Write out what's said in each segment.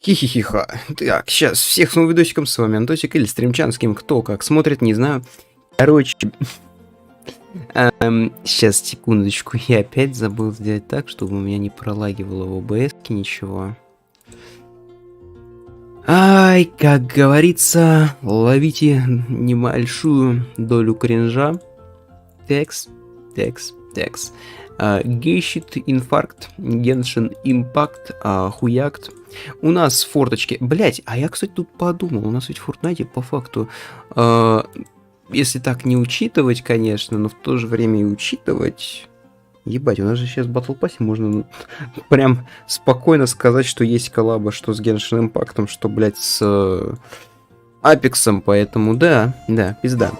Хихихиха. Так, сейчас всех с новым видосиком, с вами Антосик или стримчанским, кто как смотрит, не знаю. Короче, сейчас, секундочку, я опять забыл сделать так, чтобы у меня не пролагивало в ОБС-ке ничего. Ай, как говорится, ловите небольшую долю кринжа. Текс. Гейшит, инфаркт, Геншин, импакт, хуякт. У нас форточки. Блять, а я, кстати, тут подумал, у нас ведь в Фортнайте по факту, если так не учитывать, конечно, но в то же время и учитывать. Ебать, у нас же сейчас в Battle Pass можно прям спокойно сказать, что есть коллаба, что с Genshin импактом, что, блять, с Апексом, поэтому да, пизда.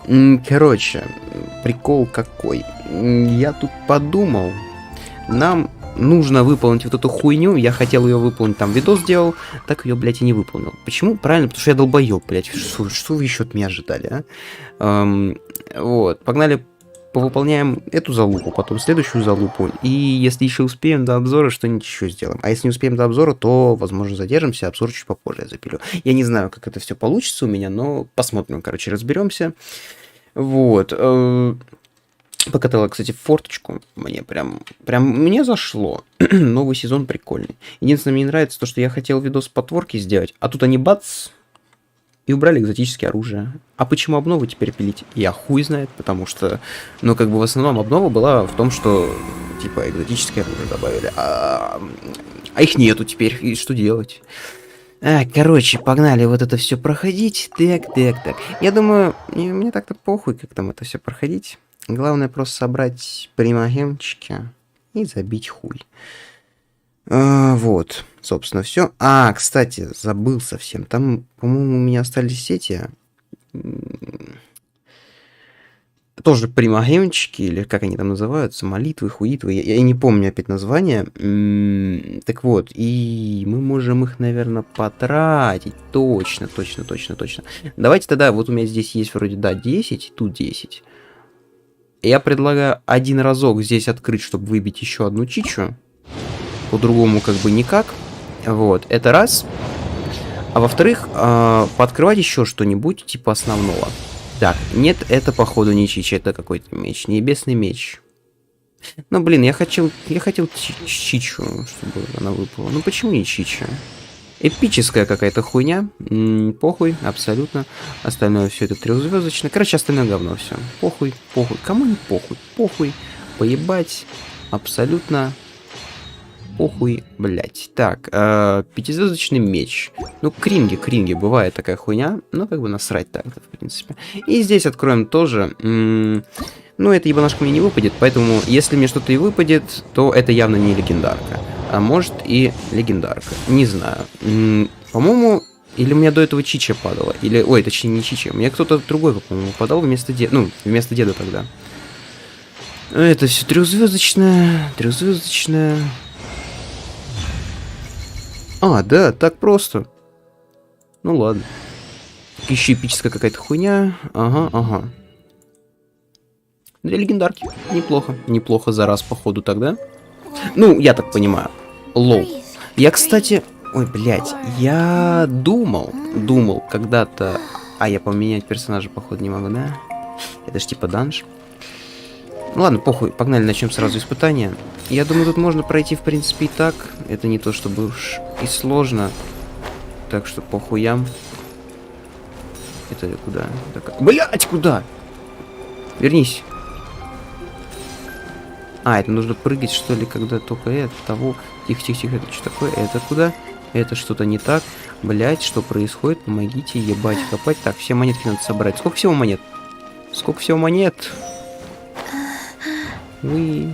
Короче, прикол какой. Я тут подумал, нам нужно выполнить вот эту хуйню. Я хотел ее выполнить, там видос сделал, так ее, блядь, и не выполнил. Почему? Правильно, потому что я долбоёб, блядь. Что вы еще от меня ожидали, а? Вот, погнали, повыполняем эту залупу, потом следующую залупу. И если еще успеем до обзора, что-нибудь еще сделаем. А если не успеем до обзора, то, возможно, задержимся, обзор чуть попозже я запилю. Я не знаю, как это все получится у меня, но посмотрим, короче, разберемся. Вот. Покатала, кстати, форточку. Мне прям мне зашло. Новый сезон прикольный. Единственное, мне не нравится то, что я хотел видос по творке сделать, а тут они бац, и убрали экзотические оружия. А почему обновы теперь пилить? Я хуй знает, потому что, ну, как бы в основном обнова была в том, что, типа, экзотические оружия добавили. А их нету теперь, и что делать? Короче, погнали вот это все проходить. Так. Я думаю, мне так-то похуй, как там это все проходить. Главное просто собрать примагемчики и забить хуй. Вот, собственно, все. Кстати, забыл совсем. Там, по-моему, у меня остались эти... Тоже примагемчики, или как они там называются, молитвы, хуитвы. Я не помню опять название. Так вот, и мы можем их, наверное, потратить. Точно. Давайте тогда, вот у меня здесь есть вроде, да, 10, тут 10. Я предлагаю один разок здесь открыть, чтобы выбить еще одну чичу. По-другому как бы никак. Вот, это раз. А во-вторых, пооткрывать еще что-нибудь типа основного. Так, нет, это походу не чича, это какой-то меч. Небесный меч. Ну, блин, я хотел чичу, чтобы она выпала. Ну, почему не чича? Эпическая какая-то хуйня. Похуй, абсолютно. Остальное все это трехзвездочное. Короче, остальное говно все. Похуй. Кому не похуй? Похуй. Поебать. Абсолютно. Похуй, блять. Так, пятизвездочный меч. Ну, кринги, бывает такая хуйня. Ну, как бы насрать так-то, в принципе. И здесь откроем тоже. Ну, эта ебанашка мне не выпадет, поэтому, если мне что-то и выпадет, то это явно не легендарка. А может и легендарка. Не знаю. По-моему, или у меня до этого чича падала. Или, ой, точнее не чича. У меня кто-то другой, по-моему, падал вместо деда. Ну, вместо деда тогда. Это все трехзвездочное. Да, так просто. Ну ладно. Еще эпическая какая-то хуйня. Ага. Для легендарки. Неплохо за раз, походу, тогда. Ну, я так понимаю. Лол. Я, кстати... Ой, блядь. Я думал когда-то... я поменять персонажа, походу, не могу, да? Это ж типа данж. Ну ладно, похуй. Погнали, начнем сразу испытания. Я думаю, тут можно пройти, в принципе, и так. Это не то, чтобы уж и сложно. Так что похуям. Это куда? Блядь, куда? Вернись. Это нужно прыгать, что ли, когда только это, того. Тихо, это что такое? Это куда? Это что-то не так. Блять, что происходит? Помогите, ебать, копать. Так, все монетки надо собрать. Сколько всего монет? Уи.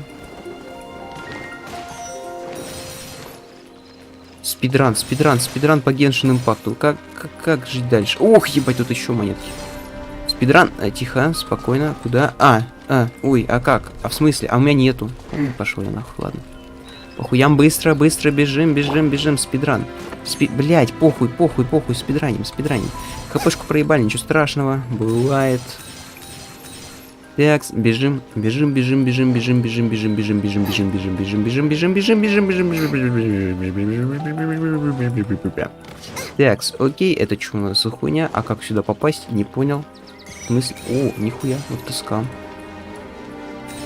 Спидран по Genshin импакту. Как жить дальше? Ох, ебать, тут еще монетки. Спидран, тихо, спокойно. Куда? Ой, как? В смысле? У меня нету. Пошел я нахуй, ладно. Похуям, быстро, бежим, спидран. Блять, похуй, спидраним. ХПшку проебали, ничего страшного, бывает. Так, бежим, бежим, бежим, бежим, бежим, бежим, бежим, бежим, бежим, бежим, бежим, бежим, бежим, бежим, бежим, бежим, бежим. Так, окей, это что у нас за хуйня? А как сюда попасть? Не понял. В смысле? О, нихуя, вот тоска.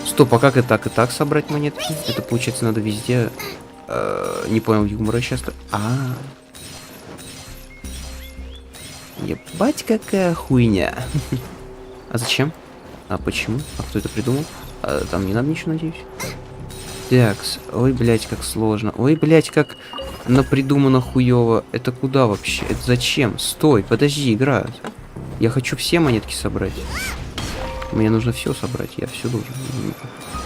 Стоп, а как и так собрать монетки? Это получается надо везде. Не понял юмора сейчас-то. Ебать, какая хуйня. А зачем? А почему? А кто это придумал? Там не надо ничего, надеюсь. Такс. Ой, блядь, как сложно. Ой, блядь, как напридумано хуёво. Это куда вообще? Это зачем? Стой, подожди, игра. Я хочу все монетки собрать. Мне нужно все собрать. Я все должен.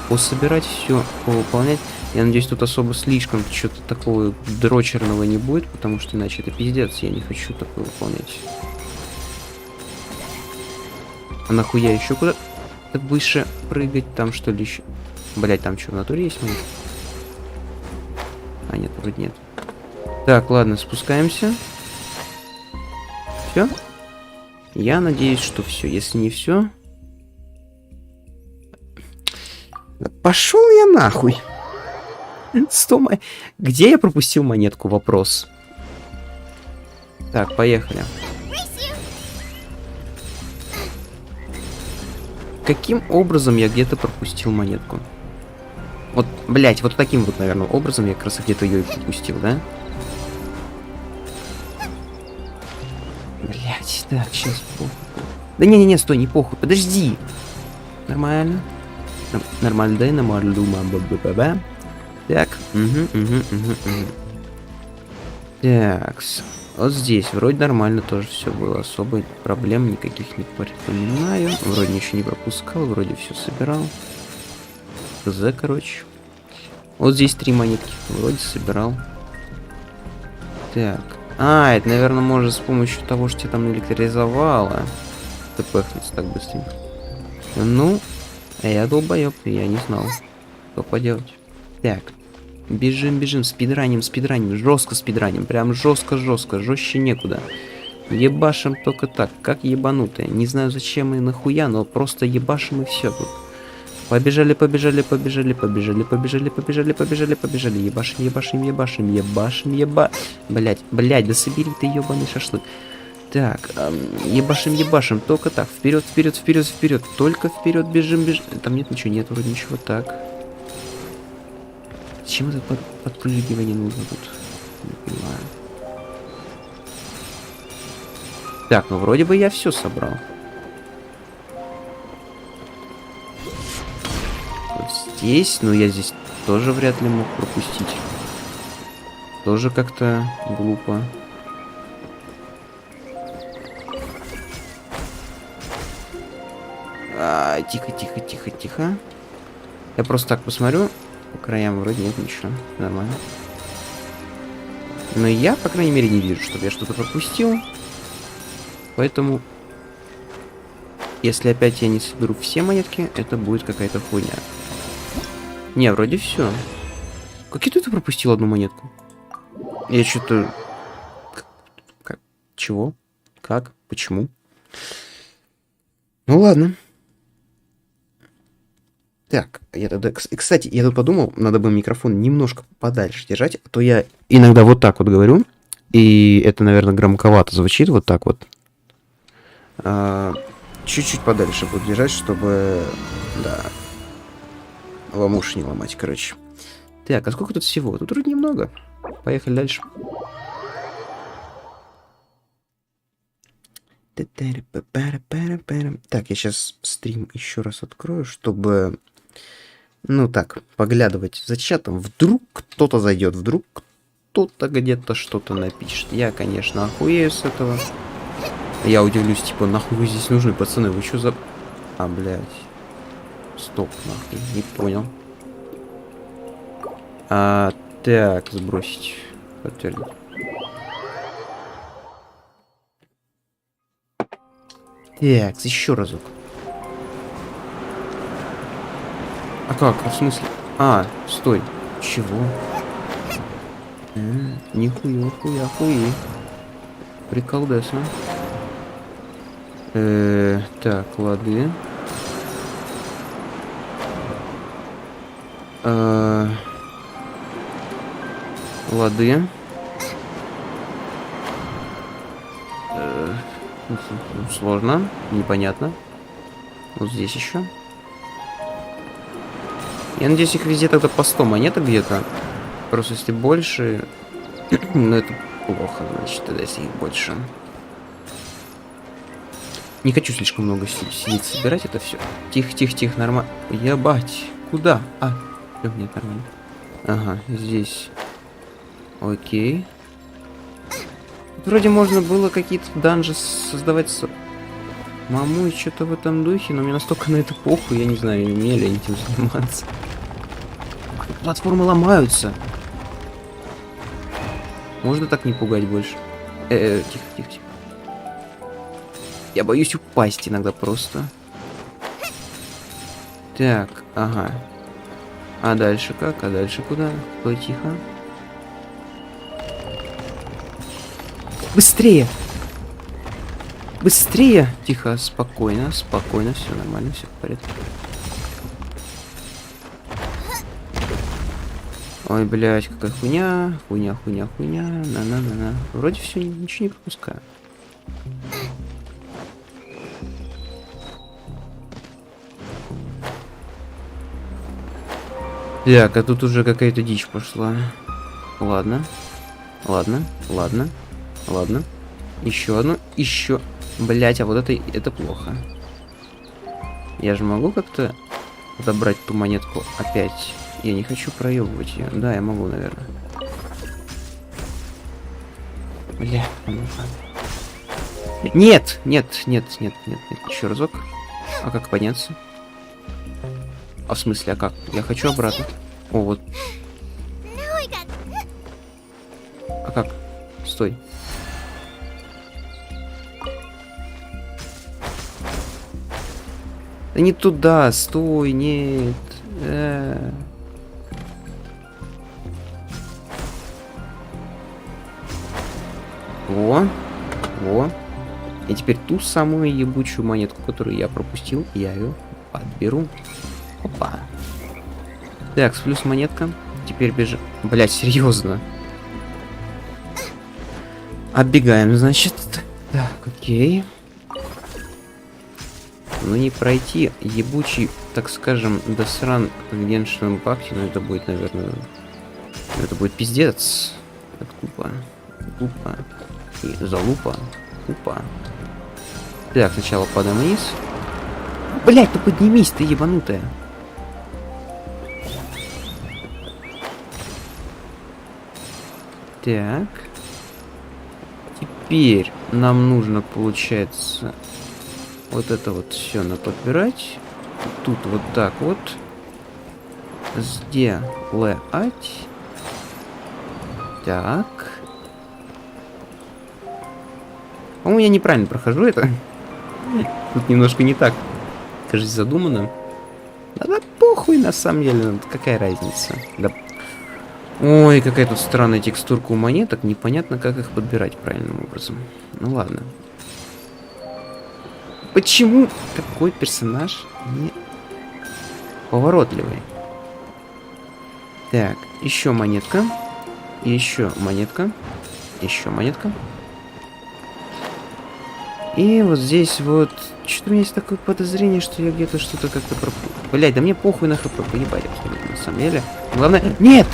Пособирать, все повыполнять. Я надеюсь, тут особо слишком что-то такого дрочерного не будет, потому что иначе это пиздец. Я не хочу такое выполнять. А нахуя еще куда-то выше прыгать? Там что ли еще? Блять, там что, в натуре есть монетки? А, нет, вроде нет. Так, ладно, спускаемся. Все? Я надеюсь, что все. Если не все... Пошел я нахуй. Где я пропустил монетку? Вопрос. Так, поехали. Каким образом я где-то пропустил монетку? Вот, блять, вот таким вот, наверное, образом я как раз где-то ее и пропустил, да? Блять, так, сейчас. Да не-не-не, стой, не похуй, подожди. Нормально. Нормально, да, нормально. Так, такс. Вот здесь вроде нормально тоже все было. Особо проблем никаких не припоминаю. Вроде ничего не пропускал, вроде все собирал. ТЗ, короче. Вот здесь 3 монетки. Вроде собирал. Так. А, это, наверное, можно с помощью того, что тебя там электризовало. ТПхнуться так быстренько. Ну, я долбоёб, я не знал, что поделать. Так. Бежим, бежим, спидраним, жестко спидраним, прям жестко, жестче некуда. Ебашим только так, как ебанутые. Не знаю зачем и нахуя, но просто ебашим и все тут. Побежали. Ебашим. Блять, да собери ты ебаный шашлык. Так, ебашим, только так. Вперед. Только вперед, бежим. Там нет ничего, нет вроде ничего, так. Зачем это подпрыгивание нужно тут? Не понимаю. Так, ну вроде бы я все собрал. Вот здесь, но я здесь тоже вряд ли мог пропустить. Тоже как-то глупо. Тихо. Я просто так посмотрю. По краям вроде нет ничего. Нормально. Но я, по крайней мере, не вижу, чтобы я что-то пропустил. Поэтому, если опять я не соберу все монетки, это будет какая-то хуйня. Не, вроде все. Как это ты пропустил одну монетку? Я что-то... Как? Чего? Как? Почему? Ну ладно. Так, я тогда... Кстати, я тут подумал, надо бы микрофон немножко подальше держать, а то я иногда вот так вот говорю, и это, наверное, громковато звучит, вот так вот. Чуть-чуть подальше буду держать, чтобы... Да. Вам уши не ломать, короче. Так, а сколько тут всего? Тут вроде немного. Поехали дальше. Так, я сейчас стрим еще раз открою, чтобы... Ну так, поглядывать за чатом. Вдруг кто-то зайдет, вдруг кто-то где-то что-то напишет. Я, конечно, охуею с этого. Я удивлюсь, типа, нахуй вы здесь нужны, пацаны, вы что за... А, блядь. Стоп, нахуй, не понял. Так, сбросить. Подтвердить. Так, еще разок. А как? В смысле? Стой. Чего? Нихуя, хуи. Приколдесно. Так, лады. Лады. Сложно, непонятно. Вот здесь еще. Я надеюсь, их везде тогда по 100 монеток где-то. Просто если больше... ну, это плохо, значит, тогда если их больше. Не хочу слишком много сидеть собирать это все. Тихо, тихо, тихо, нормально. Ебать. Куда? А, нет, нормально. Ага, здесь. Окей. Вроде можно было какие-то данжи создавать с... Маму и что-то в этом духе, но мне настолько на это похуй, я не знаю, мне ли этим заниматься. Платформы ломаются. Можно так не пугать больше? Тихо, тихо, тихо. Я боюсь упасть иногда просто. Так, ага. А дальше как? А дальше куда? Стой, тихо. Быстрее! Быстрее! Тихо, спокойно, спокойно, все нормально, все в порядке. Ой, блядь, какая хуйня, хуйня, хуйня, хуйня, на-на-на-на. Вроде все, ничего не пропускаю. Так, а тут уже какая-то дичь пошла. Ладно, ладно, ладно, ладно. Еще одну, еще. Блять, а вот это плохо. Я же могу как-то забрать ту монетку опять. Я не хочу проебывать ее. Да, я могу, наверное. Бля, нет, нет, нет, нет, нет, нет. Еще разок. А как подняться? А в смысле, а как? Я хочу обратно. О, вот. А как? Стой. Да не туда, стой, нет. Во, во. И теперь ту самую ебучую монетку, которую я пропустил, я ее подберу. Опа. Так, плюс монетка. Теперь бежим. Блять, серьезно. Оббегаем, значит. Так, окей. Ну не пройти ебучий, так скажем, досран в Genshin Impact, но это будет, наверное... Это будет пиздец. Это глупо. Глупо. И залупа. Глупо. Так, сначала падаем вниз. Блять, ну поднимись, ты ебанутая. Так. Теперь нам нужно, получается, вот это вот все подбирать. Тут вот так вот. Сделать. Так. По-моему, я неправильно прохожу это. Тут немножко не так, кажется, задумано. Да похуй, на самом деле, какая разница. Да. Ой, какая тут странная текстурка у монеток. Непонятно, как их подбирать правильным образом. Ну ладно. Почему такой персонаж не поворотливый? Так, еще монетка. Еще монетка. Еще монетка. И вот здесь вот... Что-то у меня есть такое подозрение, что я где-то что-то как-то пропустил. Блять, да мне похуй на хп, поебать, на самом деле. Главное... Нет!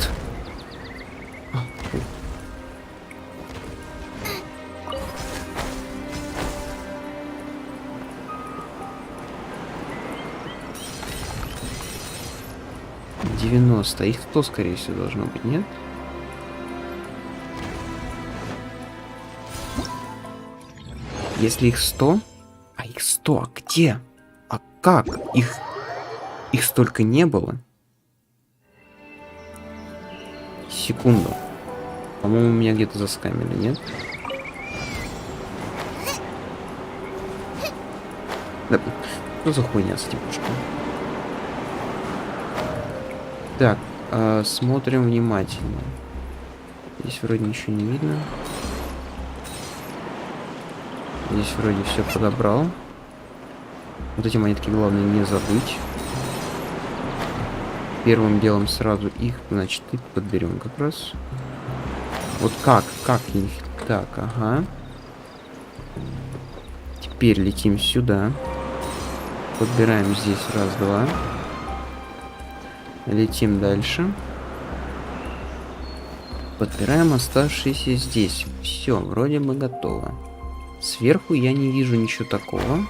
Их 100, скорее всего, должно быть, нет? Если их 100... А их 100, а где? А как? Их столько не было. Секунду. По-моему, меня где-то заскамили, нет? Да, что за хуйня с этим пушком? Так, смотрим внимательно. Здесь вроде ничего не видно. Здесь вроде все подобрал. Вот эти монетки главное не забыть. первым делом сразу их, значит, и подберем как раз. Вот как их? Так, ага. Теперь летим сюда. Подбираем здесь раз, два. Летим дальше. Подбираем оставшиеся здесь. Все, вроде бы готово. Сверху я не вижу ничего такого.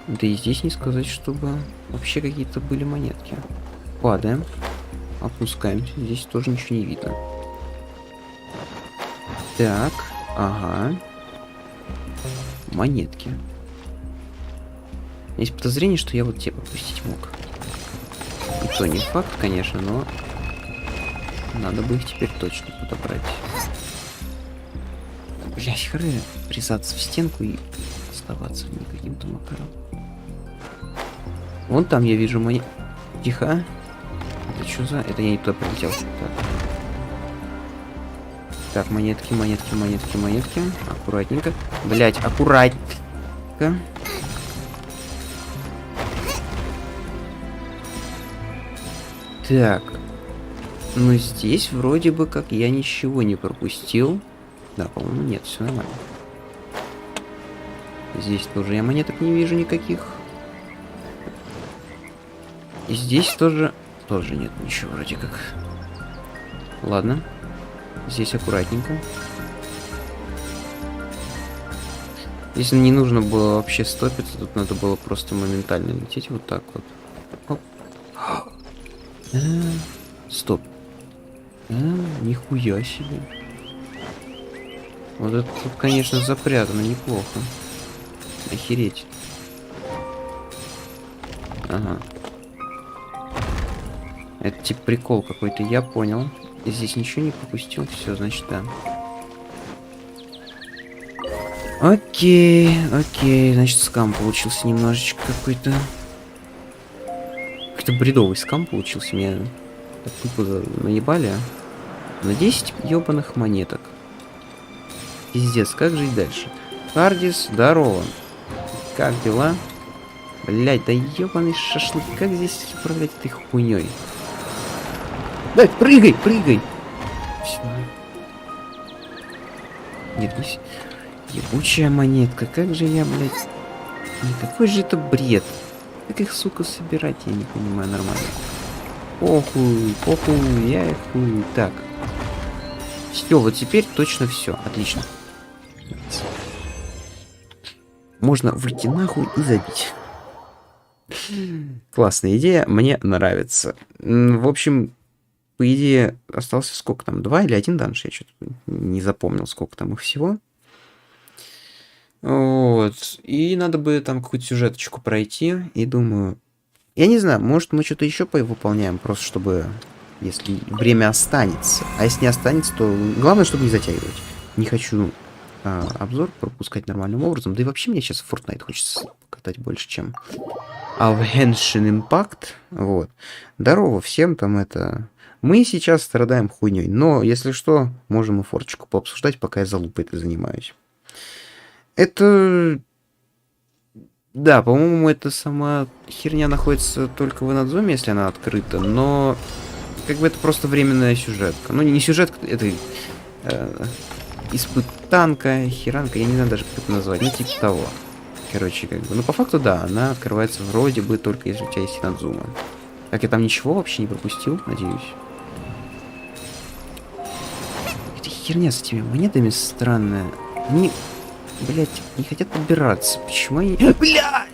Да и здесь не сказать, чтобы вообще какие-то были монетки. Падаем. Опускаемся. Здесь тоже ничего не видно. Так, ага. Монетки. Есть подозрение, что я вот те пропустить мог. И то не факт, конечно, но надо бы их теперь точно подобрать. Блять, хры врезаться в стенку и оставаться в ней каким-то макаром. Вон там я вижу монет. Тихо. Это что за... Это я не туда прилетел. Так, монетки, монетки, монетки, монетки. Аккуратненько. Блять, аккуратненько. Так. Ну здесь вроде бы как я ничего не пропустил. Да, по-моему, нет, все нормально. Здесь тоже я монеток не вижу никаких. И здесь тоже нет ничего вроде как. Ладно. Здесь аккуратненько. Если не нужно было вообще стопиться, тут надо было просто моментально лететь вот так вот. Оп. Стоп. Нихуя себе. Вот это тут, конечно, запрятано неплохо. Охереть. Ага. Это типа прикол какой-то, я понял. Здесь ничего не пропустил, все, значит, да. Окей, значит, скам получился немножечко какой-то. Какой-то бредовый скам получился, меня так тупо наебали. На 10 ебаных монеток. Пиздец, как жить дальше? Хардис, здорово. Как дела? Блять, да ебаный шашлык, как здесь управлять этой хуйней? Да, прыгай, прыгай! Всё. Нет, не... Ебучая монетка, как же я, блядь... Какой же это бред? Как их, сука, собирать, я не понимаю нормально. Похуй, я их хуй. Так. Все, вот теперь точно все. Отлично. Можно выйти нахуй и забить. Классная идея, мне нравится. В общем, по идее, остался сколько там? 2 или 1 данж? Я что-то не запомнил, сколько там их всего. Вот. И надо бы там какую-то сюжеточку пройти. И думаю... Я не знаю, может мы что-то еще выполняем, просто чтобы... Если время останется. А если не останется, то главное, чтобы не затягивать. Не хочу обзор пропускать нормальным образом. Да и вообще мне сейчас в Fortnite хочется покатать больше, чем... А в Genshin Impact... Вот. Здорово всем там это... Мы сейчас страдаем хуйней. Но, если что, можем и форчику пообсуждать, пока я залупой этой занимаюсь. Это... Да, по-моему, эта сама херня находится только в инадзоме, если она открыта, но как бы это просто временная сюжетка. Ну, не сюжетка, это испытанка, херанка, я не знаю даже, как это назвать, ну, типа того. Короче, как бы, ну, по факту, да, она открывается вроде бы только если у тебя есть инадзума. Так, я там ничего вообще не пропустил, надеюсь. Эта херня с этими монетами странная. Они... Блять, не хотят подбираться. Почему они... Блядь!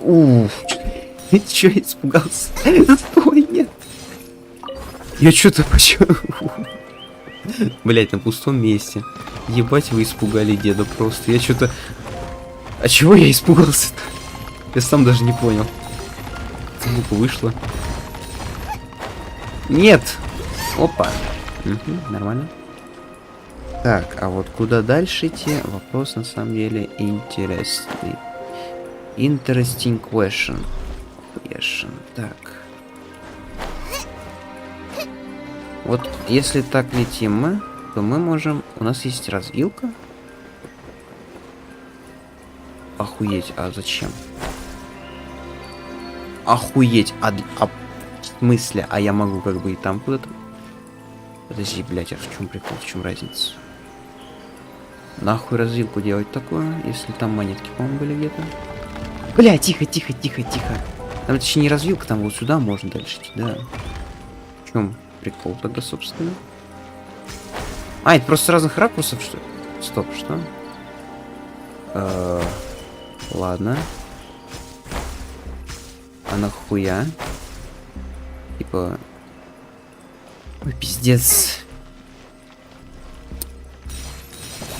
Уф. Ты чё, испугался? Стой, нет. Я что-то почему... Блять, на пустом месте. Ебать, вы испугали деда просто. Я что-то... А чего я испугался-то? Я сам даже не понял. Звук вышло. Нет! Опа. Угу, нормально. Так, а вот куда дальше идти? Вопрос на самом деле интересный. Interesting question. Так. Вот если так летим мы, то мы можем... У нас есть развилка. Охуеть, а зачем? Охуеть. В смысле? А я могу как бы и там куда-то... Подожди, блядь, а в чем прикол? В чем разница? Нахуй развилку делать такое, если там монетки, по-моему, были где-то? Бля, тихо. Там точнее не развилка, там вот сюда можно дальше идти, да. В чем прикол тогда, собственно? А, это просто с разных ракурсов, что ли? Стоп, что? Ладно. А нахуя? Типа... Ой, пиздец.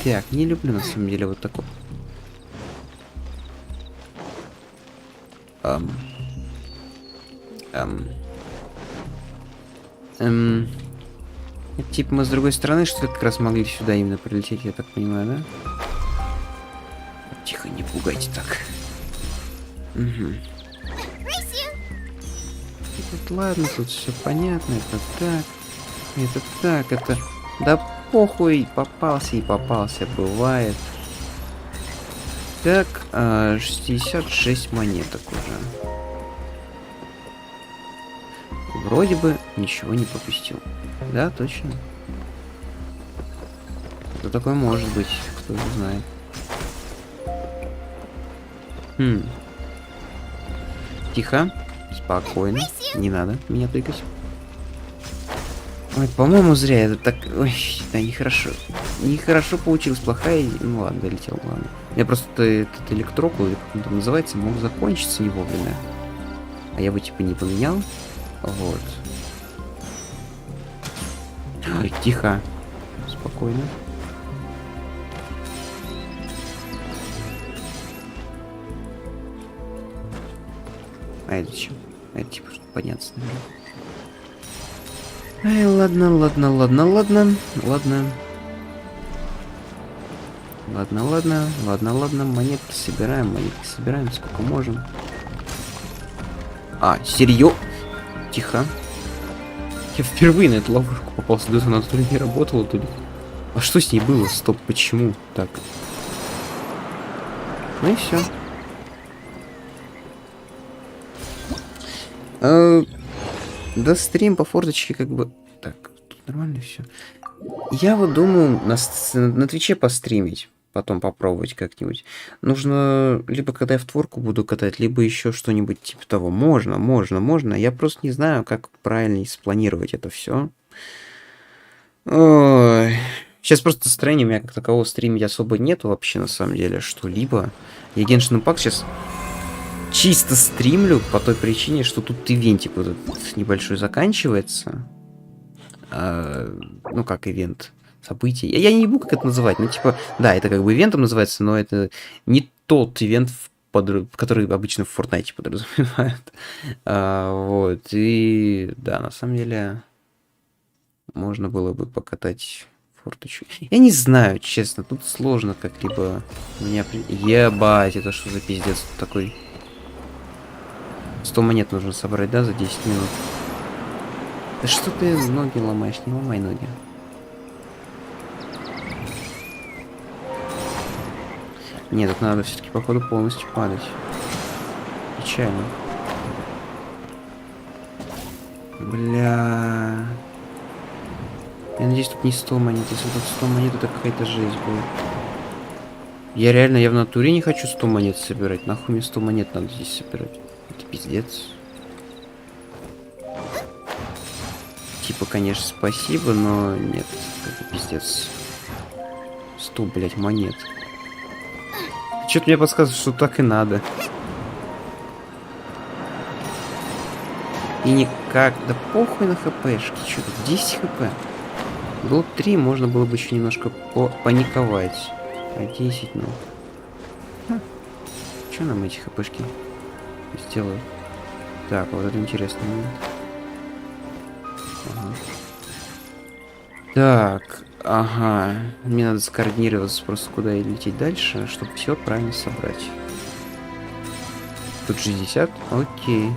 Так, не люблю на самом деле вот такое. Типа мы с другой стороны, что ли, как раз могли сюда именно прилететь, я так понимаю, да? Тихо, не пугайте так. Угу. Вот, ладно, тут все понятно, это так, это... Да похуй, попался и попался, бывает. Так, 66 монеток уже. Вроде бы ничего не пропустил. Да, точно. Что такое может быть, кто его знает. Тихо, спокойно, не надо меня тыкать. Ой, по-моему, зря это так... Ой, да, нехорошо. Нехорошо получилось, плохая... Ну ладно, долетел, ладно. Я просто этот электрокул, или как он там называется, мог закончиться не вовремя. А я бы типа не поменял. Вот. Ой, тихо. Спокойно. А это чем? А это типа, чтобы подняться, наверное. Ай, ладно. Монетки собираем, сколько можем. А, серьезно? Тихо. Я впервые на эту ловушку попался, да, она то ли не работала, то ли... А что с ней было? Стоп, почему? Так. Ну и все. Да, стрим по форточке как бы... Так, тут нормально все. Я вот думаю на Твиче постримить. Потом попробовать как-нибудь. Нужно либо когда я в творку буду катать, либо еще что-нибудь типа того. Можно. Я просто не знаю, как правильно спланировать это все. Сейчас просто настроения у меня как такового стримить особо нету вообще на самом деле. Что-либо. Я Genshin Impact сейчас чисто стримлю по той причине, что тут ивентик вот этот небольшой заканчивается. Ну как ивент. Событий. Я не буду как это называть, ну типа, да, это как бы ивентом называется, но это не тот ивент, который обычно в Fortnite подразумевают. Вот, и да, на самом деле можно было бы покатать форточку. Я не знаю, честно, тут сложно как-либо меня... Ебать, это что за пиздец такой? 100 монет нужно собрать, да, за 10 минут? Да что ты ноги ломаешь? Не ломай ноги. Нет, тут надо все-таки, походу, полностью падать. Печально. Бля. Я надеюсь, тут не 100 монет. Если тут 100 монет, это какая-то жесть будет. Я в натуре не хочу 100 монет собирать. Нахуй мне 100 монет надо здесь собирать. Это пиздец. Типа, конечно, спасибо, но нет. Это пиздец. 100, блядь, монет. Что-то мне подсказывает, что так и надо. И никак. Да похуй на хпшки. Что тут? 10 хп. Было 3, можно было бы еще немножко паниковать. А 10, ну. Что нам эти хпшки сделают? Так, вот это интересный момент. Ага. Так. Ага, мне надо скоординироваться просто куда и лететь дальше, чтобы все правильно собрать. Тут 60? Окей.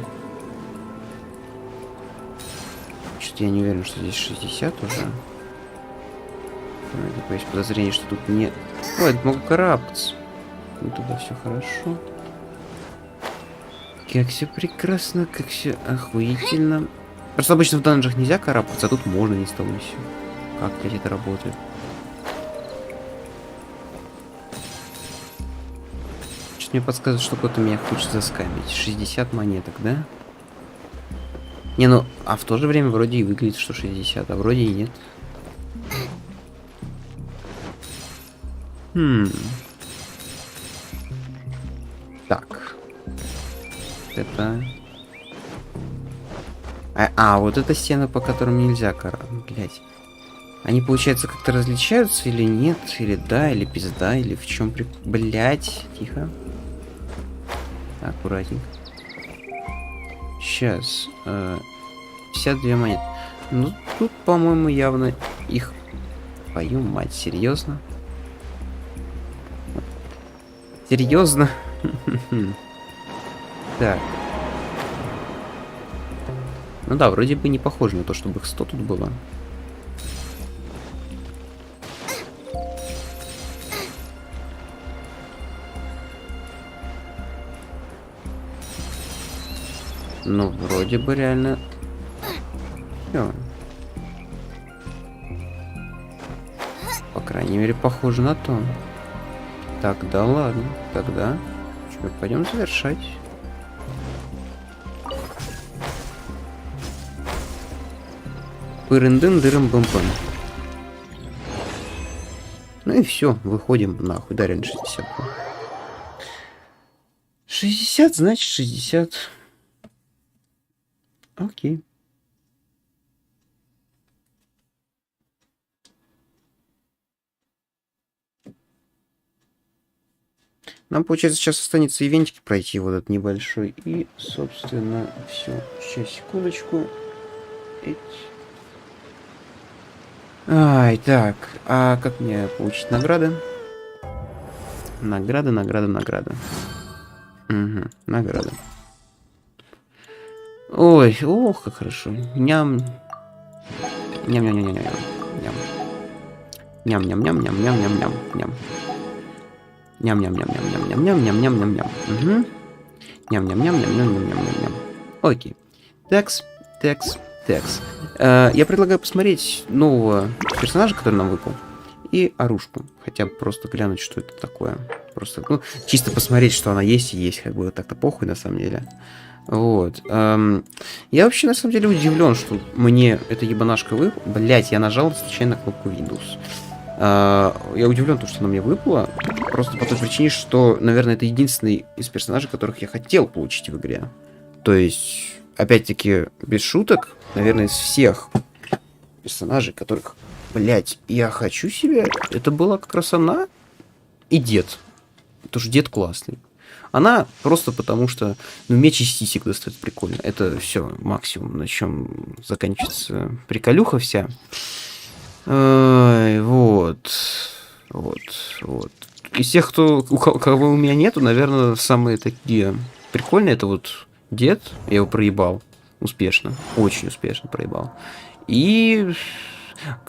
Что-то я не уверен, что здесь 60 уже. Есть подозрение, что тут не... Ой, это могу карабкаться. Ну, туда все хорошо. Как все прекрасно, как все охуительно. Просто обычно в данжах нельзя карабкаться, а тут можно не столуйся. Как, блядь, это работает? Что-то мне подсказывает, что кто-то меня хочет заскамить. 60 монеток, да? Не, ну, а в то же время вроде и выглядит, что 60, а вроде и нет. Так. Это... вот эта стена, по которым нельзя блять. Они, получается, как-то различаются или нет? Или да, или пизда, или в чем блять, тихо. Аккуратненько. Сейчас. 52 монеты. Ну, тут, по-моему, явно их... Твою мать, серьезно? Серьезно? Так. Ну да, вроде бы не похоже на то, чтобы их 100 тут было. Ну, вроде бы реально... Всё. По крайней мере, похоже на то. Тогда ладно. Тогда... Что, пойдем завершать. Пырындын дырым бомбом. Ну и все, выходим нахуй. Да, реально 60. 60, значит 60. Окей. Нам, получается, сейчас останется ивентики пройти, вот этот небольшой. И, собственно, все. Сейчас, секундочку. Ай, так. А как мне получить награды? Награды. Угу, награды. Ой, ох, как хорошо. Ням. Ням-ням-ням-ням-ням. Ням-ням-ням-ням-ням-ням-ням. Ням. Ням-ням-ням-ням-ням-ням-ням-ням-ням. Угу. Ням-ням-ням-ням-ням-ням-ням-ням. Окей. Такс. Я предлагаю посмотреть нового персонажа, который нам выпал. И оружку. Хотя бы просто глянуть, что это такое. Просто, ну, чисто посмотреть, что она есть и есть. Как бы так-то похуй, на самом деле. Вот. Я вообще, на самом деле, удивлен, что мне эта ебанашка выпала. Блять, я нажал случайно кнопку Windows. Я удивлен, что она мне выпала. Просто по той причине, что, наверное, это единственный из персонажей, которых я хотел получить в игре. То есть, опять-таки, без шуток, наверное, из всех персонажей, которых, блять, я хочу себе, это была как раз она и дед. Потому что дед классный. Она просто потому что, ну, меч из сисек достать прикольно. Это все максимум, на чем заканчивается приколюха вся. Вот. Из тех, кого у меня нету, наверное, самые такие прикольные, это вот дед. Я его проебал успешно. Очень успешно проебал. И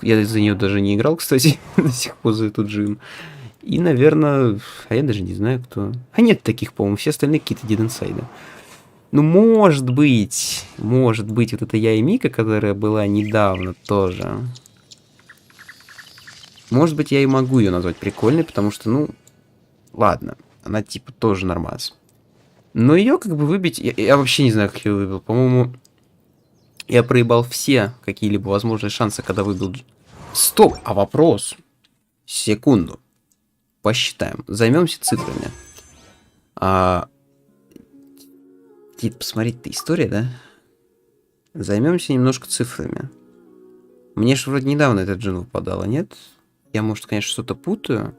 я за нее даже не играл, кстати, до сих пор за эту джим. И, наверное, а я даже не знаю, кто. А нет таких, по-моему, все остальные какие-то дединсайды. Ну, может быть, вот это я и Мика, которая была недавно тоже. Может быть, я и могу ее назвать прикольной, потому что, ну, ладно, она типа тоже нормас. Но ее как бы выбить, я вообще не знаю, как я выбил. По-моему, я проебал все какие-либо возможные шансы, когда выбил. Стоп, а вопрос? Секунду. Посчитаем. Займемся цифрами. Посмотреть-то история, да? Займемся немножко цифрами. Мне же вроде недавно этот джин выпадала, нет? Я, может, конечно, что-то путаю.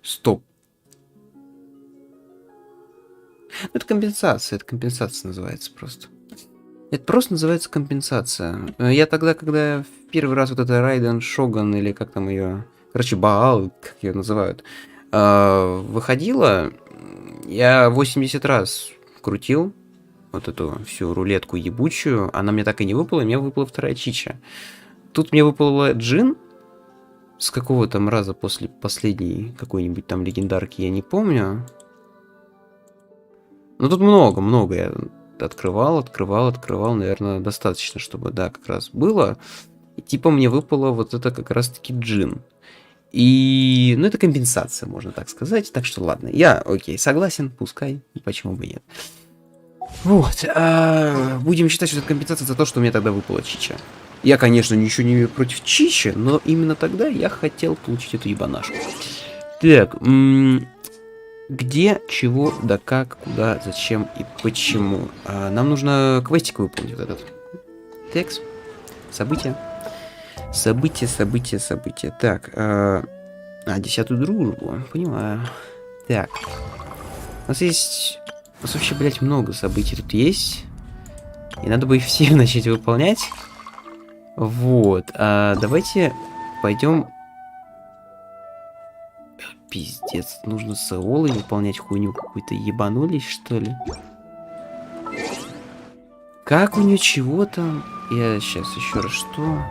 Стоп. Это компенсация называется просто. Это просто называется компенсация. Я тогда, когда в первый раз вот это Райден Шоган, или как там ее... Короче, Баал, как ее называют, выходила, я 80 раз крутил вот эту всю рулетку ебучую. Она мне так и не выпала, и мне выпала вторая чича. Тут мне выпала Джин с какого там раза после последней какой-нибудь там легендарки, я не помню. Но тут много я открывал, наверное, достаточно, чтобы, да, как раз было. И типа мне выпало вот это как раз-таки джин. И, ну, это компенсация, можно так сказать. Так что ладно, я, окей, согласен, пускай, почему бы нет. Вот, будем считать, что это компенсация за то, что мне тогда выпало чича. Я, конечно, ничего не имею против чичи, но именно тогда я хотел получить эту ебанашку. Так, где, чего, да как, куда, зачем и почему. Нам нужно квестик выполнить вот этот. Текст, события. События. Так, 10-ю дружбу, понимаю. Так, у нас вообще, блядь, много событий тут есть. И надо бы их все начать выполнять. Вот, давайте пойдем. Пиздец, нужно с Эолой выполнять хуйню какую-то. Ебанулись, что ли? Как у нее чего там? Я сейчас еще раз что?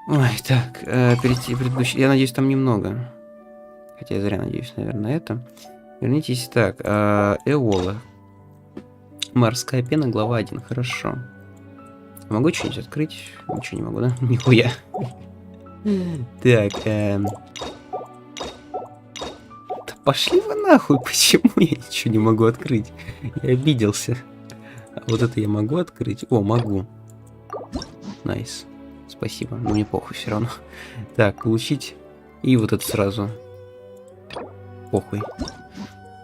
Ой, так, предыдущий. Я надеюсь, там немного. Хотя я зря надеюсь, наверное, это. Вернитесь. Так, Эола. Морская пена, глава 1. Хорошо. Могу что-нибудь открыть? Ничего не могу, да? Нихуя. Так, да пошли вы нахуй, почему я ничего не могу открыть? Я обиделся. А вот это я могу открыть? О, могу. Найс. Спасибо, но мне похуй все равно. Так, получить. И вот это сразу. Похуй.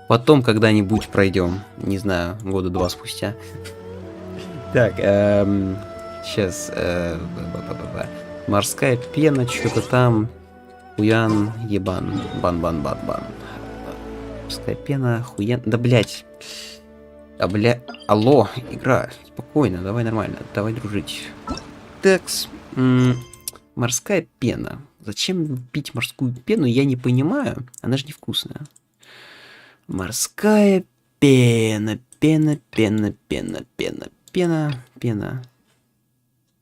Потом когда-нибудь пройдем. Не знаю, года 2 спустя. Так, сейчас. Морская пена, что-то там. Хуян, ебан. Бан. Морская пена, хуян. Да, блять. Алло, игра. Спокойно, давай нормально. Давай дружить. Текс. Морская пена. Зачем пить морскую пену, я не понимаю. Она же невкусная. Морская пена. Пена.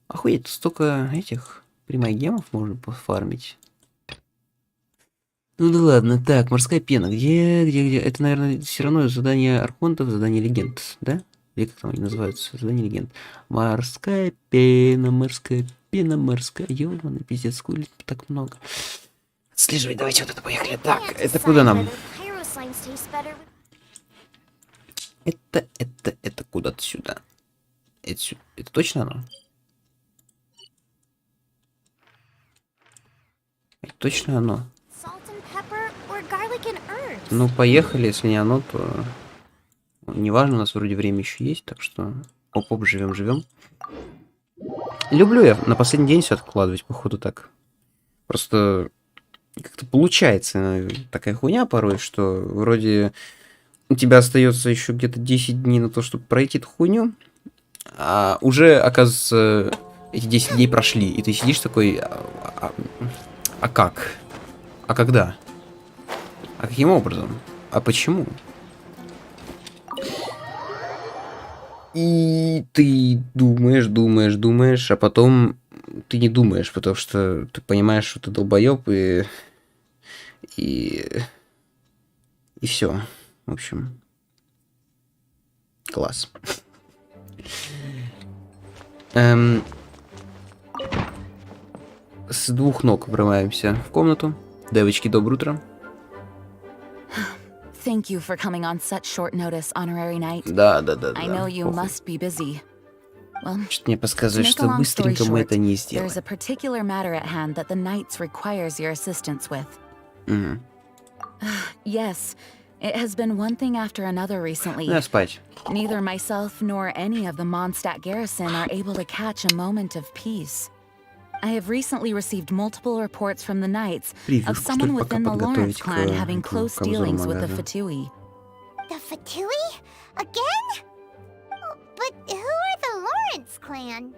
Охуеть, столько этих примагемов можно пофармить. Ну да ладно, так, морская пена. Где? Это, наверное, все равно задание архонтов, задание легенд, да? Или как там они называются? Задание легенд. Морская пена. Ёбаный пиздец, сколько так много. Отслеживай, давайте вот это поехали. Так, это куда нам? Это куда-то сюда. Это точно оно? Это точно оно? Ну, поехали, если не оно, то... Неважно, у нас вроде время еще есть, так что... Оп-оп, живем. Люблю я на последний день все откладывать, походу так. Просто как-то получается такая хуйня порой, что вроде у тебя остается еще где-то 10 дней на то, чтобы пройти эту хуйню, а уже, оказывается, эти 10 дней прошли, и ты сидишь такой, а как? А когда? А каким образом? А почему? И ты думаешь, а потом ты не думаешь, потому что ты понимаешь, что ты долбоеб, и все. В общем, класс. С двух ног врываемся в комнату. Девочки, доброе утро. Thank you for coming on such short notice, Honorary Knight. Да. I know you must be busy. Well, что-то мне подсказывает, что быстренько мы это не сделаем. There's a particular matter at hand that the Knights requires your assistance with. Yes, it has been one thing after another recently. Да, спать. Neither myself nor any of the Mondstadt garrison are able to catch a moment of peace. I have recently received multiple reports from the Knights of someone within the Lawrence clan having close dealings with the Fatui. The Fatui? Again? But who are the Lawrence clan?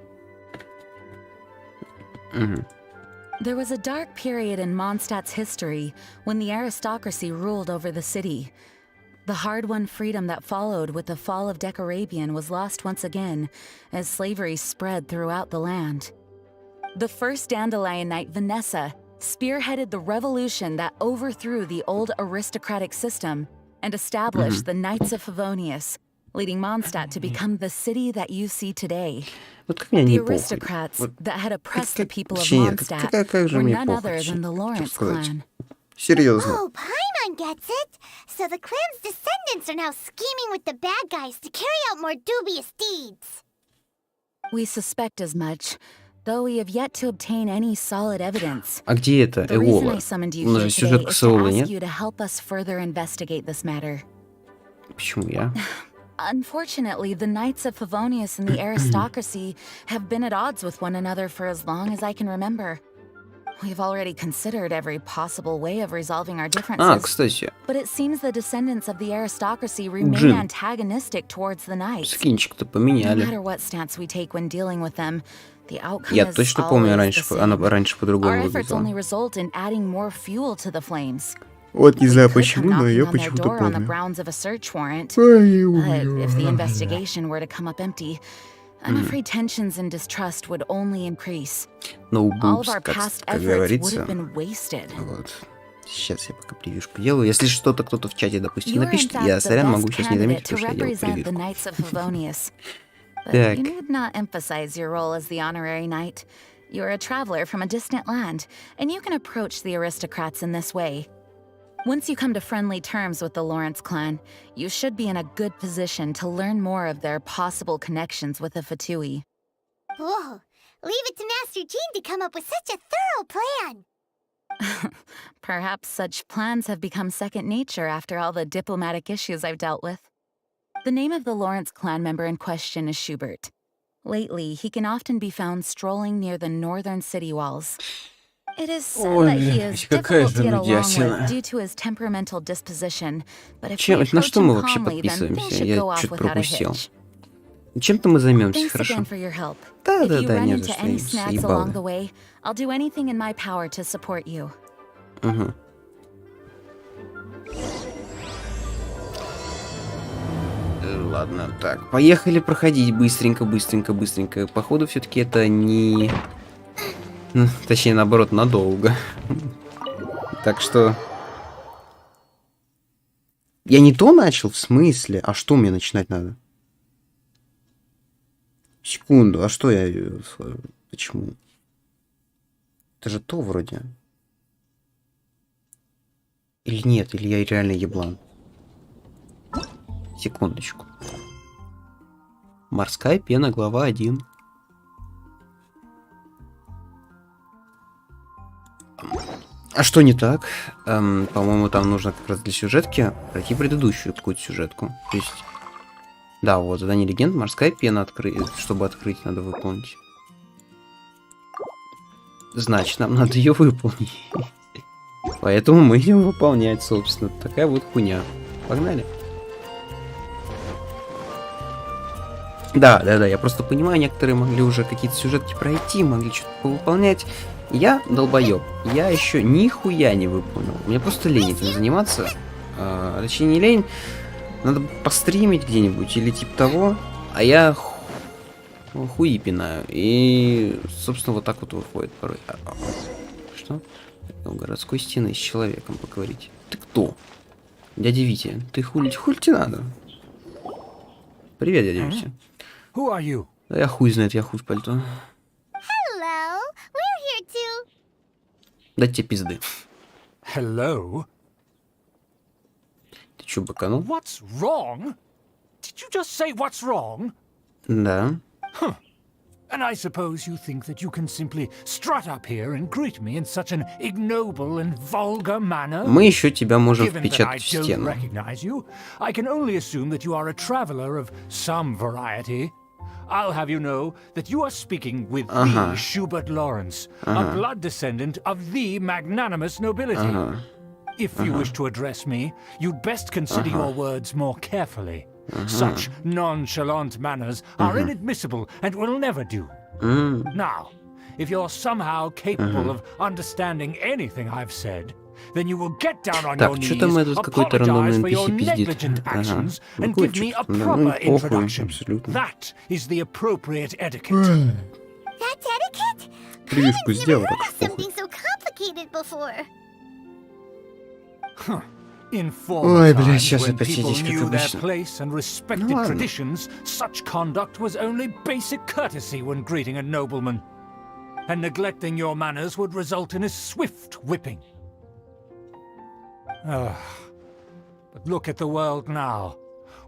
There was a dark period in Mondstadt's history when the aristocracy ruled over the city. The hard-won freedom that followed with the fall of Decarabian was lost once again as slavery spread throughout the land. The first Dandelion Knight, Vanessa, spearheaded the revolution that overthrew the old aristocratic system and established the Knights of Favonius, leading Mondstadt to become the city that you see today. Вот как мне не The похуй. aristocrats Вот that had oppressed the people of точнее, Mondstadt как же were мне none похуй, other than the что Lawrence сказать. clan. Серьезно. Oh, Paimon gets it. So the clan's descendants are now scheming with the bad guys to carry out more dubious deeds. We suspect as much, though we have yet to obtain any solid evidence. А где это The reason I Эола? summoned you У нас here же today сюжетка is с to Эолой, ask нет? you to help us further investigate this matter. Почему я? Unfortunately, the Knights of Favonius and the aristocracy have been at odds with one another for as long as I can remember. We've already considered every possible way of resolving our А, differences, кстати, but it seems the descendants of the aristocracy remain Джин. antagonistic towards the Knights. скинчик-то No поменяли. matter what stance we take when dealing with them, the outcome Я is точно помню, always раньше the она same. раньше Our по-другому efforts only выглядела. result in adding more fuel to the flames. Вот не We знаю could come почему, но knocking я on their почему-то door on the помню. grounds of a search warrant. But if the investigation were to come up empty, I'm afraid tensions and distrust would only increase. No All of boobs, our как past efforts would говорится. have been wasted. Вот. Сейчас я пока превьюшку делаю. Если что-то кто-то в чате, допустим, You are in напишет, fact я the сорян, могу best сейчас не candidate заметить, to потому что я делаю represent the превьюшку. Knights of Favonius. But Так. you need not emphasize your role as the honorary knight. You are a traveler from a distant land, and you can approach the aristocrats in this way. Once you come to friendly terms with the Lawrence clan, you should be in a good position to learn more of their possible connections with the Fatui. Whoa, leave it to Master Jean to come up with such a thorough plan. Perhaps such plans have become second nature after all the diplomatic issues I've dealt with. The name of the Lawrence clan member in question is Schubert. Lately, he can often be found strolling near the northern city walls. It is said Ой, that he блядь, is какая difficult to же get along нудятина. with due to his temperamental disposition, but if we Чем, на approach что him мы вообще calmly, then things подписываемся? should Я go off что-то without a пропустил. hitch. Чем-то мы займемся, Thanks хорошо? again for your help. Да, If да, you да, run не за into что, any я snags along заебал. the way, I'll do anything in my power to support you. Угу. Ладно, так, поехали проходить быстренько, быстренько, быстренько. Походу, все-таки это не... Ну, точнее, наоборот, надолго. Так что... Я не то начал, в смысле? А что мне начинать надо? Секунду, а что я... Почему? Это же то вроде. Или нет, или я реально еблан. Секундочку. Морская пена, глава 1. А что не так? По-моему, там нужно как раз для сюжетки пройти предыдущую какую-то сюжетку. То есть... Да, вот, задание легенд, морская пена, чтобы открыть, надо выполнить. Значит, нам надо ее выполнить. Поэтому мы идем выполнять, собственно. Такая вот хуйня. Погнали. Да, я просто понимаю, некоторые могли уже какие-то сюжетки пройти, могли что-то повыполнять. Я долбоёб. Я еще нихуя не выполнил. Мне просто лень этим заниматься. Точнее, не лень. Надо постримить где-нибудь или типа того. А я хуи пинаю. И, собственно, вот так вот выходит порой. Что? У городской стены с человеком поговорить. Ты кто? Дядя Витя, ты хули тебе надо? Привет, дядя Витя. Who are you? Да я хуй знает, я хуй в пальто. Hello, we're here to... Дать тебе пизды. Hello? Ты чё, быканул? What's wrong? Did you just say what's wrong? Да. And I suppose you think that you can simply strut up here and greet me in such an ignoble and vulgar manner? Мы еще тебя можем Given that I впечатать в don't стену. recognize you, I can only assume that you are a traveler of some variety. I'll have you know that you are speaking with the Schubert Lawrence, a blood descendant of the magnanimous nobility. If you wish to address me, you'd best consider your words more carefully. Such nonchalant manners are inadmissible and will never do. Now, if you're somehow capable of understanding anything I've said, then you will get down on your Так, knees, что-то мы тут какой-то рандомный apologize for your NPC пиздит. negligent actions, Ну, and give me a кое-что. proper Ну, похуй, introduction. абсолютно. That is the appropriate etiquette. That's etiquette? Прививку сделал, так что похуй. something so complicated before. In Ой, former бля, times, сейчас when опять people сидеть, как knew their обычно. place and respected ладно. traditions, such conduct was only basic courtesy when greeting a nobleman. And neglecting your manners would result in a swift whipping. But look at the world now.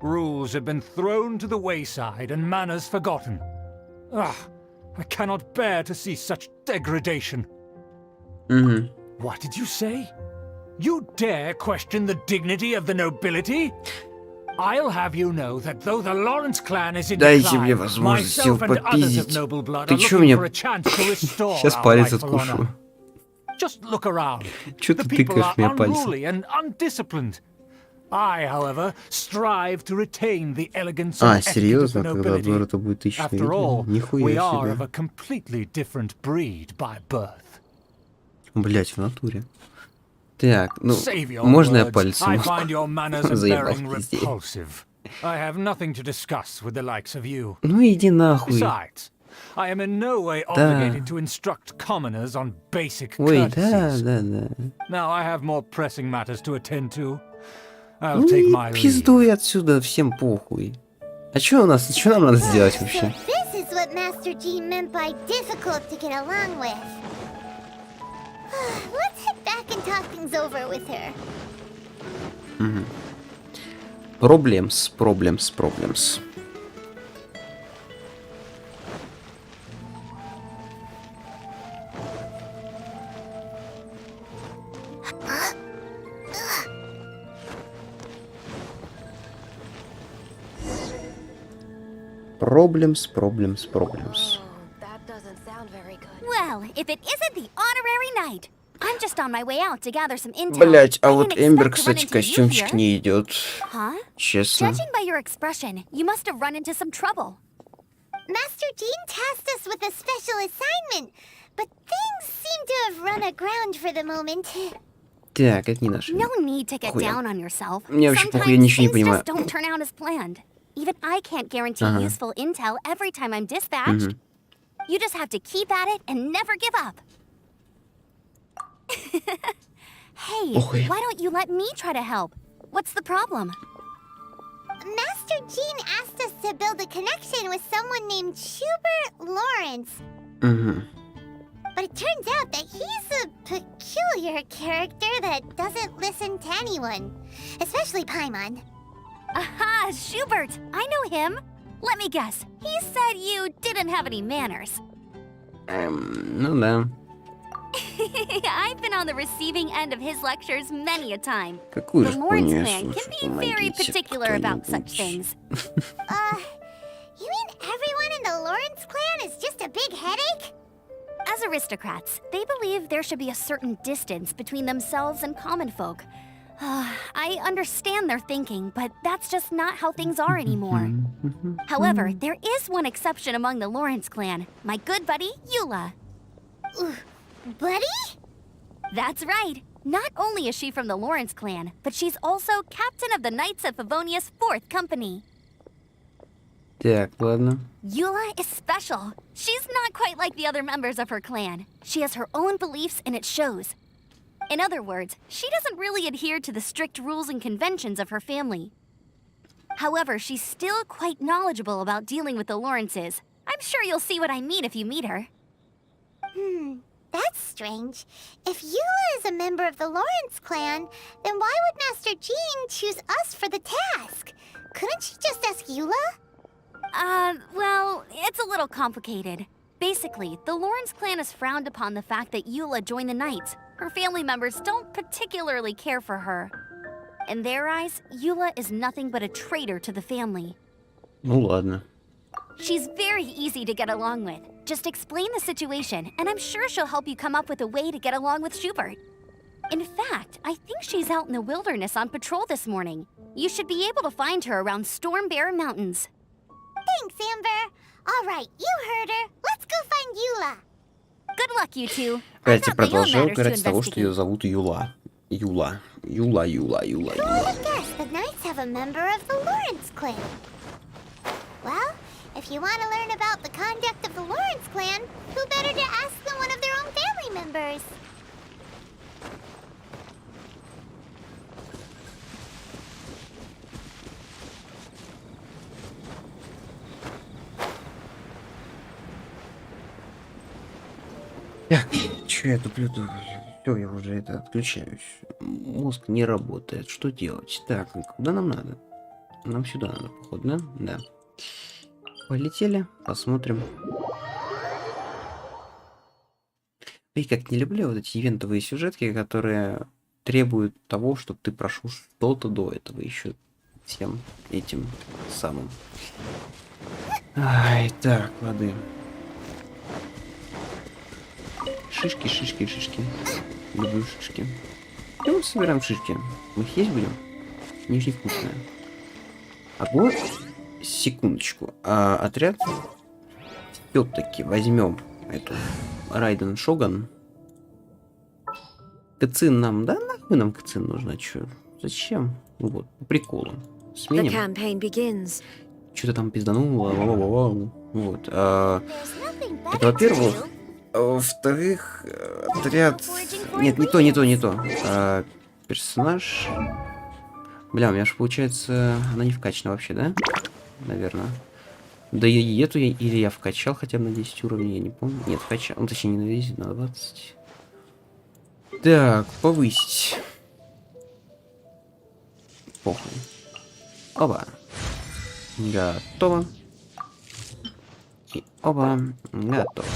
Rules have been thrown to the wayside and manners forgotten. I cannot bear to see such degradation. Угу. What did you say? You dare question the dignity of the nobility? I'll have you know that though the Lawrence clan is in Дайте мне decline, возможность myself его and others of попиздить. noble blood Ты are чё looking меня... for a chance to restore Сейчас our палец rightful откушу. honor. Just look around. Чё The ты people тыкаешь are меня пальцем? unruly and undisciplined. I, however, strive to retain the elegance А, and etiquette of серьезно? the Когда обзор nobility. это будет 1000 After all, we Нихуя are of a себе. completely different breed by birth. Блять, в натуре. Так, ну, Save your можно я words. пальцем? I find your manners and Заебал bearing пиздец. repulsive. I have nothing to discuss with the likes of you. Ну иди нахуй. Besides, I am in no way obligated to instruct commoners on basic Ой, да, courtesies. да. Now I have more pressing matters to attend to. I'll Ну take и my leave. пиздуй отсюда, всем похуй. А чё у нас, чё нам надо сделать вообще? So this is what Master Gene meant by difficult to get along with. Let's head back and talk things over with her. Проблемс. Проблемс. That doesn't sound very good. Well, if it isn't the honorary knight. I'm just on my way out to gather some intel. Блять, а I вот didn't Эмбер, expect to run кстати, into you костюмчик here. не идет. Huh? Честно. Judging by your expression, you must have run into some trouble. Master Gene tasked us with a special assignment, but things seem to have run aground for the moment. Так, это не наше. No need to get Хуя. down on yourself. Мне вообще похуй, я Sometimes ничего не things понимаю. just don't turn out as planned. Even I can't guarantee useful intel every time I'm dispatched. You just have to keep at it and never give up. Hey, Ой. why don't you let me try to help? What's the problem? Master Gene asked us to build a connection with someone named Schubert Lawrence. Угу. But it turns out that he's a peculiar character that doesn't listen to anyone, especially Paimon. Aha, Schubert! I know him. Let me guess. He said you didn't have any manners. Ну да. I've been on the receiving end of his lectures many a time. Какую The же Lawrence хуйню я clan слушаю? can be very Помогите particular about such кто-нибудь. things. You mean everyone in the Lawrence clan is just a big headache? As aristocrats, they believe there should be a certain distance between themselves and common folk. I understand their thinking, but that's just not how things are anymore. However, there is one exception among the Lawrence clan, my good buddy, Eula. Buddy? That's right. Not only is she from the Lawrence clan, but she's also captain of the Knights of Favonia's 4th Company. Так, ладно. Eula is special. She's not quite like the other members of her clan. She has her own beliefs and it shows. In other words, she doesn't really adhere to the strict rules and conventions of her family. However, she's still quite knowledgeable about dealing with the Lawrences. I'm sure you'll see what I mean if you meet her. That's strange. If Eula is a member of the Lawrence clan, then why would Master Gene choose us for the task? Couldn't she just ask Eula? Well, it's a little complicated. Basically, the Lawrence clan has frowned upon the fact that Eula joined the Knights. Her family members don't particularly care for her. In their eyes, Eula is nothing but a traitor to the family. Ну ладно. She's very easy to get along with. Just explain the situation, and I'm sure she'll help you come up with a way to get along with Schubert. In fact, I think she's out in the wilderness on patrol this morning. You should be able to find her around Storm Bear Mountains. Thanks, Amber. All right, you heard her. Let's go find Eula. Good luck, you two. Кстати, I've got my own продолжаю matters to говорить с того, что ее investigate. зовут Юла. Юла. Who would have guessed the Knights have a member of the Lawrence clan? Well, If you want to learn about the conduct of the Lawrence clan, who better to ask than one of their own family members? Так, чё я туплю? Все, я уже это отключаюсь. Мозг не работает. Что делать? Так, куда нам надо? Нам сюда надо, походу, да? Да. Полетели, посмотрим. И как не люблю вот эти ивентовые сюжетки, которые требуют того, чтобы ты прошел что-то до этого еще всем этим самым. Ай, так, лады. Шишки, шишки, шишки. Люблю шишки. И мы собираем шишки. Мы их есть будем? Они же невкусные. А вот, секундочку. Отряд все-таки возьмем эту Райден Шоган. Кацин нам, да? Нахуй нам кацин нужно? Чё? Зачем? Вот, по приколу. Сменим. Что-то там пиздануло. Вот. Это во-первых. Во-вторых, отряд... Нет, не то. Персонаж... Бля, у меня же получается... Она не вкачана вообще, да? Наверное. Да и эту я... Или я вкачал хотя бы на 10 уровней, я не помню. Нет, вкачал. Ну, точнее, не на 10, на 20. Так, повысить. Похуй. Оба. Готово. И оба. Готово.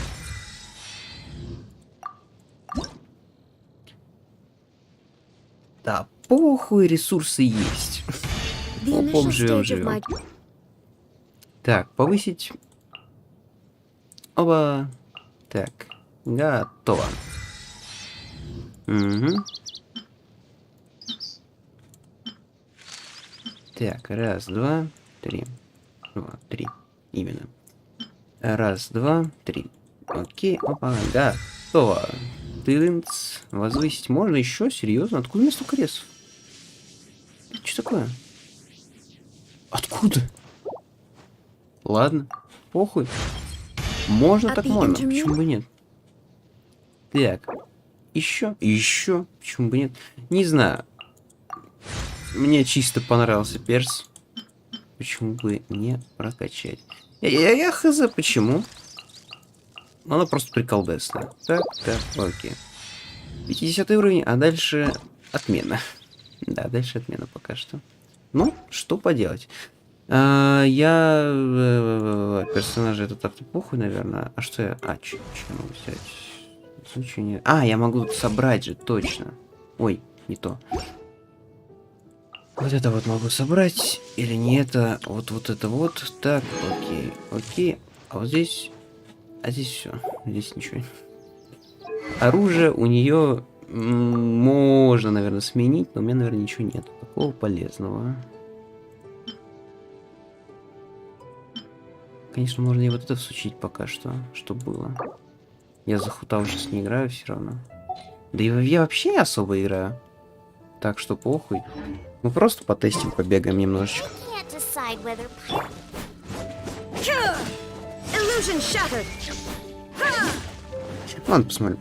Да, похуй, ресурсы есть. Опом, живем. Так, повысить. Оба. Так, готово. Угу. Так, раз, два, три. Два, три. Именно. Раз, два, три. Окей, опа, готово. Тынц. Возвысить можно еще? Серьезно? Откуда у меня столько ресов? Что такое? Откуда? Ладно, похуй. Можно так можно. Почему бы нет? Так. Еще. Почему бы нет? Не знаю. Мне чисто понравился перс. Почему бы не прокачать? Я хз, почему? Она просто приколдесная. Так, окей. 50 уровень, а дальше отмена. Да, дальше отмена пока что. Ну, что поделать. Персонажи это так-то похуй, наверное. А что я... что я могу взять? Я могу собрать же, точно. Ой, не то. Вот это вот могу собрать. Или не это. Вот это вот. Так, окей. А вот здесь... А здесь все. Здесь ничего. Оружие у нее можно, наверное, сменить, но у меня, наверное, ничего нет. Такого полезного. Конечно, можно и вот это всучить пока что, чтобы было. Я за хута сейчас не играю все равно. Да и я вообще не особо играю. Так что похуй. Мы просто потестим, побегаем немножечко. Ладно, посмотрим.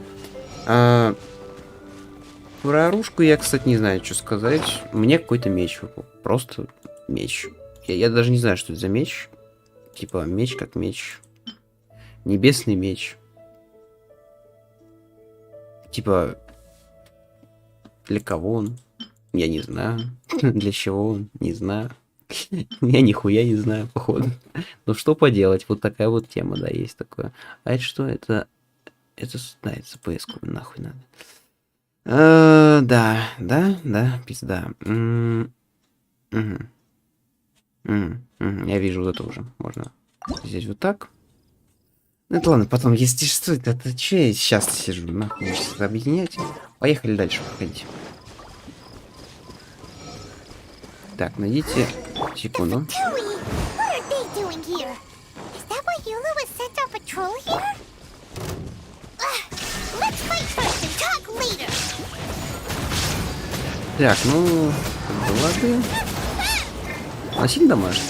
Про оружку я, кстати, не знаю, что сказать. Мне какой-то меч выпал. Просто меч. Я даже не знаю, что это за меч. Типа меч как меч. Небесный меч. Типа... Для кого он? Я не знаю. Для чего он? Не знаю. Я нихуя не знаю, походу. Ну что поделать, вот такая вот тема, да, есть такое. А это что? Это это PS-ку нахуй надо. Да, пизда. Я вижу вот это уже. Можно здесь вот так. Ну это ладно, потом, если что, это что я сейчас сижу, нахуй объединять. Поехали дальше проходить. Так, найдите секунду. Так, ну, ладно. А сильно дамаж?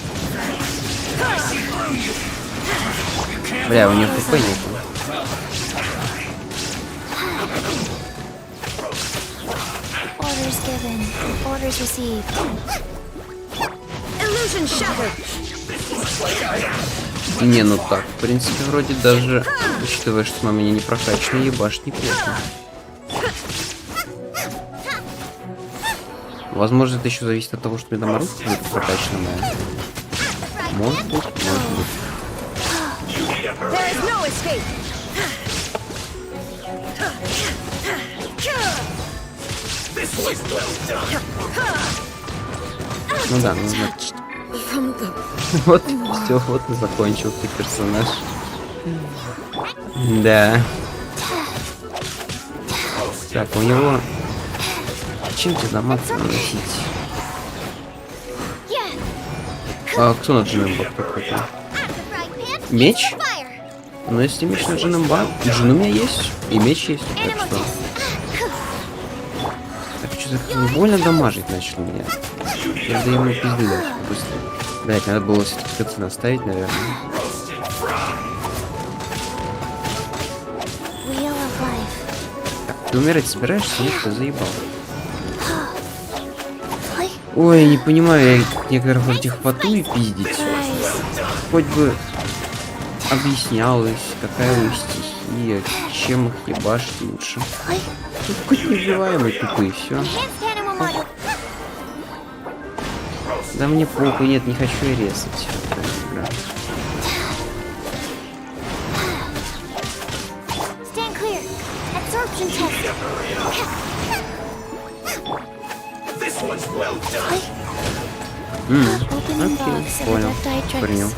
Бля, у него хп нету. Orders given. Orders received. Illusion shattered. Не, ну так, в принципе, вроде даже, учитывая, что на меня не прокачано, ебашь неплохо. Возможно, это еще зависит от того, что мне там оружие будет прокачано, моя. Может быть, может быть. Ну да, нужно. Вот, все, вот и закончился персонаж. Да. Так, у него... Чем тебе Донат наносить? А кто нажимает бак какой-то? Меч? Ну если меч нажимает бак, джин у меня есть, и меч есть, так что... Так что-то больно дамажить начал меня. Надо ему пизды дать быстро. Блять, надо было все-таки наставить, наверное. Так, ты умирать собираешься? Нет, ты заебал. Ой, не понимаю, я некоторых этих поту и пиздить. Хоть бы объяснялось, какая у них стихия, чем их ебашить лучше. Тут хоть неубиваемый тупые, все. Да мне похуй, нет, не хочу я резать. Окей, понял. Принял.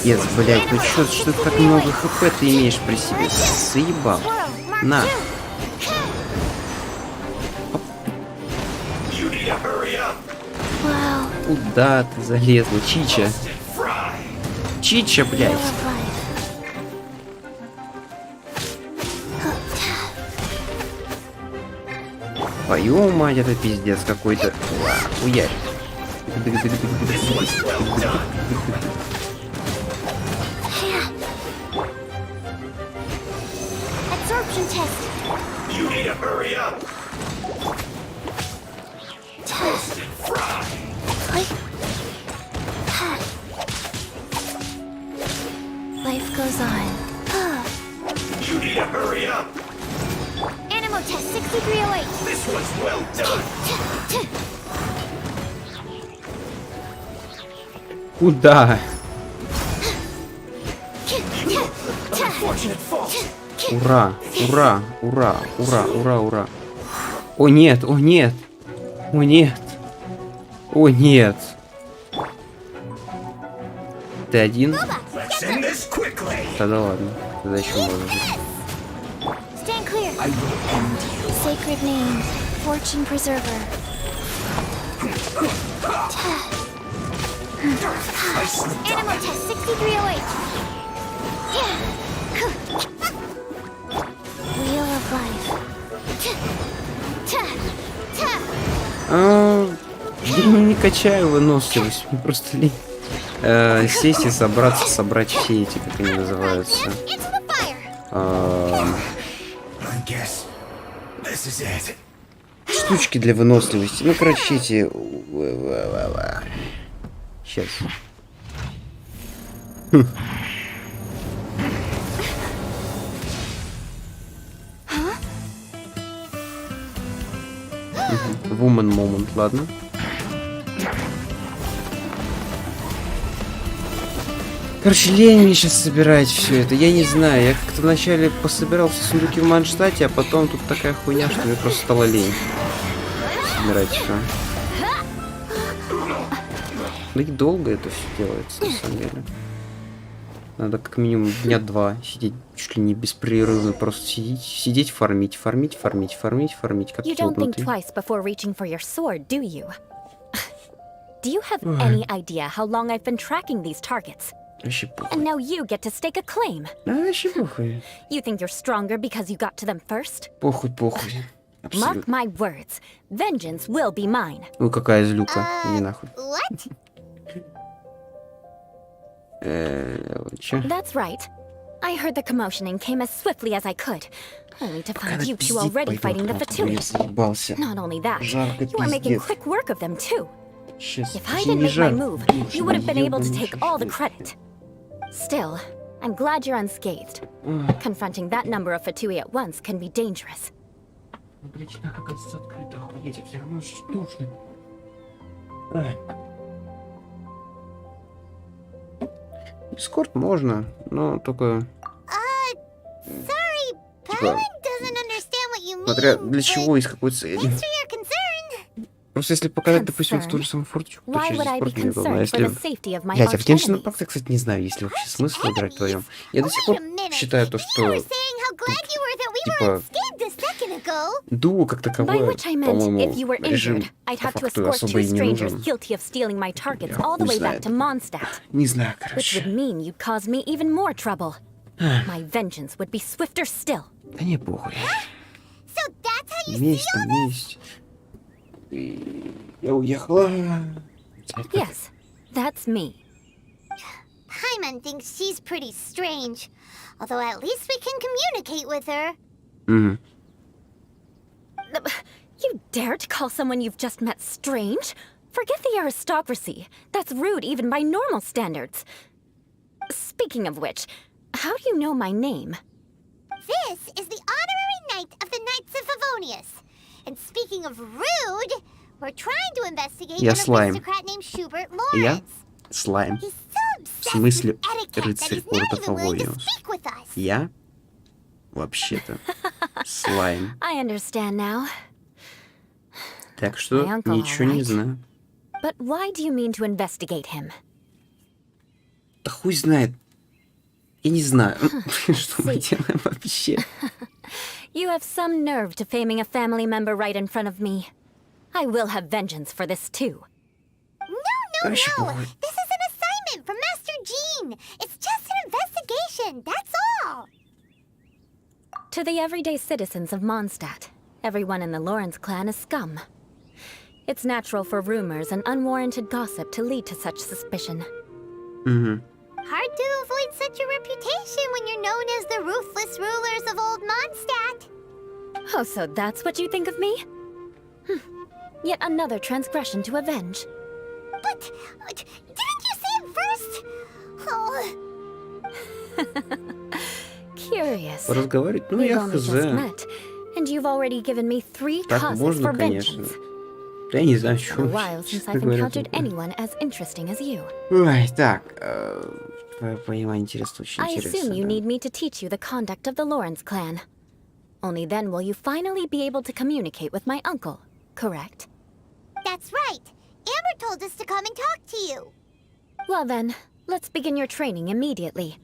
Yes, блядь, ну чё ты так много хп ты имеешь при себе? Заебал. На. Куда ты залезла, Чича? Чича, блядь. Твою мать, это пиздец какой-то. Уярь. You need to hurry up. Toast and fry. Life goes on. You need to hurry up. Animal test 6308. This was well done. Куда? Unfortunate fault. Ура, ура, ура, ура, ура, ура. О нет, о нет. О нет. О нет. Ты один? Let's end this quickly. Тогда ладно. Тогда еще можно жить. Stand clear. I will end you. Sacred name, fortune preserver. I slipped up. Animal test 6308. Wheel of life. Не качаю выносливость. Мне просто лень сесть и собраться, собрать все эти, как они называются. I guess this is it. Штучки для выносливости. Ну, короче, эти... Сейчас. Woman moment, ладно. Короче, лень мне сейчас собирать все это. Я не знаю, я как-то вначале пособирал все сундуки в Манштате, а потом тут такая хуйня, что мне просто стало лень собирать все. Да и долго это все делается, на самом деле. Надо как минимум дня 2 сидеть, чуть ли не беспрерывно, просто сидеть, фармить, как You don't think ёбнутый. twice before reaching for your sword, do you? Do you have any idea how long I've been tracking these targets? Вообще And похуй. now you get to stake a claim. Вообще похуй. You think you're stronger because you got to them first? Похуй. Mark Абсолютно. my words, vengeance will be mine. Ну какая злюка, иди нахуй. What? Вот чё? That's right. I heard the commotion and came as swiftly as I could, only to find you two already fighting the Я Fatui. заебался. Not only that, Жарко, you are making пиздец. quick work of them too. Сейчас. If I didn't make my move, you would have been able to take all the credit. Still, I'm glad you're unscathed. Confronting that number of Fatui at once can be dangerous. Блять, оказывается, открыто, охуеть, все равно душно. Дискорд можно, но только Sorry, Типа, Barmen doesn't understand what you mean. смотря для but чего и с какой целью. Thanks for your concern. Просто если показать, допустим, в ту же самую форточку, то Why через would I be Дискорд мне удобно. А concerned for если... the safety of my Блять, а в Genshin arch Impact я, кстати, не знаю, есть ли вообще смысл играть вдвоем. Я до сих пор Wait a minute. считаю то, You что were saying how glad you were that we were типа, unscathed a second ago. дуо как By таковое, which I meant, по-моему, if you were режим injured, I'd по have to факту escort особо two и не strangers нужен. guilty of stealing my targets Я all the хуй way back знает. to Mondstadt, Не знаю, which короче. would mean you'd cause me even more trouble. My vengeance would be swifter still. Да не похуй. So that's how you Месть see там all this? есть. И я уехала. Yes, that's me. Paimon thinks she's pretty strange. Although at least we can communicate with her. Мгм. You dare to call someone you've just met strange? Forget the aristocracy. That's rude even by normal standards. Speaking of which, how do you know my name? This is the honorary knight of the Knights of Favonius. And speaking of rude, we're trying to investigate Я an слайм. aristocrat named Schubert Я Lawrence. слайм. He's so obsessed смысле with etiquette that рыцарь he's not Орда even willing to Фавониус? speak with us. Я вообще-то слайм. I understand now. Так что My uncle, ничего не alright. знаю. But why do you mean to investigate him? Да хуй знает. Я не знаю, что мы делаем вообще. You have some nerve to faming a family member right in front of me. I will have vengeance for this too. No, Вообще no. похуй. This is an assignment from Master Jean. It's just an investigation, that's all. To the everyday citizens of Mondstadt, everyone in the Lawrence clan is scum. It's natural for rumors and unwarranted gossip to lead to such suspicion. Угу. Hard to avoid such a reputation when you're known as the ruthless rulers of old Mondstadt. Oh, so that's what you think of me? Yet another transgression to avenge. But didn't you say it first? Oh, Curious. Разговаривать? Ну, We've я only хз. just met, and you've already given me 3 Так causes можно, for конечно. vengeance. Да я не знаю, It's что been a while since I've encountered anyone as interesting as you. Ой, так. Твое понимание интересно, очень I интересно. assume you да. need me to teach you the conduct of the Lawrence clan. Only then will you finally be able to communicate with my uncle, correct? that's right. Amber told us to come and talk to you. Well then, let's begin your training immediately.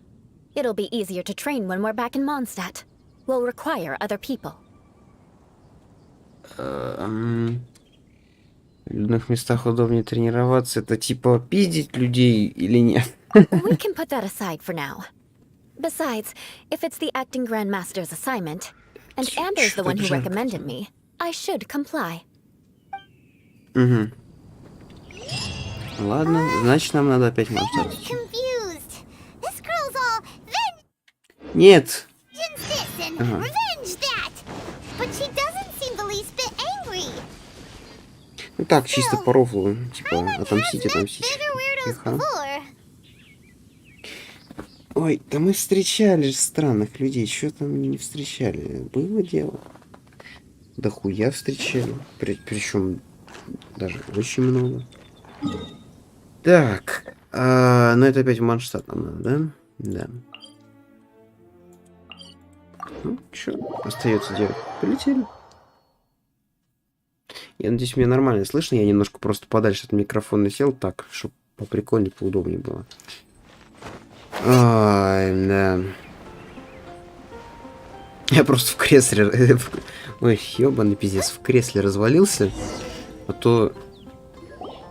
It'll be easier to train when we're back in Mondstadt. We'll require other people. В людных местах удобнее тренироваться. Это типа пиздить людей или нет? We can put that aside for now. Besides, if it's the acting Grandmaster's assignment, and Amber's the one who recommended me, I should comply. Угу. Ладно, значит нам надо опять I'm монстр. confused. This girl's all Нет! vengeance this and revenge that. But she doesn't seem the least bit angry. Ну так, чисто по рофлу. Типа, Paimon отомстить, has met отомстить. bigger weirdos Тихо. before. Ой, да мы встречали же странных людей. Что там не встречали? Было дело. Да хуя встречали. Причем даже очень много. Так. Ну это опять в Mondstadt нам надо, да? Да. Ну, что остается делать? Полетели. Я надеюсь, меня нормально слышно. Я немножко просто подальше от микрофона сел так, чтобы поприкольнее, поудобнее было. Ай, да. Я просто в кресле... Ой, ёбаный пиздец, в кресле развалился. А то...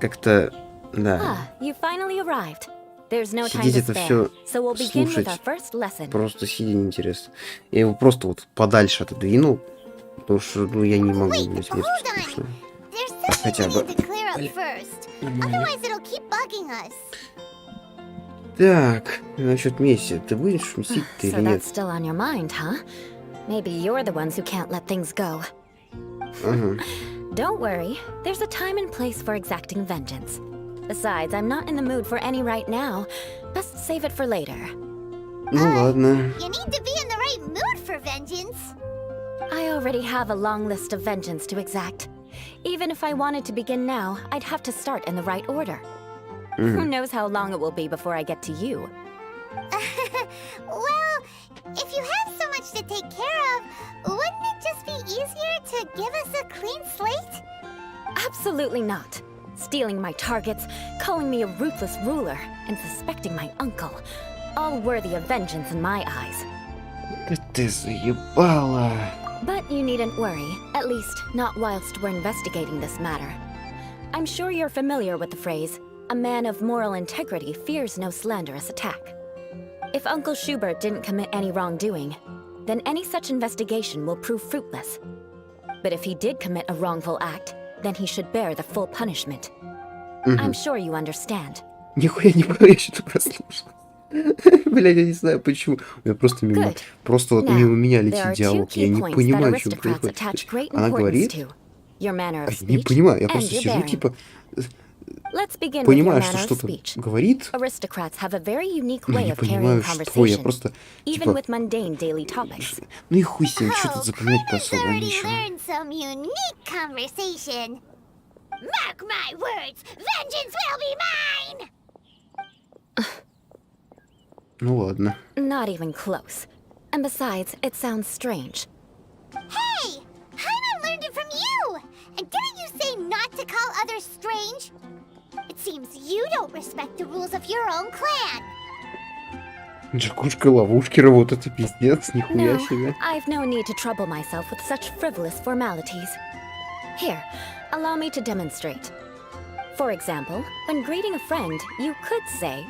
Как-то... Да. Сидеть это все слушать. Просто сидя неинтересно. Я его просто вот подальше отодвинул. Потому что, ну, я не могу, мне скучно. Хотя бы. Так, насчет Месси, ты будешь мстить-то или нет? Maybe you're the ones who can't let things go. Don't worry, there's a time and place for exacting vengeance. Besides, I'm not in the mood for any right now. Best save it for later. Ну ладно. You need to be in the right mood for vengeance. I already have a long list of vengeance to exact. Even if I wanted to begin now, I'd have to start in the right order. Who knows how long it will be before I get to you? Well, if you have so much to take care of, wouldn't it just be easier to give us a clean slate? Absolutely not. Stealing my targets, calling me a ruthless ruler, and suspecting my uncle. All worthy of vengeance in my eyes. Ты заебала. But you needn't worry, at least not whilst we're investigating this matter. I'm sure you're familiar with the phrase, a man of moral integrity fears no slanderous attack. If Uncle Schubert didn't commit any wrongdoing, then any such investigation will prove fruitless. But if he did commit a wrongful act, then he should bear the full punishment. I'm sure you understand. Нихуя не понял, я что-то прослушал. Блядь, я не знаю почему. Я просто мимо. Просто вот мимо меня летит диалог. Я не понимаю, что происходит. Она говорит. Я не понимаю, я просто сижу, типа. Понимаю, что что-то говорит. Но не понимаю, что. Я просто. Типа. Ну и хуй с ним, что тут запоминать-то особо ничего. Mark my words, vengeance will be mine! Ну ладно. Not even close. And besides, it sounds strange. Hey! Haina learned it from you! And didn't you say not to call others strange? It seems you don't respect the rules of your own clan. Джакушка ловушки работает, и пиздец, нихуя себе. I've no need to trouble myself with such frivolous formalities. Here, allow me to demonstrate. For example, when greeting a friend, you could say,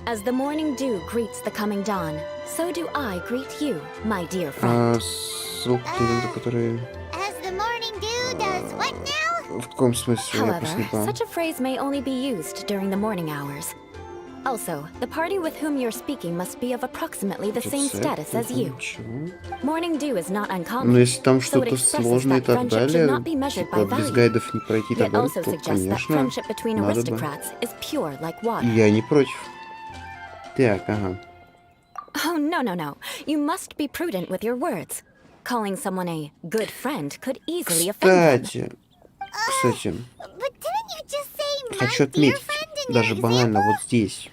as the morning dew greets the coming dawn, so do I greet you, my dear friend. Ссылки, которые... As the morning dew does what now? В каком смысле? Я просто не понял. However, such a phrase may only be used during the morning hours. Also, the party with whom you're speaking must be of approximately the same status as you. Morning dew is not uncommon. Но если там что-то сложное и так далее, типа без гайдов не пройти и так далее, то, конечно, надо бы. Я не против. Так, ага. Oh, no. You must be prudent with your words. Calling someone a good friend could easily offend them. Кстати, хочу отметить, даже банально вот здесь.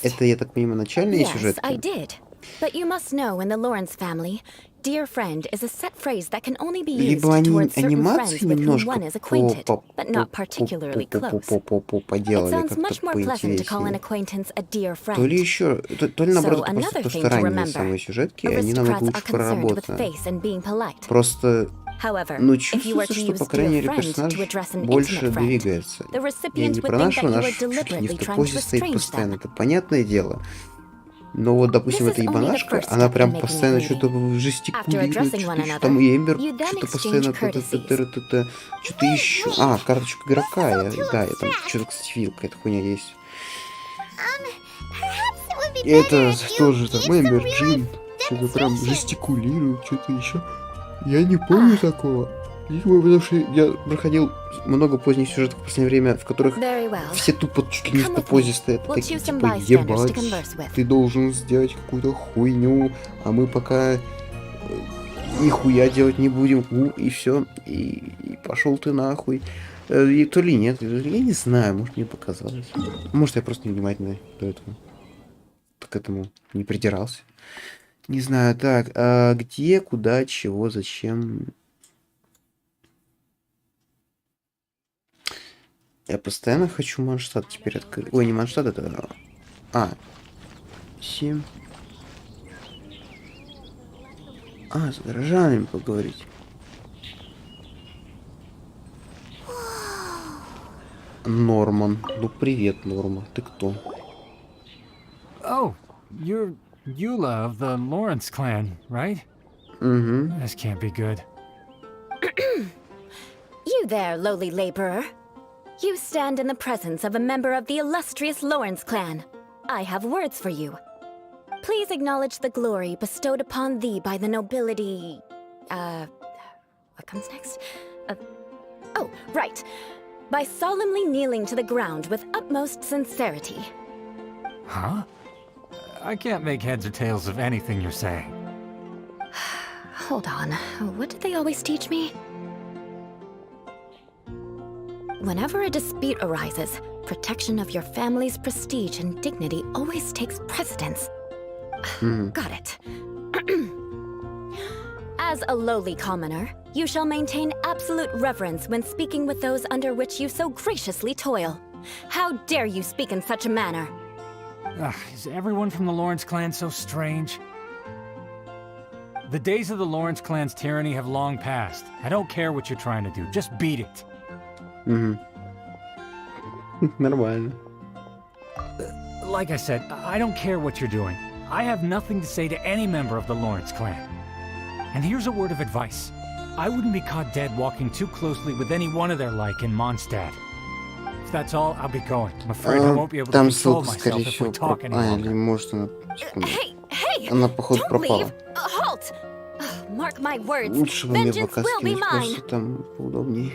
Это, я так понимаю, начальные сюжетки? Yes, I did. But you must know in the Lawrence family, dear friend is a set phrase that can only be used towards certain friends with whom one is acquainted, but not particularly close. It sounds much more pleasant to call an acquaintance a dear friend. То ли еще, то ли наоборот, просто то, что ранние самые сюжетки, они намного лучше проработаны. Просто, ну, чувствуется, что, по крайней мере, персонаж больше двигается. Я не про нашего, наш чуть ли не в позе стоит постоянно, это понятное дело. Но вот, допустим, эта ебанашка, она прям постоянно что-то жестикулирует, что-то там, и Эмбер что-то постоянно что-то еще. А, карточка игрока, да, я там что-то, кстати, видел, какая-то хуйня есть. И это тоже там Эмбер, Джин, что-то прям жестикулирует, что-то еще. Я не помню такого. Потому что я проходил много поздних сюжетов в последнее время, в которых все тупо чуть ли не в позе стоят, такие типа, ебать, ты должен сделать какую-то хуйню, а мы пока нихуя делать не будем, и все, и пошел ты нахуй. И то ли нет, я не знаю, может мне показалось. Может я просто невнимательно до этого к этому не придирался. Не знаю, так, а где, куда, чего, зачем... Я постоянно хочу Манштадт теперь открыть. Ой, не Манштадт, это... 7. А, с горожанами поговорить. Норман. Ну привет, Норма. Ты кто? Oh, you're Eula of the Lawrence clan, right? Угу. This can't be good. You there, lowly laborer. You stand in the presence of a member of the illustrious Lawrence clan. I have words for you. Please acknowledge the glory bestowed upon thee by the nobility... what comes next? Oh, right. By solemnly kneeling to the ground with utmost sincerity. Huh? I can't make heads or tails of anything you're saying. Hold on. What did they always teach me? Whenever a dispute arises, protection of your family's prestige and dignity always takes precedence. Got it. As a lowly commoner, you shall maintain absolute reverence when speaking with those under which you so graciously toil. How dare you speak in such a manner? Ugh, is everyone from the Lawrence clan so strange? The days of the Lawrence clan's tyranny have long passed. I don't care what you're trying to do, just beat it. Нормально. Like I said, I don't care what you're doing. I have nothing to say to any member of the Lawrence clan. And here's a word of advice. I wouldn't be caught dead walking too closely with any one of their like in Mondstadt. If that's all, I'll be going. I'm afraid I won't be able to Там control ссылка, скорее myself if we всего, talk any или longer. может она... Секунду. Hey! Она, походу, Don't пропала. leave! Halt! Mark my words. Лучше бы мне Vengeance пока will be скинуть, mine. просто там поудобнее.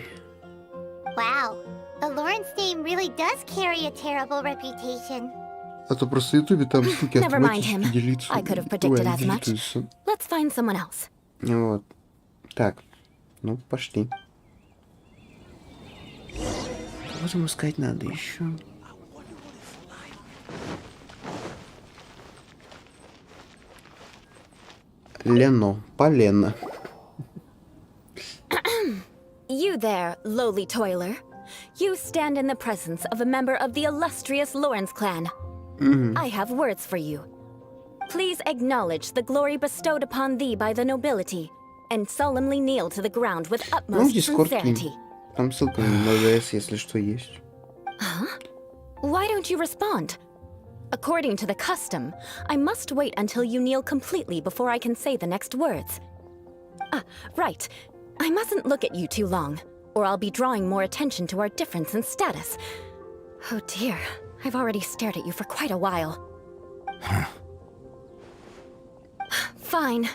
Wow, the Lawrence name really does carry a terrible reputation. А то просто в Ютубе там ссылки Never mind him. автоматически делятся. I could have predicted as much. делятся. Let's find someone else. Вот. Так. Ну, пошли. Кого там искать надо еще? Лено. Полено. You there, lowly toiler. You stand in the presence of a member of the illustrious Lawrence clan. I have words for you. Please acknowledge the glory bestowed upon thee by the nobility, and solemnly kneel to the ground with Ну, utmost Дискорд sincerity. кинь. Там ссылка на ЛС, если что, есть. Why don't you respond? According to the custom, I must wait until you kneel completely before I can say the next words. Ah, right. I mustn't look at you too long, or I'll be drawing more attention to our difference in status. Oh dear, I've already stared at you for quite a while. Fine.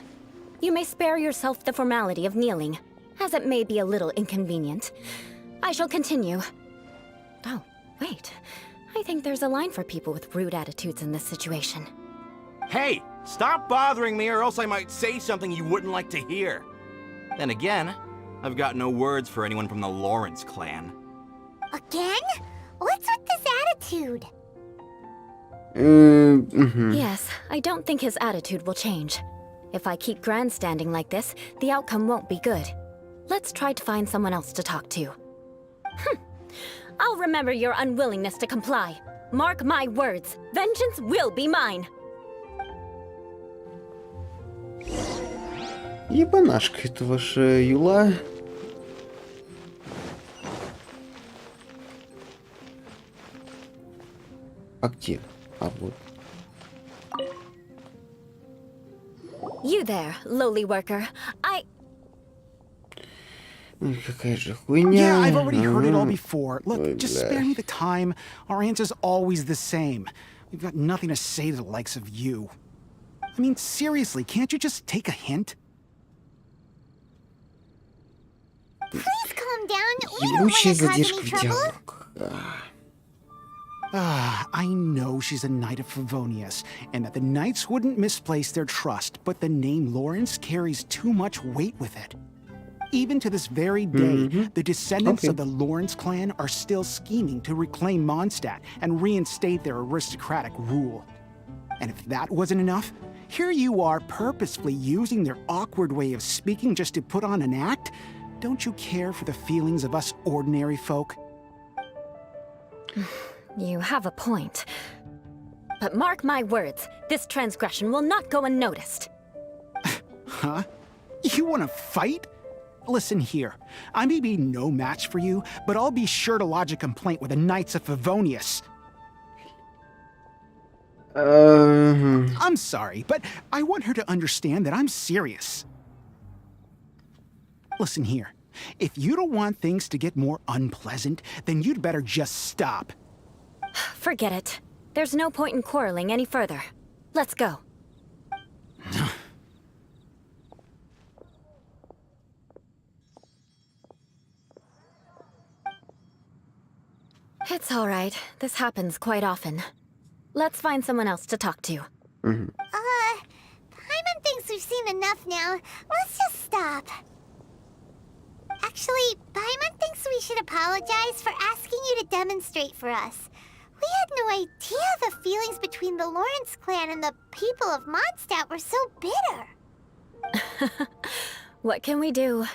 You may spare yourself the formality of kneeling, as it may be a little inconvenient. I shall continue. Oh, wait. I think there's a line for people with rude attitudes in this situation. Hey, stop bothering me or else I might say something you wouldn't like to hear. Then again, I've got no words for anyone from the Lawrence clan. Again? What's with this attitude? Yes, I don't think his attitude will change. If I keep grandstanding like this, the outcome won't be good. Let's try to find someone else to talk to. I'll remember your unwillingness to comply. Mark my words. Vengeance will be mine. Ебанашка, это ваша Юла. А где? А вот. You there, lowly worker. Ой, какая же хуйня. Yeah, I've already heard it all before. Look, Ой, just бля. spare me the time. Our answer's always the same. We've got nothing to say to the likes of you. I mean, seriously, can't you just take a hint? Please calm down. We don't want Ебучая to cause задержка any в trouble. диалог. I know she's a knight of Favonius, and that the knights wouldn't misplace their trust, but the name Lawrence carries too much weight with it. Even to this very day, the descendants of the Lawrence clan are still scheming to reclaim Mondstadt and reinstate their aristocratic rule. And if that wasn't enough, here you are purposefully using their awkward way of speaking just to put on an act? Don't you care for the feelings of us ordinary folk? You have a point. But mark my words, this transgression will not go unnoticed. Huh? You want to fight? Listen here. I may be no match for you, but I'll be sure to lodge a complaint with the Knights of Favonius. I'm sorry, but I want her to understand that I'm serious. Listen here. If you don't want things to get more unpleasant, then you'd better just stop. Forget it. There's no point in quarreling any further. Let's go. It's all right. This happens quite often. Let's find someone else to talk to. Paimon thinks we've seen enough now. Let's just stop. Actually, Paimon thinks we should apologize for asking you to demonstrate for us. We had no idea the feelings between the Lawrence clan and the people of Mondstadt were so bitter. What can we do?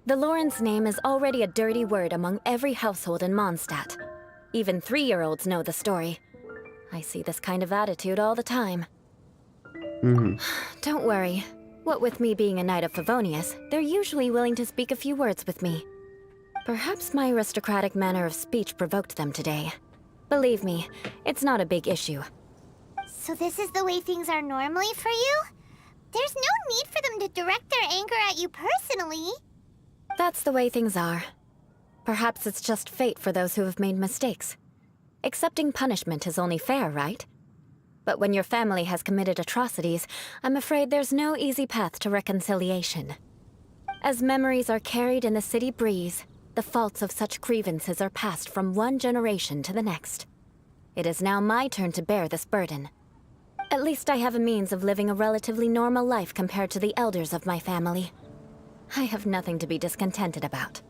The Lawrence name is already a dirty word among every household in Mondstadt. Even 3-year-olds know the story. I see this kind of attitude all the time. Don't worry. What with me being a Knight of Favonius, they're usually willing to speak a few words with me. Perhaps my aristocratic manner of speech provoked them today. Believe me, it's not a big issue. So this is the way things are normally for you? There's no need for them to direct their anger at you personally. That's the way things are. Perhaps it's just fate for those who have made mistakes. Accepting punishment is only fair, right? But when your family has committed atrocities, I'm afraid there's no easy path to reconciliation. As memories are carried in the city breeze, the faults of such grievances are passed from one generation to the next. It is now my turn to bear this burden. At least I have a means of living a relatively normal life compared to the elders of my family. I have nothing to be discontented about.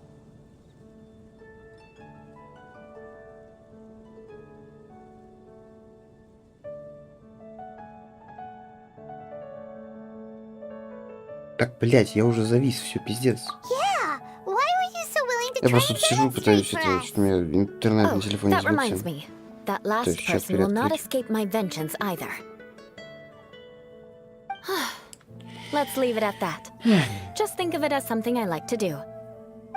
Так, блять, я уже завис, все, пиздец. Yeah, why were you so willing to Я try просто and тут сижу, пытаюсь demonstrate for это, us? что у меня интернет на телефоне that reminds сбился. me. That last сейчас person will not переоткрыть. escape my vengeance either. Let's leave it at that. Just think of it as something I like to do.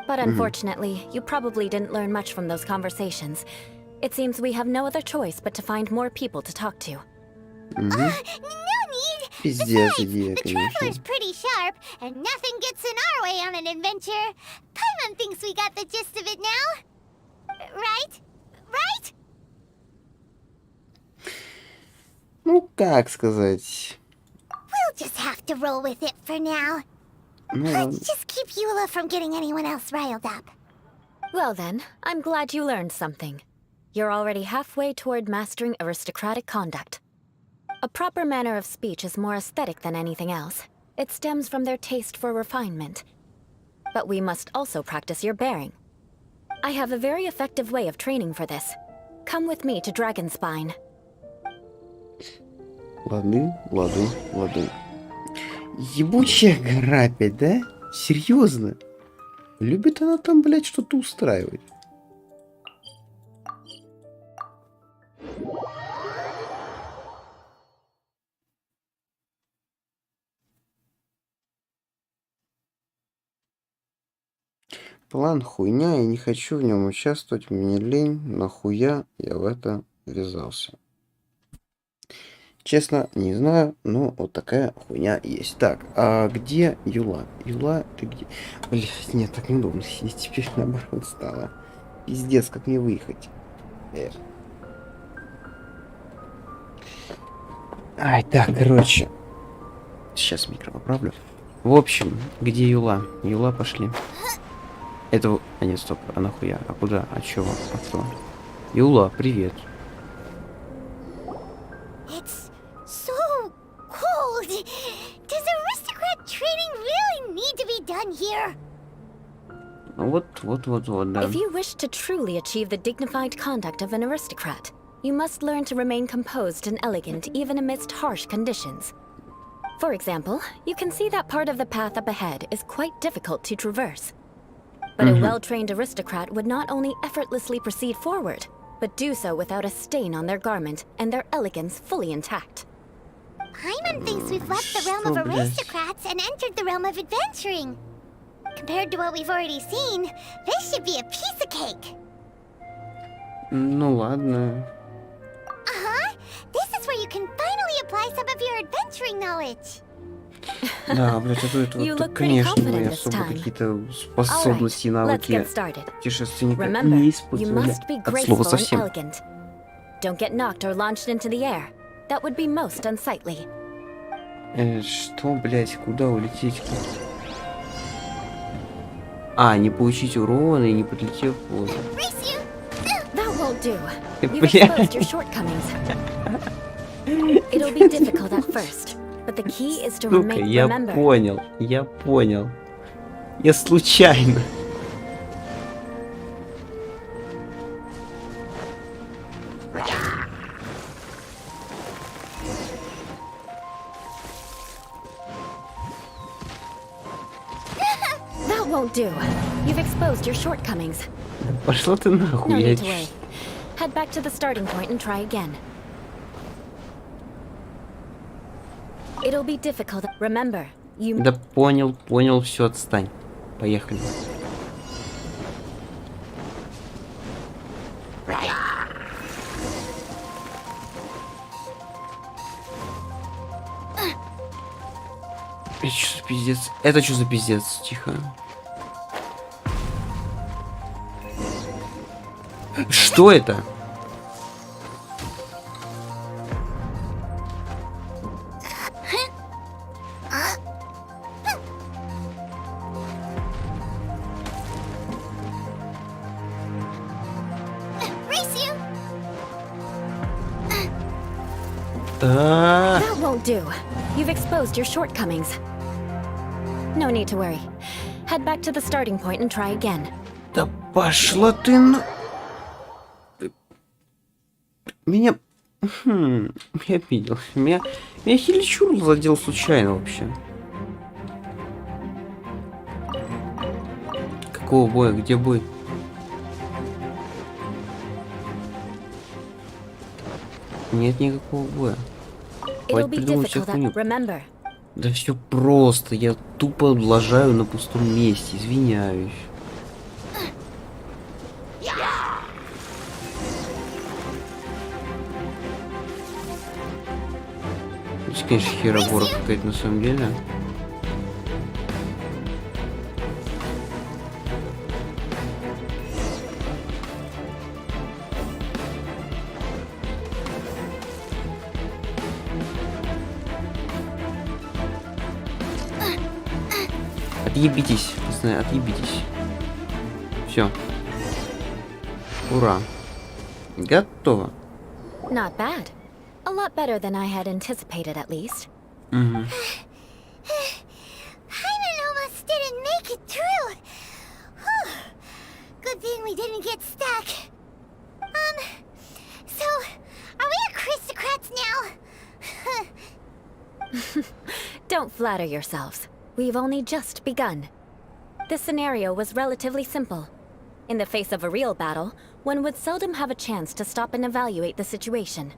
But unfortunately, you probably didn't learn much from those conversations. It seems we have no other choice but to find more people to talk to. No need! Пиздец, Besides, идея, the конечно. Traveler's pretty sharp, and nothing gets in our way on an adventure. Paimon thinks we got the gist of it now. Right? Right? Ну, как сказать? We'll just have to roll with it for now. Ну, ладно. Let's just keep Eula from getting anyone else riled up. Well then, I'm glad you learned something. You're already halfway toward mastering aristocratic conduct. A proper manner of speech is more aesthetic than anything else. It stems from their taste for refinement. But we must also practice your bearing. I have a very effective way of training for this. Come with me to Dragonspine. Лады, лады, лады. Ебучая гора опять, да? Серьезно? Любит она там, блядь, что-то устраивать. План хуйня, я не хочу в нем участвовать, мне лень, нахуя я в это ввязался. Честно, не знаю, но вот такая хуйня есть. Так, а где Юла? Юла, ты где? Блять, нет, так неудобно сидеть, теперь наоборот стало. Пиздец, как мне выехать? Ай, так, короче. Сейчас микро поправлю. В общем, где Юла? Юла, пошли. Это... А нет, стоп, а нахуя? А куда? А чего? А кто? Юла, привет. It's so cold. Does aristocrat training really need to be done here? Вот, да. If you wish to truly achieve the dignified conduct of an aristocrat, you must learn to remain composed and elegant even amidst harsh conditions. For example, you can see that part of the path up ahead is quite difficult to traverse. But a well-trained aristocrat would not only effortlessly proceed forward, but do so without a stain on their garment and their elegance fully intact. Paimon thinks we've left the realm of aristocrats and entered the realm of adventuring. Compared to what we've already seen, this should be a piece of cake. Ну ладно. Uh-huh. This is where you can finally apply some of your adventuring knowledge. Да, блядь, это конечно, мои особо какие-то способности и навыки путешественника не использовали от слова совсем. Don't get knocked or launched into the air. That would be most unsightly. Что, блядь, куда улететь? А, не получить урона и не подлетев в воздух. That won't do. You've exposed your shortcomings. It'll be difficult at first, but the key is to remember. Я понял. Я случайно. That won't do. You've exposed your shortcomings. Пошла ты нахуй. No need to worry. Head back to the starting point and try again. It'll be difficult. Remember, you... Да понял, все, отстань. Поехали. Это что за пиздец? Это что за пиздец? Тихо. Что это? That won't do. You've exposed your shortcomings. No need to worry. Head back to the starting point and try again. Да пошла ты на... Меня... Я обиделся. Меня хиличур задел случайно вообще. Какого боя? Где бой? Нет никакого боя. Хватит придумать всю хуйню. Да все просто. Я тупо лажаю на пустом месте. Извиняюсь. Это, конечно, херобора какая-то на самом деле. Отъебитесь, пацаны, отъебитесь. Все. Ура. Готово. Not bad. A lot better than I had anticipated, at least. Paimon almost didn't make it through. Good thing we didn't get stuck. So, are we aristocrats now? Don't flatter yourselves. We've only just begun. This scenario was relatively simple. In the face of a real battle, one would seldom have a chance to stop and evaluate the situation.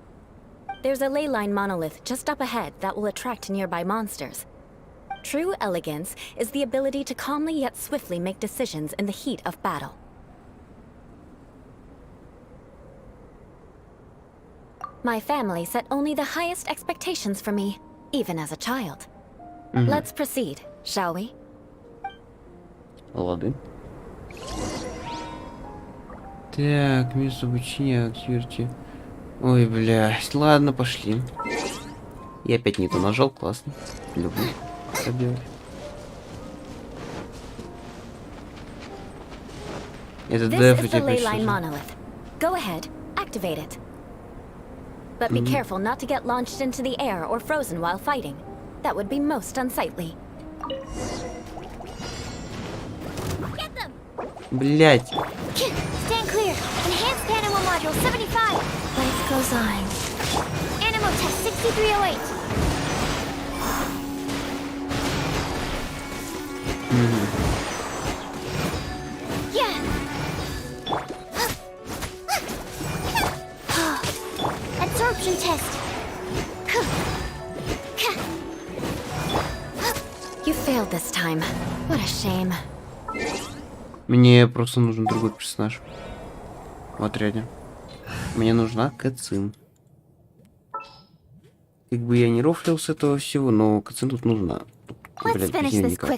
There's a ley line monolith just up ahead that will attract nearby monsters. True elegance is the ability to calmly yet swiftly make decisions in the heat of battle. My family set only the highest expectations for me, even as a child. Let's proceed, shall we? Лады. Так, место обучения, активити. Ой, блядь. Ладно, пошли. Я опять не то нажал, классно. Люблю так делать. Это This is the ley line monolith. Go ahead, activate it. But be careful not to get launched into the air or frozen while fighting. That would be most unsightly. Get them! Блять. Stand clear. Enhanced animal module 75. Life goes on. Animal test 6308. Yeah. You failed this time. What a shame. Мне просто нужен другой персонаж в отряде. Мне нужна Кэцин. Как бы я не рофлил с этого всего, но Кэцин тут нужна. Блядь, без неё никак.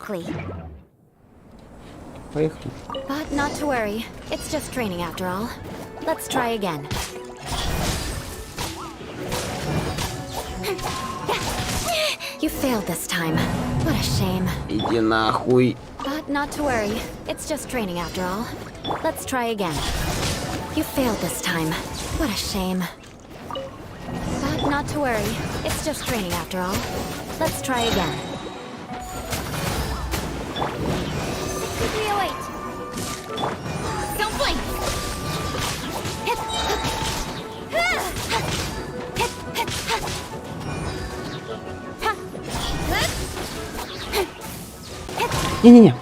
Поехали. But not to worry. It's just training after all. Let's try again. You failed this time. What a shame. Иди нахуй. But not to worry. It's just training after all. Let's try again. You failed this time. What a shame. But not to worry. It's just training after all. Let's try again. 6308. Don't blink. Не-не-не.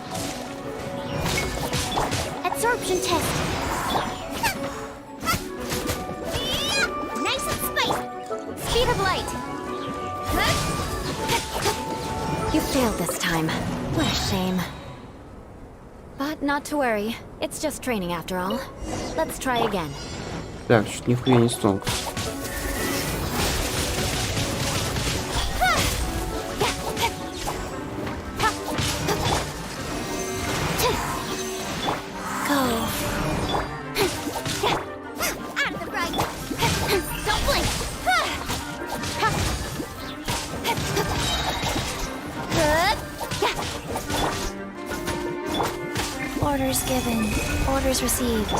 Absorption test. Nice and spiced. Speed of light. You failed this time. What a shame. But not to worry. It's just training after all. Let's try again. Так, чуть нихуя не стонг. Orders given. Orders received.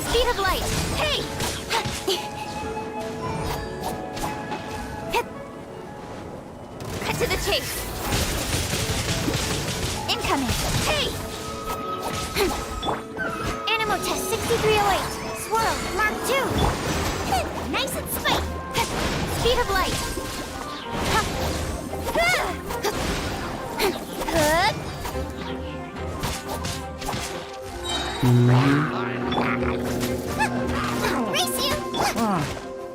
Speed of light. Hey! Cut to the chase. Incoming. Hey! Animo test 6308. Swirl, Mark 2. Nice and spiked. Speed of light.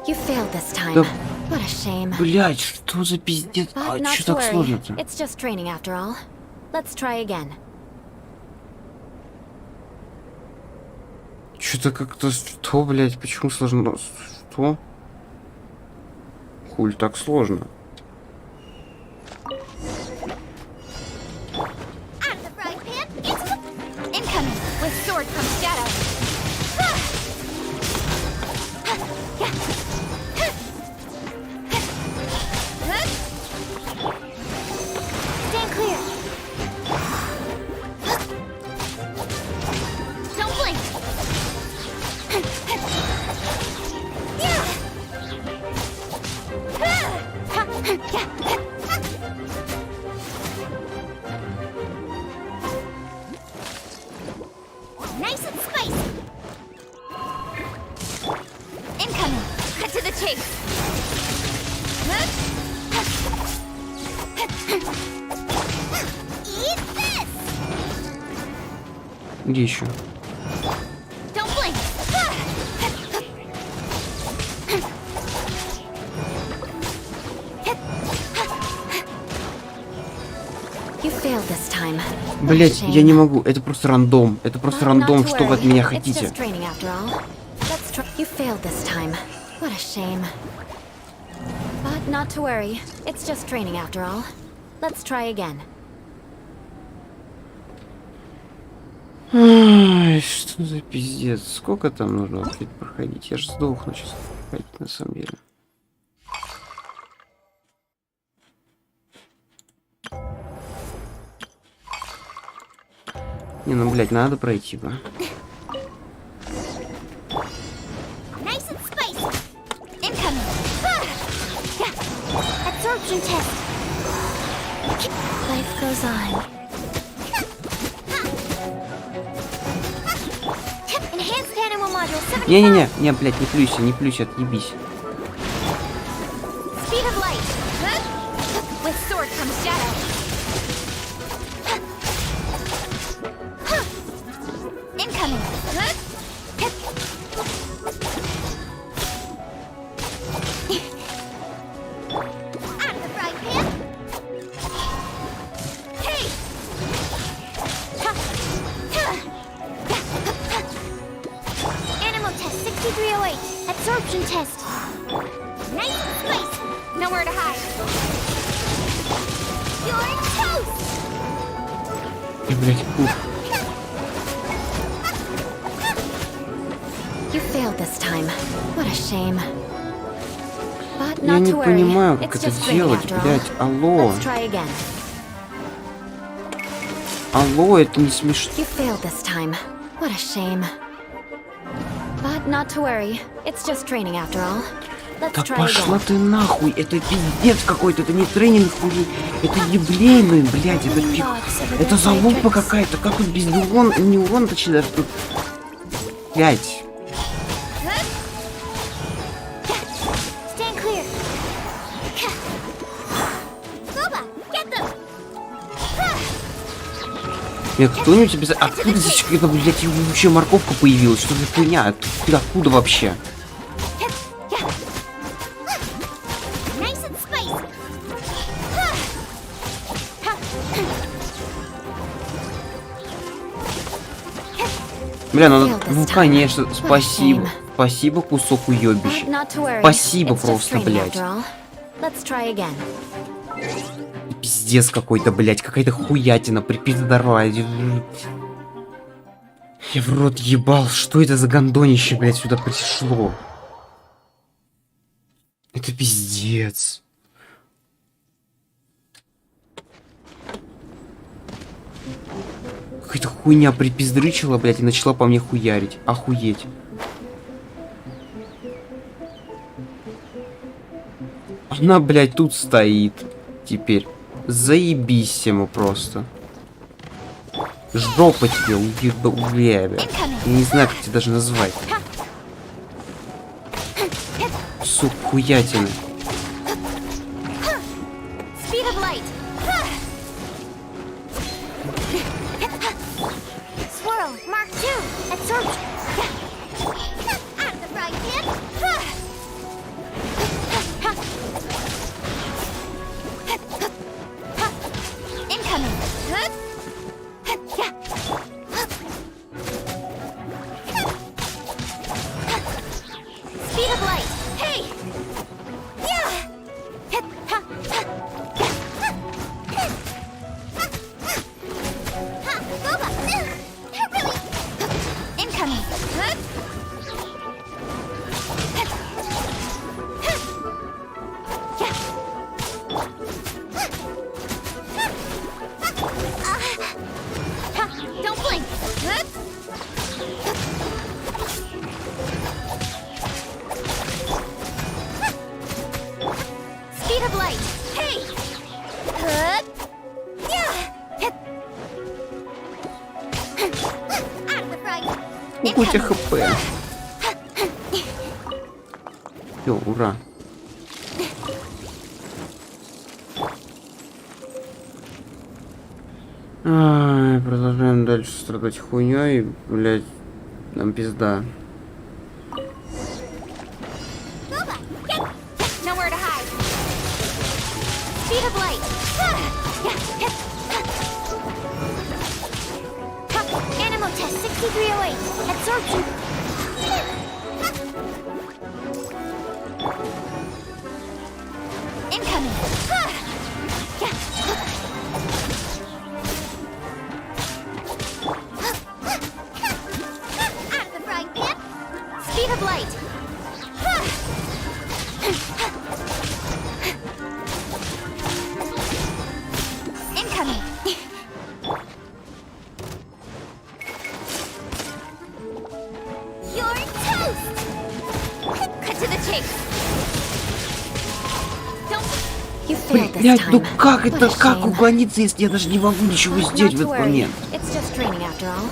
You failed this time. Да, What a shame. блять, что за пиздец? But А not чё to так worry. сложно-то? It's just training after all. Let's try again. Что-то как-то... Что, блять, почему сложно? Что? Хуль так сложно? Out of the frying pan. It's Incoming. With sword comes shadow. stand clear. Don't blink. Nice and spiced. Incoming. Cut to the chase. Eat this. Где еще? Don't blink. You failed this time. What a Блять, shame. я не могу. Это просто рандом. Это просто But рандом, not to что вы от worry. меня It's хотите. just training after all. Let's try. You failed this time. What a shame. But not to worry. It's just training after all. Let's try again. Ай, что за пиздец? Сколько там нужно вообще проходить? Я же сдохну сейчас проходить на самом деле. Не, ну, блядь, надо пройти, да? Nice and spiced. Incoming. Absorption test. Life goes on. Enhanced animal module 75. Не-не-не, не, блядь, не плюйся, отъебись. Speed of light. With sword comes shadow. Incoming. Out of the frying pan. Perception test. Nice and spicy. Nowhere to hide. You're toast. Блять, You failed this time. What a shame. But я not не to worry. понимаю, как It's это just training делать, after all. блять, алло. Let's try again. Алло, это не смешно. You failed this time. What a shame. But not to worry. It's just training after all. Let's Да try пошла again. ты нахуй, это пиздец какой-то, это не тренинг, хуй, это еблейный, блядь, это залупа какая-то, как тут без урона, не урон, точнее даже тут, блядь. Stand clear. Goba, get them. Нет, кто-нибудь обязательно... Откуда здесь какая-то, блядь, вообще морковка появилась? Что за хуйня? Откуда вообще? Nice and spicy. Бля, ну конечно, спасибо. Спасибо, кусок уёбища. But not to worry. Спасибо It's just просто, training блядь. after all. Let's try again. Пиздец какой-то, блядь, какая-то хуятина, припиздарвая. Я в рот ебал, что это за гондонище, блядь, сюда пришло? Это пиздец. Какая-то хуйня припиздрычила, блядь, и начала по мне хуярить. Охуеть. Она, блядь, тут стоит. Теперь. Заебись ему просто. Жопа тебе, уебя. Я не знаю, как тебя даже назвать. Сука, хуятина. Speed of light. Swirl, Mark 2. Absorption. Out of the frying pan. Incoming. Speed of light. Hey. Yeah. Incoming. Don't blink. Speed of light. Hey. Yeah. Out of the frying. Сколько у тебя хп? Всё, ура. Ай, продолжаем дальше страдать хуйней, блять, нам пизда. Nowhere to hide. Speed of light. Animal test 6308. Absorption. Incoming. Out of the frying pan. Speed of light. Incoming. You're toast. Cut to the chase. Don't. You failed this Блять, ну time. как What это, a как shame. угониться, если я даже не могу ничего But сделать not в to этот worry. момент? It's just training after all.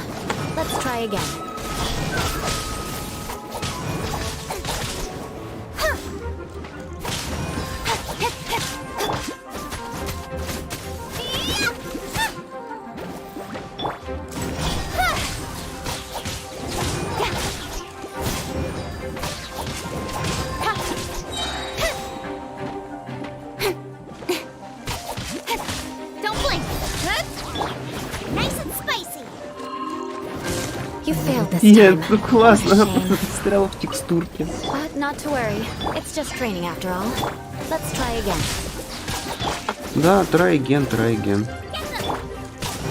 Let's try again. Don't blink. Nice and spicy. You failed this Нет, time. ну классно, What a она shame. просто застряла в текстурке. But not not to worry. It's just training after all. Let's try again. Да, try again.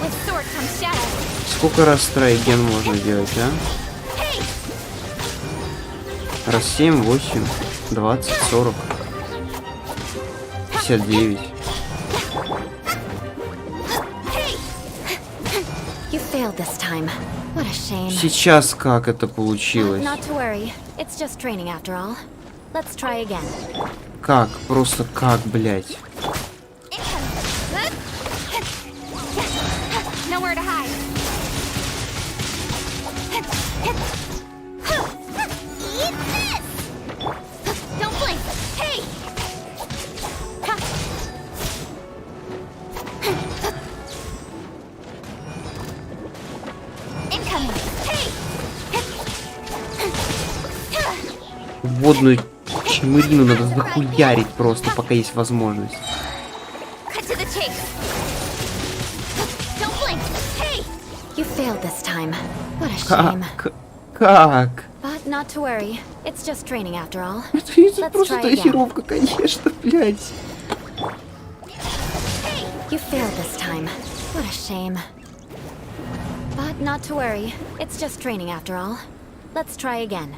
With sword comes shadow. Сколько раз try again можно делать, а? Раз 7, 8, 20, 40, 59. You failed this time. What a shame. Сейчас как это получилось? Not to worry. It's just training after all. Let's try again. Как? Просто как, блять? Nowhere to hide. Eat this! Don't blink. Hey! Incoming. Hey! Водную чмырину надо захуярить просто, пока есть возможность. Cut to the chase. Don't blink. Hey! You failed this time. What a shame. Как? But not to worry. It's just training after all. Это просто трассировка, конечно, блядь. You failed this time. What a shame. But not to worry. It's just training after all. Let's try again.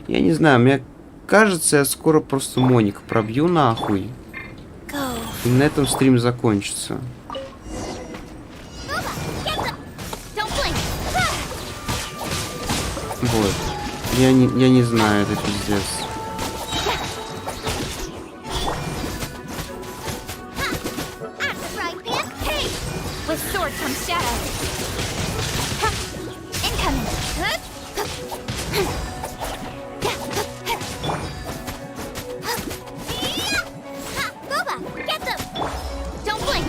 Я не знаю, мне кажется, я скоро просто Моника пробью нахуй. И на этом стрим закончится. Вот. Я не знаю, это пиздец. With sword comes shadow. Incoming. Boba, get them. Don't blink.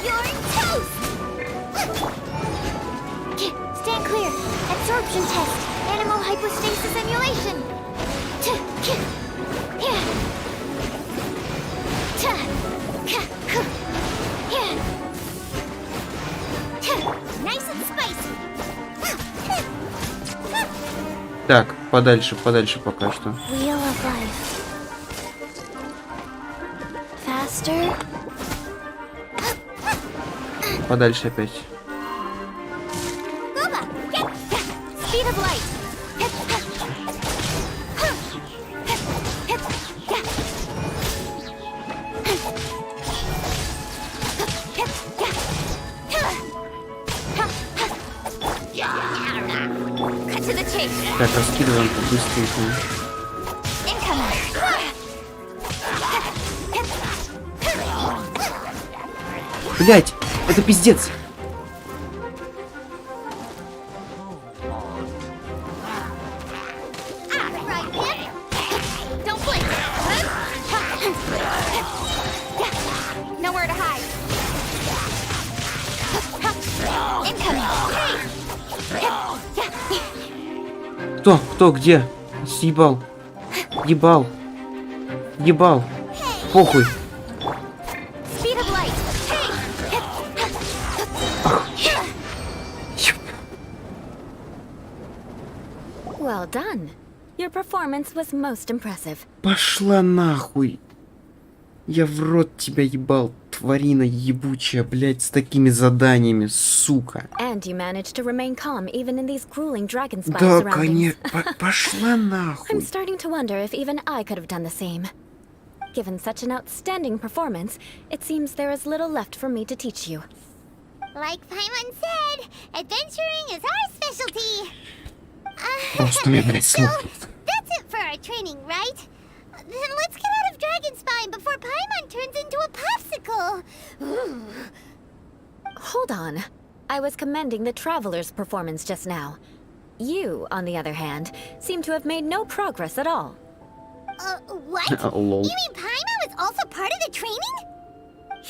You're toast. Stand clear. Absorption test. Animal hypostasis emulation. Nice and spicy. Так, подальше пока что. Wheel of life. Faster. Подальше опять. Speed of light. Cut to the chase. Так, раскидываем быстренько. Блять, это пиздец. Don't blink. Nowhere to hide. Incoming. Кто, где? Съебал. Ебал. Похуй. Speed of light. Well done. Your performance was most impressive. Пошла нахуй. Я в рот тебя ебал, тварина ебучая, блядь, с такими заданиями, сука. And you managed to remain calm even in these grueling dragon spy Да, surroundings. конечно, пошла нахуй. I'm starting to wonder if even I could have done the same. Given such an outstanding performance, it seems there is little left for me to teach you. Like Paimon said, adventuring is our specialty. Просто мне, блядь, So, слов. that's it for our training, right? Then let's get out of Dragon Spine before Paimon turns into a popsicle. Hold on. I was commending the Traveler's performance just now. You, on the other hand, seem to have made no progress at all. What? Lol. You mean Paimon was also part of the training?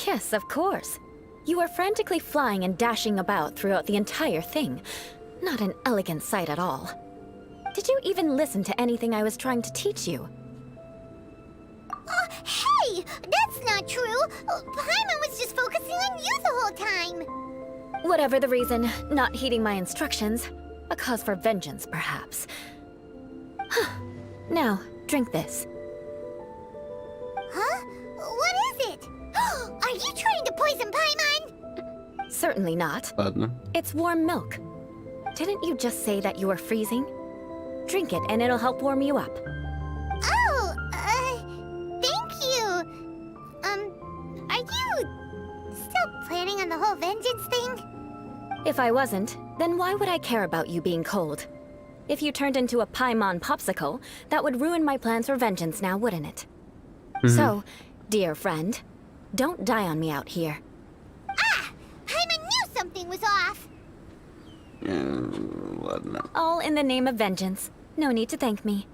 Yes, of course. You were frantically flying and dashing about throughout the entire thing. Not an elegant sight at all. Did you even listen to anything I was trying to teach you? Paimon was just focusing on you the whole time. Whatever the reason, not heeding my instructions. A cause for vengeance, perhaps. Now, drink this. Huh? What is it? Are you trying to poison Paimon? Certainly not. Ладно. It's warm milk. Didn't you just say that you were freezing? Drink it and it'll help warm you up. Oh, thank you. Are you still planning on the whole vengeance thing? If I wasn't, then why would I care about you being cold? If you turned into a Paimon popsicle, that would ruin my plans for vengeance now, wouldn't it? So, dear friend, don't die on me out here. Ah! Paimon knew something was off. Ладно. All in the name of vengeance. No need to thank me.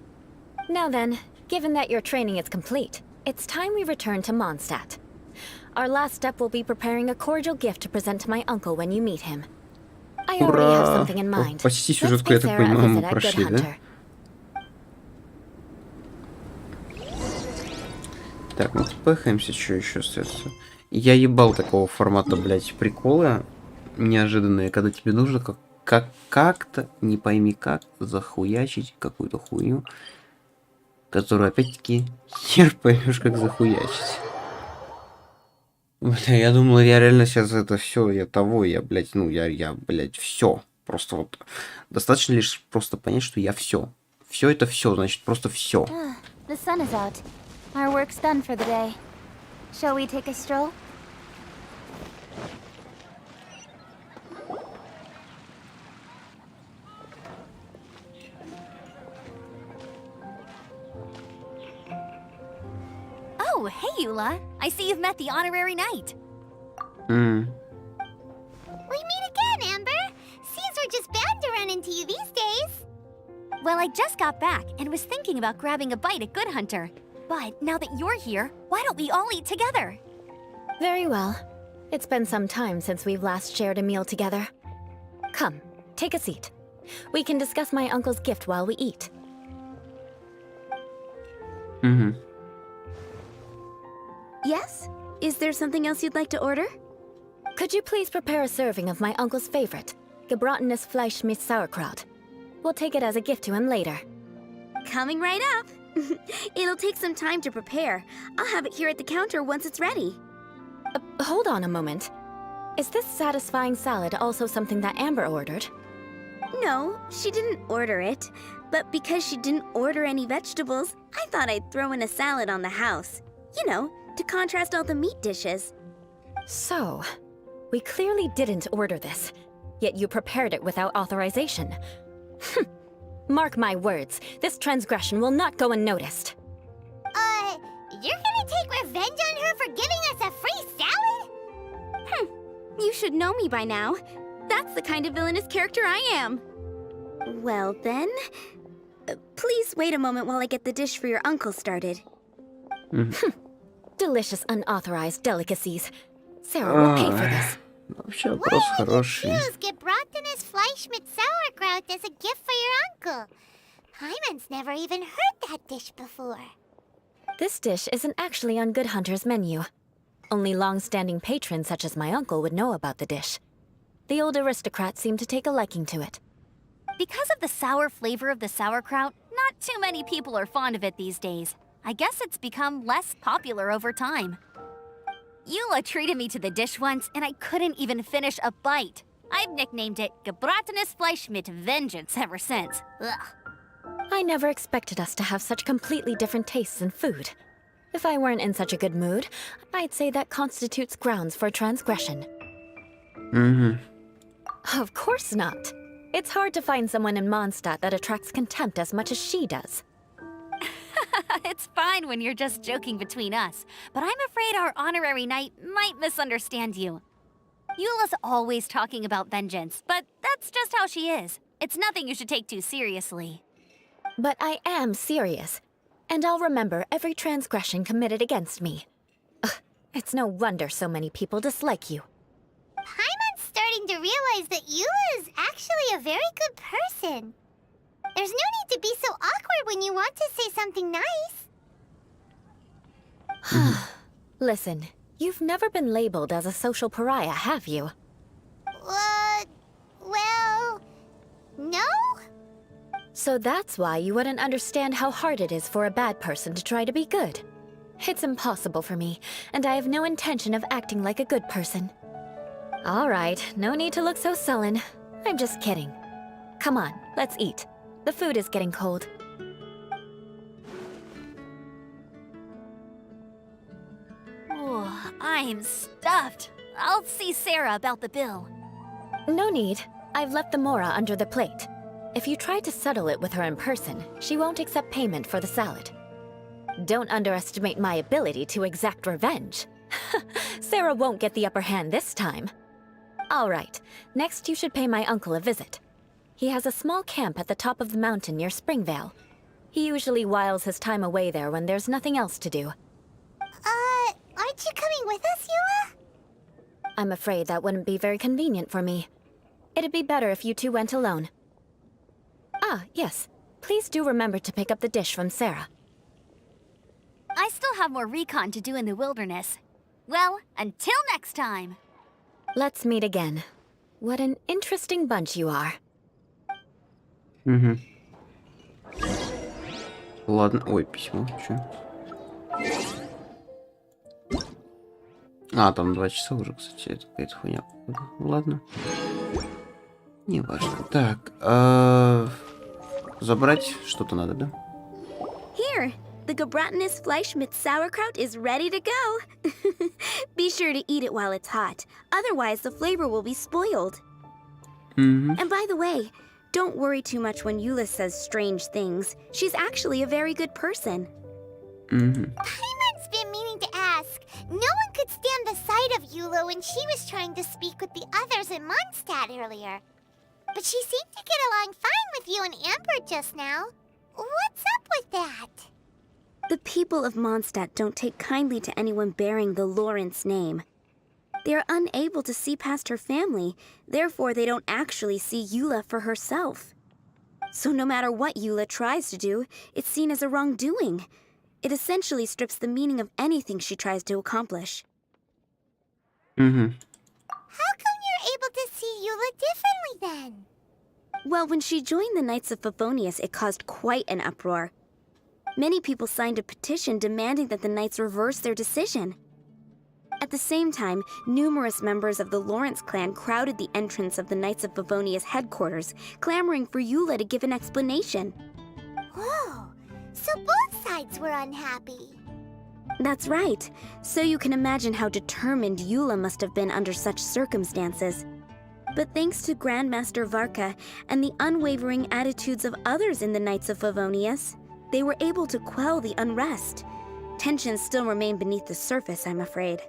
Now then, given that your training is complete, it's time we return to Mondstadt. Our last step will be preparing a cordial gift to present to my uncle when you meet him. I already have something in mind. Почти Let's сюжетку, я give так Sarah a понимаю, visit мы at прошли, Good да? Hunter. Так, ну пэхаемся, что еще остается. Я ебал такого формата, блядь, приколы неожиданные, когда тебе нужно как-то, не пойми как, захуячить какую-то хуйню, которую, опять-таки, хер поймешь, как захуячить. Бля, я думал, я реально сейчас это все, я, блядь, блядь, все. Просто вот достаточно лишь просто понять, что я все. Все это все, значит, просто все. The sun is out. Our work's done for the day. Shall we take a stroll? Oh, hey, Eula. I see you've met the honorary knight. We meet again, Amber. Seems we're just bound to run into you these days. Well, I just got back and was thinking about grabbing a bite at Good Hunter. But now that you're here, why don't we all eat together? Very well. It's been some time since we've last shared a meal together. Come, take a seat. We can discuss my uncle's gift while we eat. Yes? Is there something else you'd like to order? Could you please prepare a serving of my uncle's favorite, gebratenes Fleisch mit Sauerkraut? We'll take it as a gift to him later. Coming right up. It'll take some time to prepare. I'll have it here at the counter once it's ready. Hold on a moment. Is this satisfying salad also something that Amber ordered? No, she didn't order it. But because she didn't order any vegetables, I thought I'd throw in a salad on the house. You know, to contrast all the meat dishes. So, we clearly didn't order this, yet you prepared it without authorization. Mark my words, this transgression will not go unnoticed. You're gonna take revenge on her for giving us a free salad? You should know me by now. That's the kind of villainous character I am. Well then, please wait a moment while I get the dish for your uncle started. Delicious unauthorized delicacies. Sarah will pay for this. Вообще вопрос хороший. Choose gebratenes Fleisch mit Sauerkraut as a gift for your uncle. Paimon's never even heard that dish before. This dish isn't actually on Good Hunter's menu. Only long-standing patrons such as my uncle would know about the dish. The old aristocrat seemed to take a liking to it. Because of the sour flavor of the sauerkraut, not too many people are fond of it these days. I guess it's become less popular over time. Eula treated me to the dish once, and I couldn't even finish a bite. I've nicknamed it gebratenes Fleisch mit Vengeance ever since. Ugh. I never expected us to have such completely different tastes in food. If I weren't in such a good mood, I'd say that constitutes grounds for transgression. Of course not. It's hard to find someone in Mondstadt that attracts contempt as much as she does. It's fine when you're just joking between us, but I'm afraid our honorary knight might misunderstand you. Eula's always talking about vengeance, but that's just how she is. It's nothing you should take too seriously. But I am serious, and I'll remember every transgression committed against me. Ugh, it's no wonder so many people dislike you. Paimon's starting to realize that Eula is actually a very good person. There's no need to be so awkward when you want to say something nice. Listen, You've never been labeled as a social pariah, have you? Well, no? So that's why you wouldn't understand how hard it is for a bad person to try to be good. It's impossible for me, and I have no intention of acting like a good person. All right, no need to look so sullen. I'm just kidding. Come on, let's eat. The food is getting cold. Oh, I'm stuffed. I'll see Sarah about the bill. No need. I've left the mora under the plate. If you try to settle it with her in person, she won't accept payment for the salad. Don't underestimate my ability to exact revenge. Sarah won't get the upper hand this time. All right, next you should pay my uncle a visit. He has a small camp at the top of the mountain near Springvale. He usually whiles his time away there when there's nothing else to do. Aren't you coming with us, Eula? I'm afraid that wouldn't be very convenient for me. It'd be better if you two went alone. Ah, yes. Please do remember to pick up the dish from Sarah. I still have more recon to do in the wilderness. Well, until next time. Let's meet again. What an interesting bunch you are. Ладно. Ой, письмо. Чё? А, там 2 часа уже, кстати. Это какая-то хуйня. Ладно. Не важно. Так, забрать что-то надо, да? Here, the Gebratenes Fleisch mit Sauerkraut is ready to go. Be sure to eat it while it's hot. Otherwise, the flavor will be spoiled. And by the way, don't worry too much when Eula says strange things. She's actually a very good person. Paimon's been meaning to ask. No one could stand the sight of Eula when she was trying to speak with the others in Mondstadt earlier. But she seemed to get along fine with you and Amber just now. What's up with that? The people of Mondstadt don't take kindly to anyone bearing the Lawrence name. They are unable to see past her family, therefore they don't actually see Eula for herself. So no matter what Eula tries to do, it's seen as a wrongdoing. It essentially strips the meaning of anything she tries to accomplish. How come you're able to see Eula differently then? Well, when she joined the Knights of Favonius, it caused quite an uproar. Many people signed a petition demanding that the Knights reverse their decision. At the same time, numerous members of the Lawrence clan crowded the entrance of the Knights of Favonius headquarters, clamoring for Eula to give an explanation. Whoa, so both sides were unhappy. That's right. So you can imagine how determined Eula must have been under such circumstances. But thanks to Grandmaster Varka and the unwavering attitudes of others in the Knights of Favonius, they were able to quell the unrest. Tensions still remain beneath the surface, I'm afraid.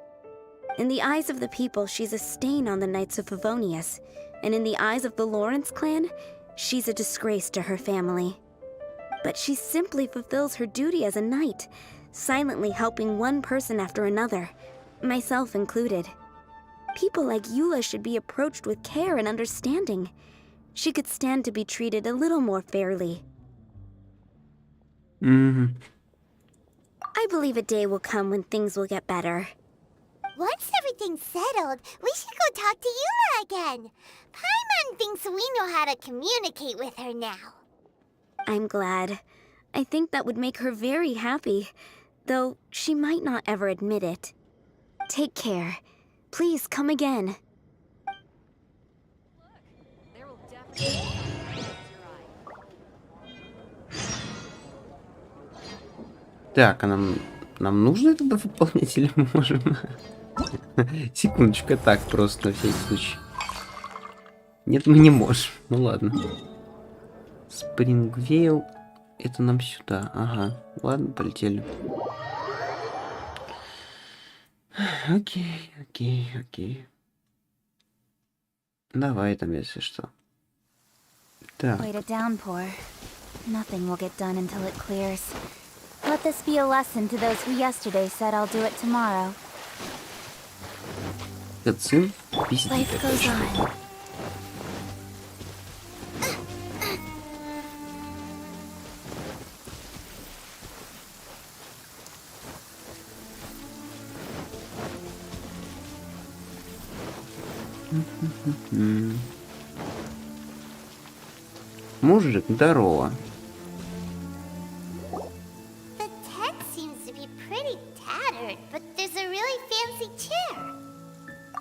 In the eyes of the people, she's a stain on the Knights of Favonius, and in the eyes of the Lawrence clan, she's a disgrace to her family. But she simply fulfills her duty as a knight, silently helping one person after another, myself included. People like Eula should be approached with care and understanding. She could stand to be treated a little more fairly. I believe a day will come when things will get better. Once everything's settled, we should go talk to Eula again. Paimon thinks we know how to communicate with her now. I'm glad. I think that would make her very happy, though she might not ever admit it. Take care. Please come again. Так, а нам нужно это выполнять или мы можем? Секундочку, так просто, на всякий случай. Нет, мы не можем. Ну ладно. Спрингвейл. Это нам сюда. Ага. Ладно, полетели. Окей. Давай там, если что. Так. Wait a downpour. Nothing will get done until it clears. Let this be a lesson to those who yesterday said I'll do it tomorrow. Кацин. Life goes on. Мужик, здорово. The tent seems to be pretty tattered, but there's a really fancy chair.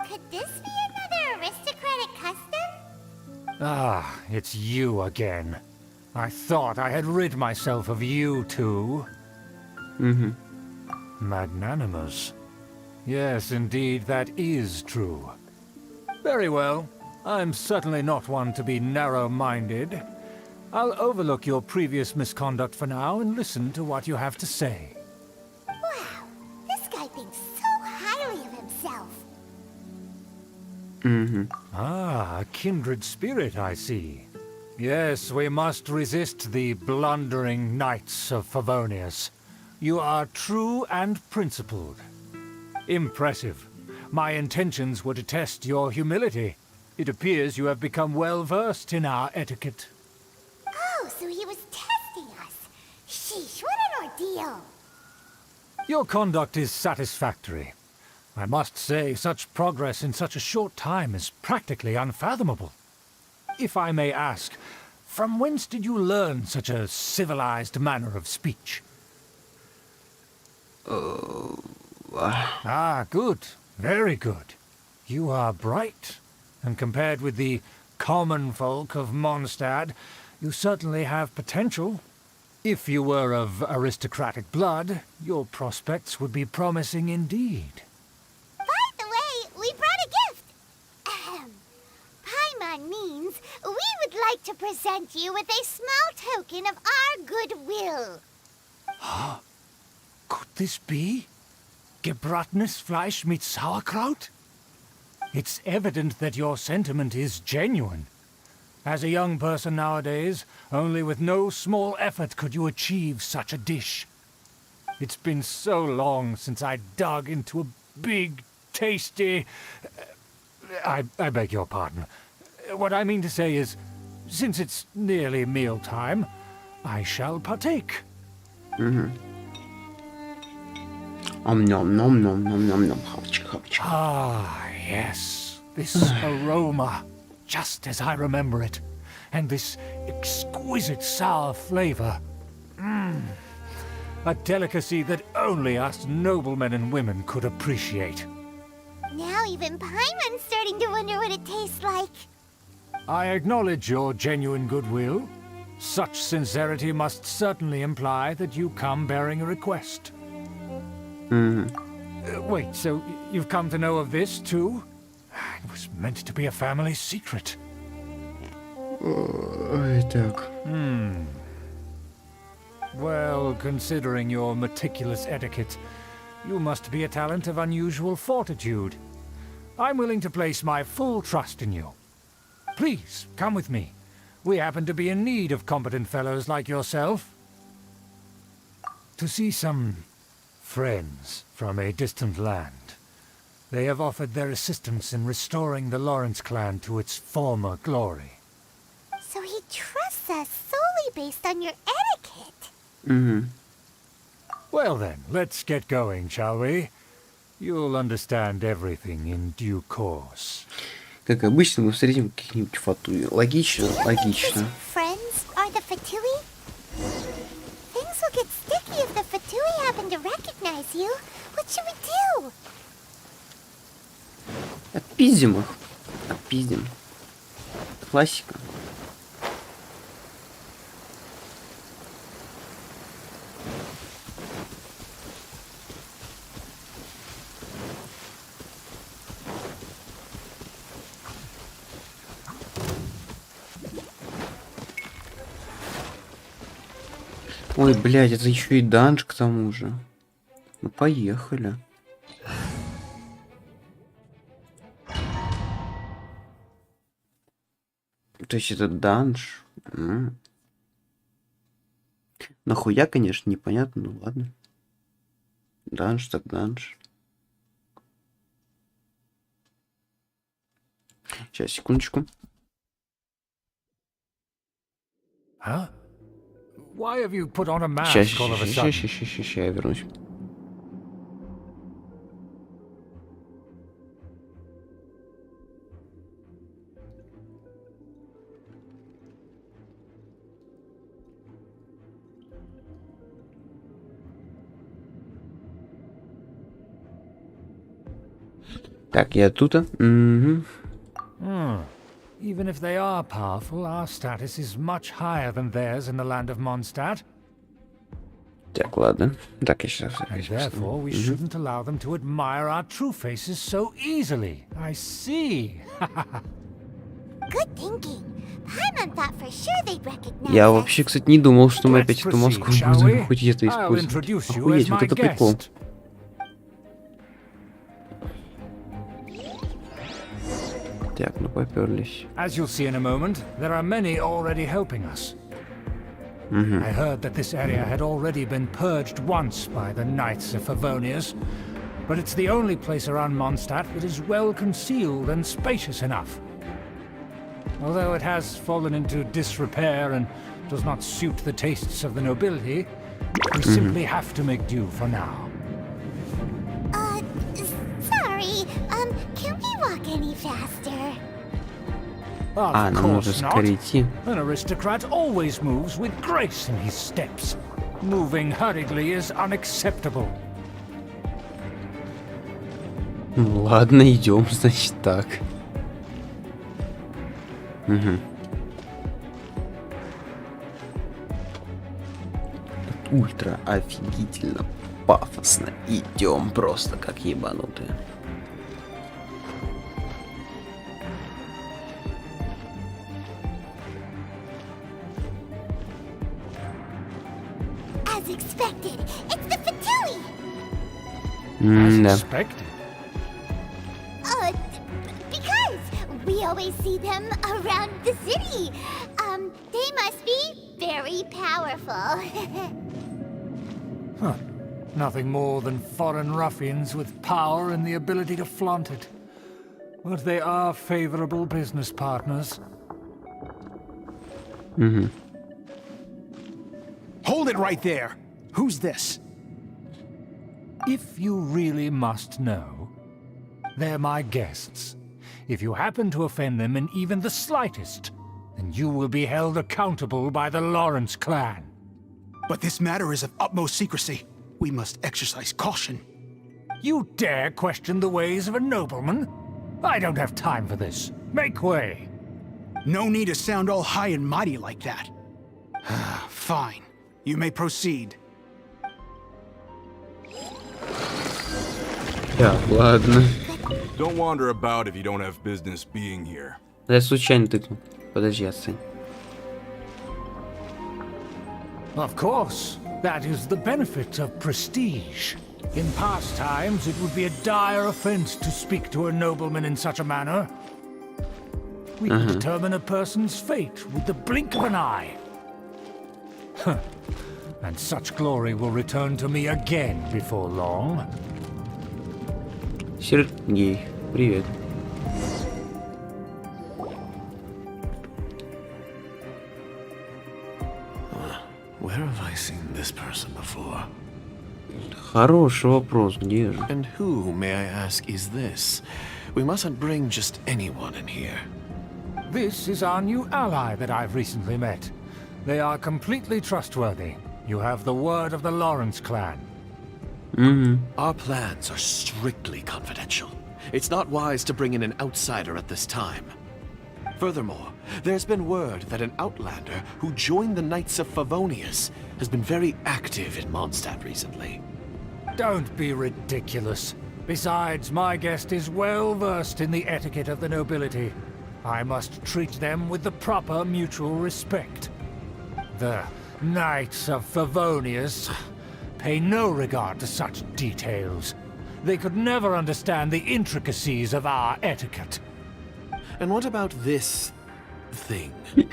Could this be another aristocratic custom? Ah, it's you again. I thought I had rid myself of you two. Magnanimous. Yes, indeed, that is true. Very well. I'm certainly not one to be narrow-minded. I'll overlook your previous misconduct for now and listen to what you have to say. Wow, this guy thinks so highly of himself. Ah, a kindred spirit, I see. Yes, we must resist the blundering knights of Favonius. You are true and principled. Impressive. My intentions were to test your humility. It appears you have become well-versed in our etiquette. Oh, so he was testing us. Sheesh, what an ordeal. Your conduct is satisfactory. I must say, such progress in such a short time is practically unfathomable. If I may ask, from whence did you learn such a civilized manner of speech? Ah, good. Very good. You are bright, and compared with the common folk of Mondstadt, you certainly have potential. If you were of aristocratic blood, your prospects would be promising indeed. By the way, we brought a gift. Paimon means we would like to present you with a small token of our goodwill. Could this be? Gebratenes Fleisch mit Sauerkraut? It's evident that your sentiment is genuine. As a young person nowadays, only with no small effort could you achieve such a dish. It's been so long since I dug into a big, tasty... I beg your pardon. What I mean to say is, since it's nearly mealtime, I shall partake. Nom nom nom nom nom nom. Ah, yes. This aroma, just as I remember it. And this exquisite sour flavor. A delicacy that only us noblemen and women could appreciate. Now even Paimon's starting to wonder what it tastes like. I acknowledge your genuine goodwill. Such sincerity must certainly imply that you come bearing a request. Wait, so you've come to know of this, too? It was meant to be a family secret. Так. Well, considering your meticulous etiquette, you must be a talent of unusual fortitude. I'm willing to place my full trust in you. Please, come with me. We happen to be in need of competent fellows like yourself. To see some friends from a distant land. They have offered their assistance in restoring the Lawrence clan to its former glory. So he trusts us solely based on your etiquette. Well then, let's get going, shall we? You'll understand everything in due course. Как обычно, мы встретим каких-нибудь фатуи. Логично, логично. Friends are the Fatui? Things will get sticky if the Fatui happen to recognize you. What should we do? Отпиздим их. Отпиздим. Классика. Ой, блядь, это еще и данж к тому же. Ну, поехали. То есть это данж. Нахуя, конечно, непонятно, ну ладно. Данж так данж. Сейчас, секундочку. Huh? Why have you put on a mask all of a sudden? Сейчас, я вернусь. Так, я тут. Угу. Even if they are powerful, our status is much higher than theirs in the land of Mondstadt. Так, ладно. Так, я сейчас... And therefore, we shouldn't allow them to admire our true faces so easily. I see. Good thinking. Paimon thought for sure they'd recognize Я us. вообще, кстати, не думал, что мы Let's опять эту proceed, маску shall будем we? хоть где-то I'll использовать. introduce you Охуеть, as вот my это прикол. guest. Так, ну поперлись. As you'll see in a moment, there are many already helping us. I heard that this area had already been purged once by the Knights of Favonius, but it's the only place around Mondstadt that is well concealed and spacious enough. Although it has fallen into disrepair and does not suit the tastes of the nobility, we simply have to make do for now. Sorry. Can we walk any faster? А, Of нам нужно course not. скорее идти. An aristocrat always moves with grace in his steps. Moving hurriedly is unacceptable. Ну, ладно, идем, значит, так. Угу. Ультра офигительно, пафосно. Идем просто как ебанутые. As expected, it's the Fatui! As Да. expected. Because we always see them around the city. They must be very powerful. Huh. Nothing more than foreign ruffians with power and the ability to flaunt it. But they are favorable business partners. Hold it right there. Who's this? If you really must know, they're my guests. If you happen to offend them in even the slightest, then you will be held accountable by the Lawrence clan. But this matter is of utmost secrecy. We must exercise caution. You dare question the ways of a nobleman? I don't have time for this. Make way. No need to sound all high and mighty like that. Fine. You may proceed. Так, ладно. Don't wander about if you don't have business being here. Я случайно тыкнул. Подожди, отстань. Of course, that is the benefit of prestige. In past times, it would be a dire offense to speak to a nobleman in such a manner. We can determine a person's fate with the blink of an eye. Huh. And such glory will return to me again before long. Сергей, привет. Where have I seen this person before? Хороший вопрос, где же? And who, may I ask, is this? We mustn't bring just anyone in here. This is our new ally that I've recently met. They are completely trustworthy. You have the word of the Lawrence clan. Our plans are strictly confidential. It's not wise to bring in an outsider at this time. Furthermore, there's been word that an outlander who joined the Knights of Favonius has been very active in Mondstadt recently. Don't be ridiculous. Besides, my guest is well versed in the etiquette of the nobility. I must treat them with the proper mutual respect. The Knights of Favonius pay no regard to such details. They could never understand the intricacies of our etiquette. And what about this thing? You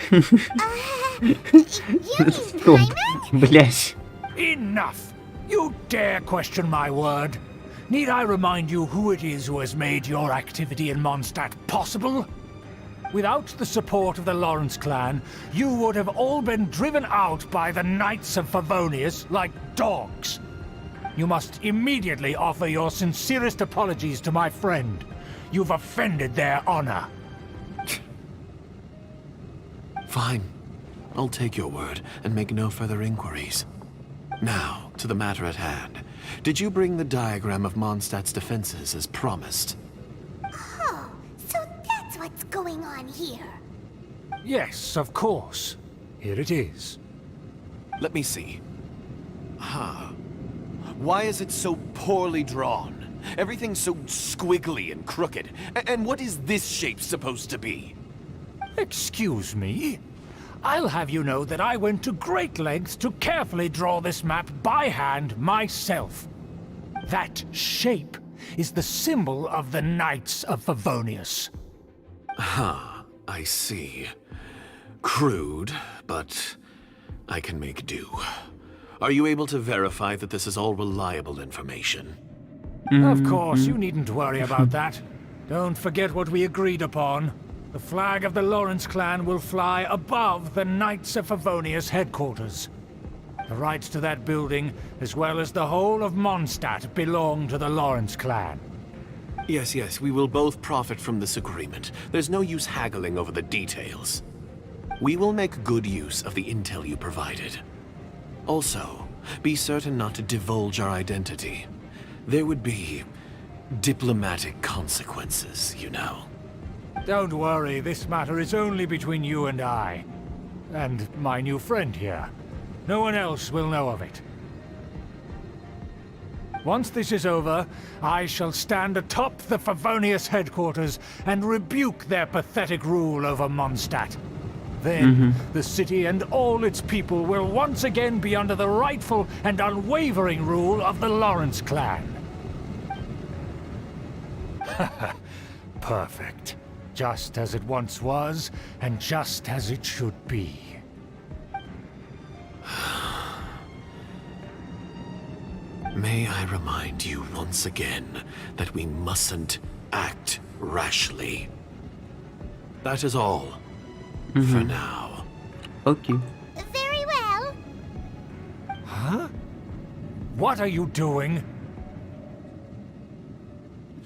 mean Paimon? Блять. Enough! You dare question my word? Need I remind you who it is who has made your activity in Mondstadt possible? Without the support of the Lawrence clan, you would have all been driven out by the Knights of Favonius like dogs. You must immediately offer your sincerest apologies to my friend. You've offended their honor. Fine. I'll take your word and make no further inquiries. Now, to the matter at hand. Did you bring the diagram of Mondstadt's defenses as promised? going on here? Yes, of course. Here it is. Let me see. Why is it so poorly drawn? Everything's so squiggly and crooked. And what is this shape supposed to be? Excuse me? I'll have you know that I went to great lengths to carefully draw this map by hand myself. That shape is the symbol of the Knights of Favonius. I see. Crude, but I can make do. Are you able to verify that this is all reliable information? Of course, you needn't worry about that. Don't forget what we agreed upon. The flag of the Lawrence clan will fly above the Knights of Favonius headquarters. The rights to that building, as well as the whole of Mondstadt, belong to the Lawrence clan. Yes, we will both profit from this agreement. There's no use haggling over the details. We will make good use of the intel you provided. Also, be certain not to divulge our identity. There would be diplomatic consequences, you know. Don't worry, this matter is only between you and I. And my new friend here. No one else will know of it. Once this is over, I shall stand atop the Favonius headquarters and rebuke their pathetic rule over Mondstadt. Then, the city and all its people will once again be under the rightful and unwavering rule of the Lawrence clan. Perfect. Just as it once was, and just as it should be. May I remind you once again that we mustn't act rashly. That is all. For now. Okay. Very well. Huh? What are you doing?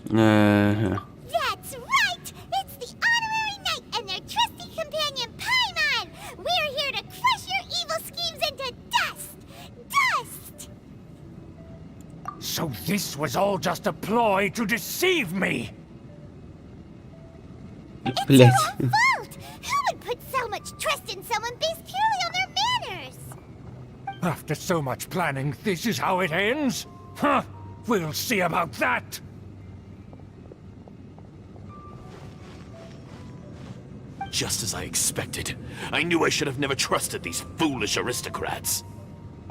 That's right! It's the Honorary Knight and their trusty companion Paimon! We're here to crush your evil schemes into dust! Dust! So this was all just a ploy to deceive me! It's your own fault! Who would put so much trust in someone based purely on their manners? After so much planning, this is how it ends? Huh! We'll see about that! Just as I expected. I knew I should have never trusted these foolish aristocrats.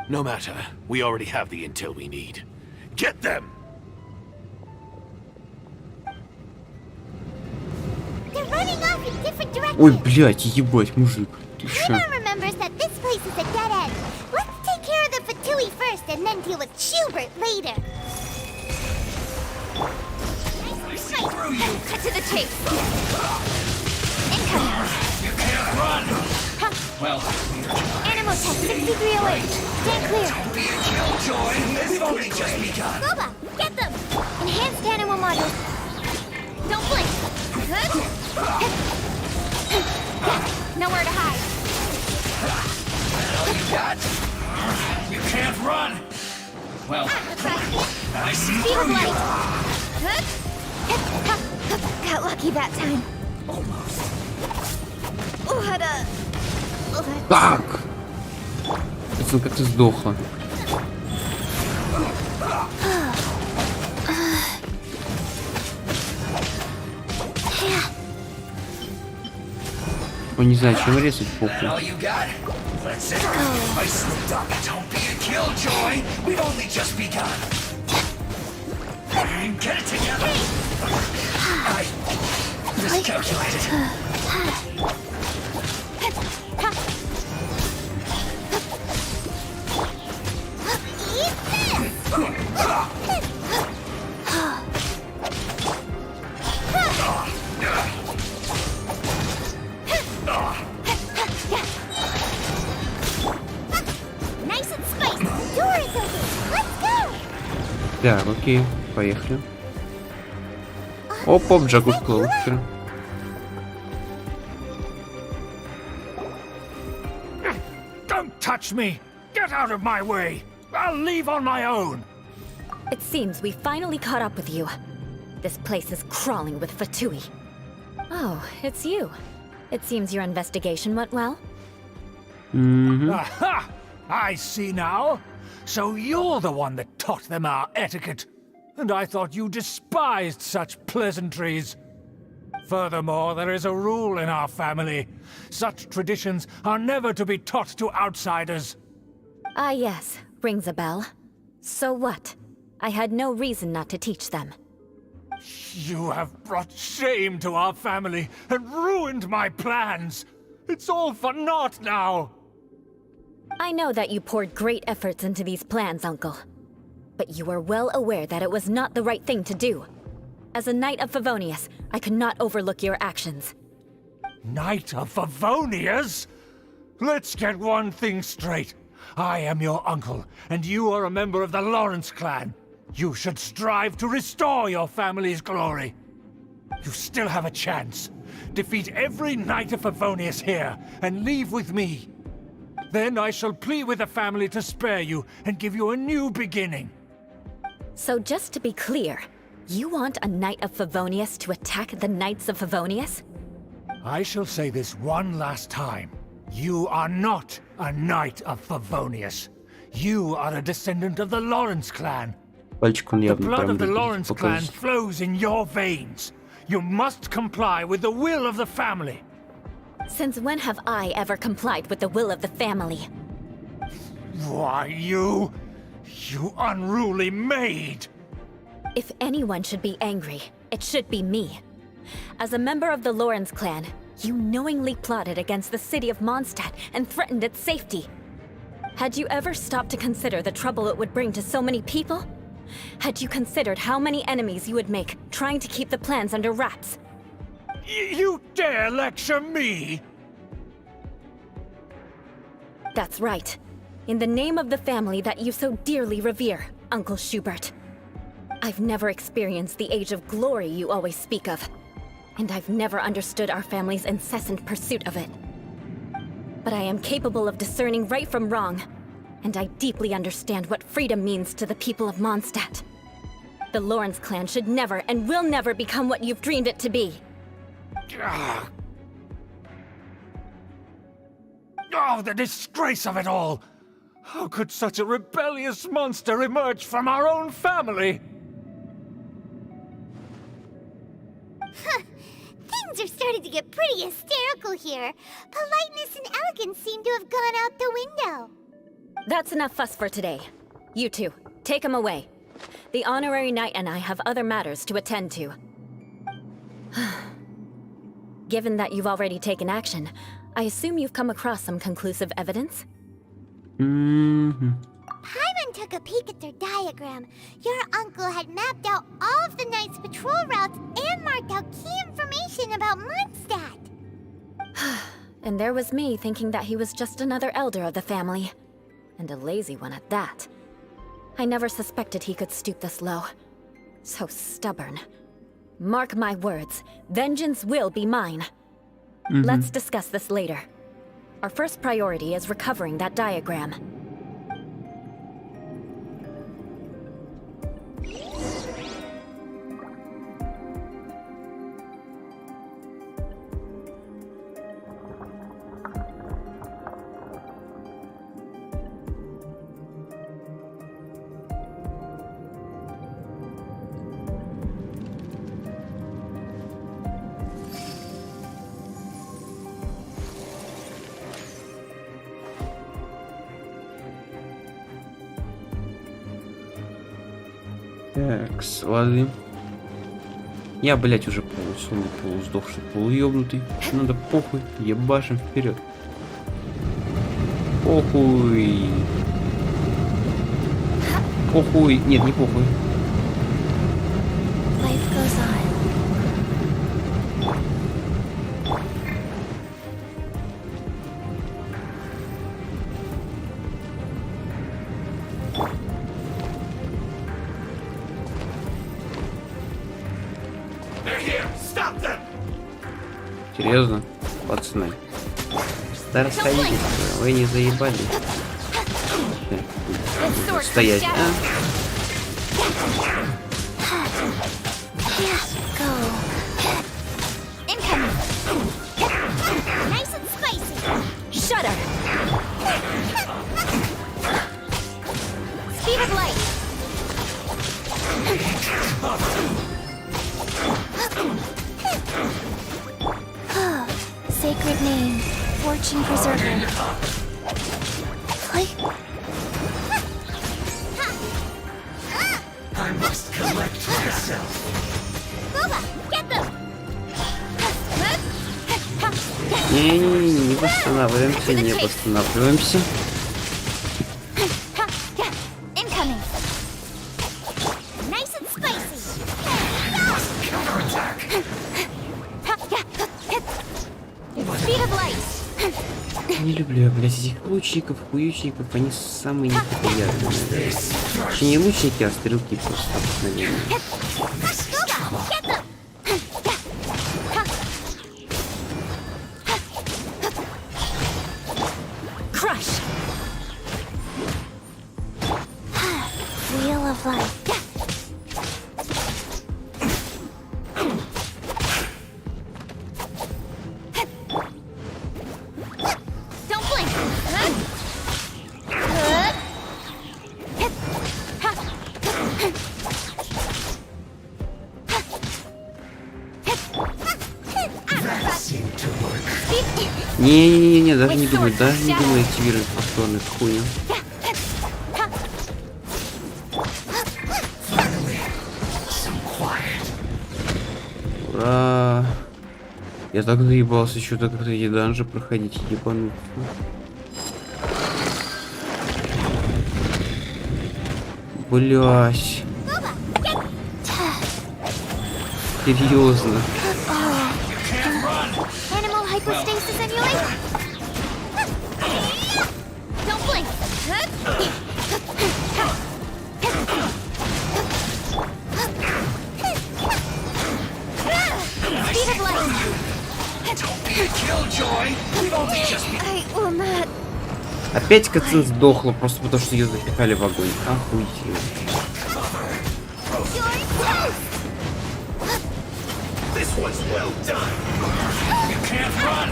No matter, we already have the intel we need. Get them! They're running off in different directions. Ой, блядь, ебать, мужик. Ты чё? Paimon remembers that this place is a dead end. Let's take care of the Fatui first and then deal with Schubert later. Cut to the chase. Incoming. You can't run. Well, Animal tech 6308. Stand clear. don't be a killjoy. We've only just begun. Boba, get them. Enhanced animal module. Don't blink. Good. Nowhere to hide. All you got? You can't run. Well, I see Speed of through you. light. Good. Got lucky that time. Almost. What a... Так! Пацан, как ты сдохла? Ой, не знаю, чем резать, похуй. All you got? That's it. I slipped up. Don't be a killjoy. We've only just begun. Get it together. I miscalculated. Nice and spicy. Door is open. Let's go. Так, окей, поехали. Оп, Джагус Клоустер. Don't touch me! Get out of my way! I'll leave on my own! It seems we finally caught up with you. This place is crawling with Fatui. Oh, it's you. It seems your investigation went well. Aha! I see now. So you're the one that taught them our etiquette. And I thought you despised such pleasantries. Furthermore, there is a rule in our family. Such traditions are never to be taught to outsiders. Ah, yes. Rings a bell. So what? I had no reason not to teach them. You have brought shame to our family and ruined my plans. It's all for naught now. I know that you poured great efforts into these plans, Uncle. But you are well aware that it was not the right thing to do. As a Knight of Favonius, I could not overlook your actions. Knight of Favonius? Let's get one thing straight. I am your uncle, and you are a member of the Lawrence clan. You should strive to restore your family's glory. You still have a chance. Defeat every Knight of Favonius here, and leave with me. Then I shall plead with the family to spare you and give you a new beginning. So just to be clear, you want a Knight of Favonius to attack the Knights of Favonius? I shall say this one last time. You are not a Knight of Favonius. You are a descendant of the Lawrence clan. The blood of the Lawrence clan flows in your veins. You must comply with the will of the family. Since when have I ever complied with the will of the family? Why, you unruly maid! If anyone should be angry, it should be me. As a member of the Lawrence clan, you knowingly plotted against the city of Mondstadt and threatened its safety. Had you ever stopped to consider the trouble it would bring to so many people? Had you considered how many enemies you would make trying to keep the plans under wraps? You dare lecture me? That's right. In the name of the family that you so dearly revere, Uncle Schubert. I've never experienced the age of glory you always speak of, and I've never understood our family's incessant pursuit of it. But I am capable of discerning right from wrong, and I deeply understand what freedom means to the people of Mondstadt. The Lawrence clan should never and will never become what you've dreamed it to be. Oh, the disgrace of it all! How could such a rebellious monster emerge from our own family? Things are starting to get pretty hysterical here. Politeness and elegance seem to have gone out the window. That's enough fuss for today. You two, take him away. The honorary knight and I have other matters to attend to. Given that you've already taken action, I assume you've come across some conclusive evidence? Paimon took a peek at their diagram. Your uncle had mapped out all of the Knight's patrol routes and marked out key information about Mondstadt. And there was me thinking that he was just another elder of the family. And a lazy one at that. I never suspected he could stoop this low. So stubborn. Mark my words, vengeance will be mine. Let's discuss this later. Our first priority is recovering that diagram. Так, ладно. Я, блять, уже полусонный, полусдохший, полуёбнутый. Надо похуй, ебашим вперед. Похуй. Похуй. Нет, не похуй. Life goes on. Серьезно? Пацаны. Да расходитесь, вы не заебали. Стоять, а? sacred name, Fortune Preserver. I must collect myself. Booba, get them! Не восстанавливаемся, не восстанавливаемся. Incoming. Nice and spicy. Counterattack. Speed of light. Не люблю я, блядь, этих лучников, хуючников, они самые неприятные. Вообще не лучники, а стрелки просто обыкновенные. Crush. Wheel of Life. Don't blink. That seemed to work. Не-не-не, даже не думай активировать повторно эту хуйню. Finally, some quiet. Ура! Я так заебался что-то как-то эти данжи проходить, ебануть. Блять. Серьезно. Animal hypostasis emulate. Don't blink. Speed of light. Don't be a killjoy. We've only just begun. I will not. Опять Кацин сдохла просто потому, что ее запихали в огонь. Охуеть. This was well done. You can't run.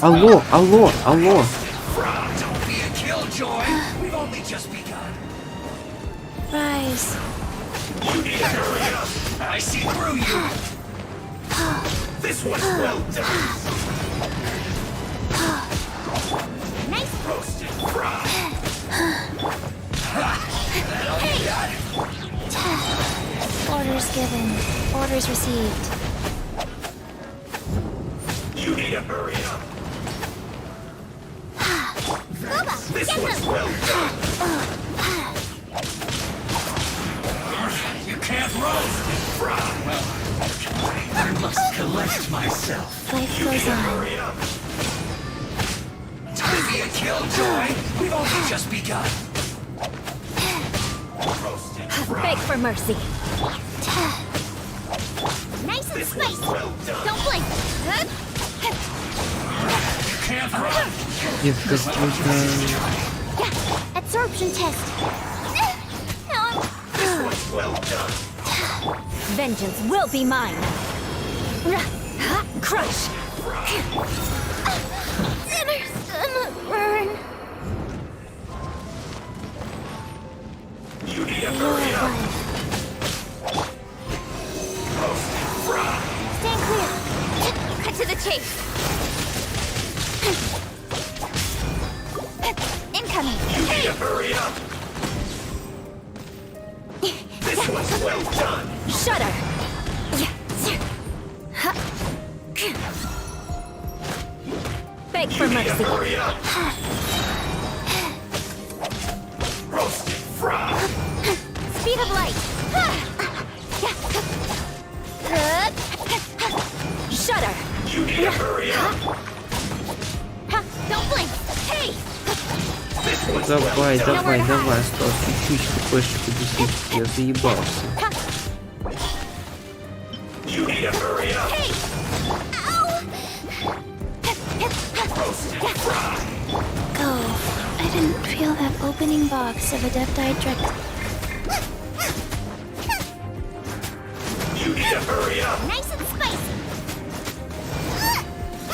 Алло, алло, алло. Don't be a killjoy. We've only just begun. Rise. You need to hurry up. I see through you. This was well done. Nice. Roasted fried. That'll be that. Orders given. Orders received. You need to hurry up. This was well done. You can't roast and fry. Well, I must collect myself. Life goes on. Hurry up. Don't be a killjoy. We've only just begun. Roast and fry. Beg for mercy. Nice and This was spicy. well done. Don't blink. You can't run. Нет, какой-то... Absorption test. This was well done. Vengeance will be mine. Crush. Sinners gonna burn. You need to hurry up. Roast and fry. Stand clear. Cut to the chase. Incoming. You need to hurry up. This was well done. Shudder. Beg for You need to mercy. hurry up. Roast and fry. Speed of light. Shudder. You need to hurry up. Don't blink. Hey. This was Давай, well done. давай, давай, осталось чуть-чуть хпшек объяснить, я заебался. You need to hurry up. Hey. Roast and fry. Go. I didn't feel that opening box of Adepti Drex. You need to hurry up. Nice and spicy.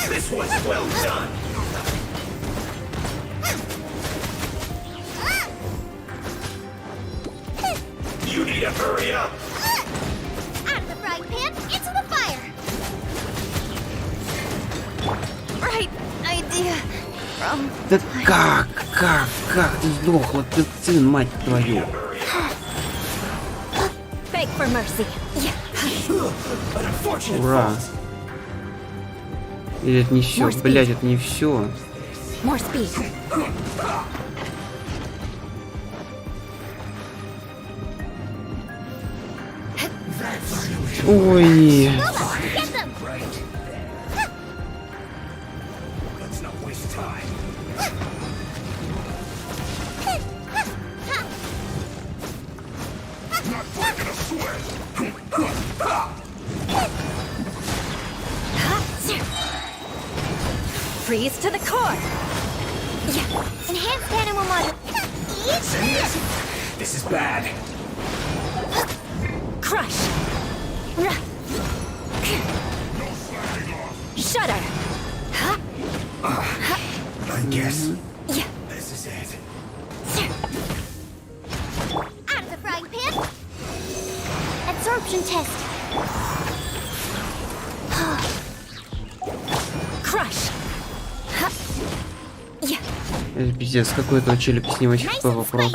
This was well done. You need to hurry up. Out of the frying pan, into the fire. Да как ты сдохла, ты сын, мать твою. Ура. Или это не все, блядь, это не все. Ой. Freeze to the core. Enhanced animal model. This is bad. Crush. Shudder. I guess this is it. Out of the frying pan. Absorption test. Crush. Это пиздец, какой этого челика снимать хп вопрос.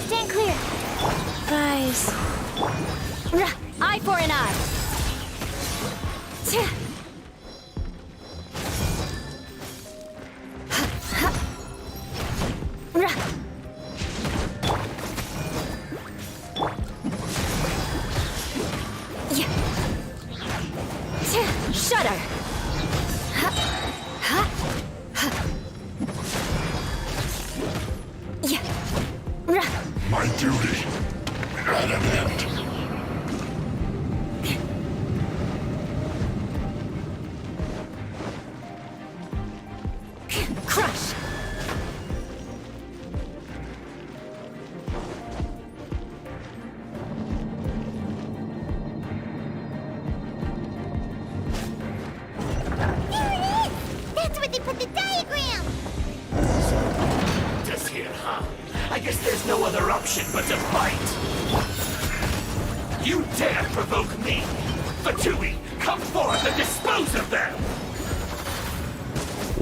Stand clear. Rise. Eye for an eye. Shudder. My duty at an end. Crush. That's where they put the diagram. Just here, huh? I guess there's no other option but to fight. You dare provoke me? Fatui, come forth and dispose of them!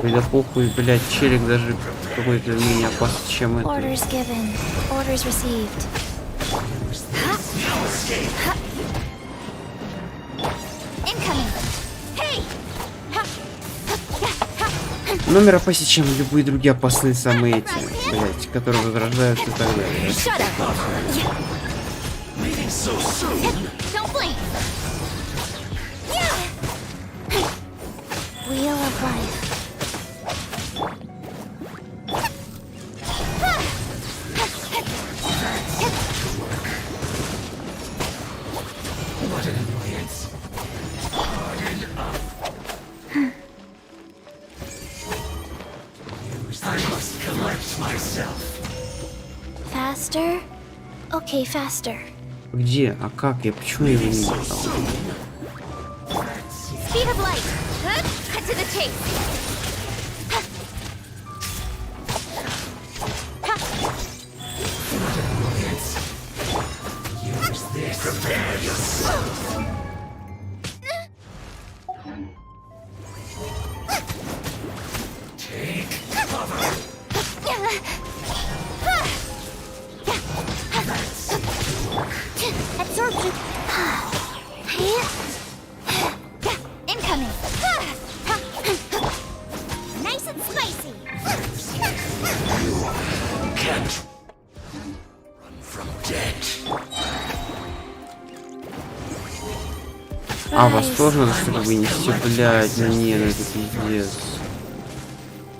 Ой, да похуй, блядь, челик даже какой-то менее опасный, чем это. Orders given. Orders received. No escape. Incoming. Hey! Номер опаснее, чем любые другие опасные самые эти, блядь, которые возрождаются и так далее. Leaving so soon. Don't blink. Wheel of life. What an annoyance. Hard enough. I must collect myself. Faster? Okay, faster. Где? А как? Я почему его не видел? Speed of light. Cut to the chase. What an annoyance. Use this. Prepare yourself. Take cover. Absorption. Incoming. Nice and spicy. You can't run from death. А, вас тоже надо что-то вынести, блядь, ну не, ну это пиздец.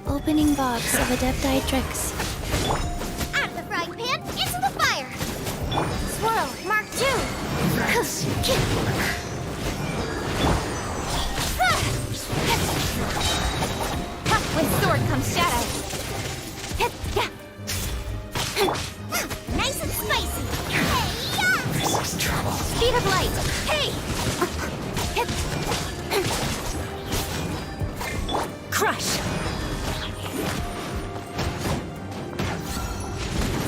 Opening box of adepti tricks. Out of the frying pan, into the fire. Swirl, Mark II. With sword comes shadow. Nice and spicy. This is trouble. Speed of light. Hey! Crush.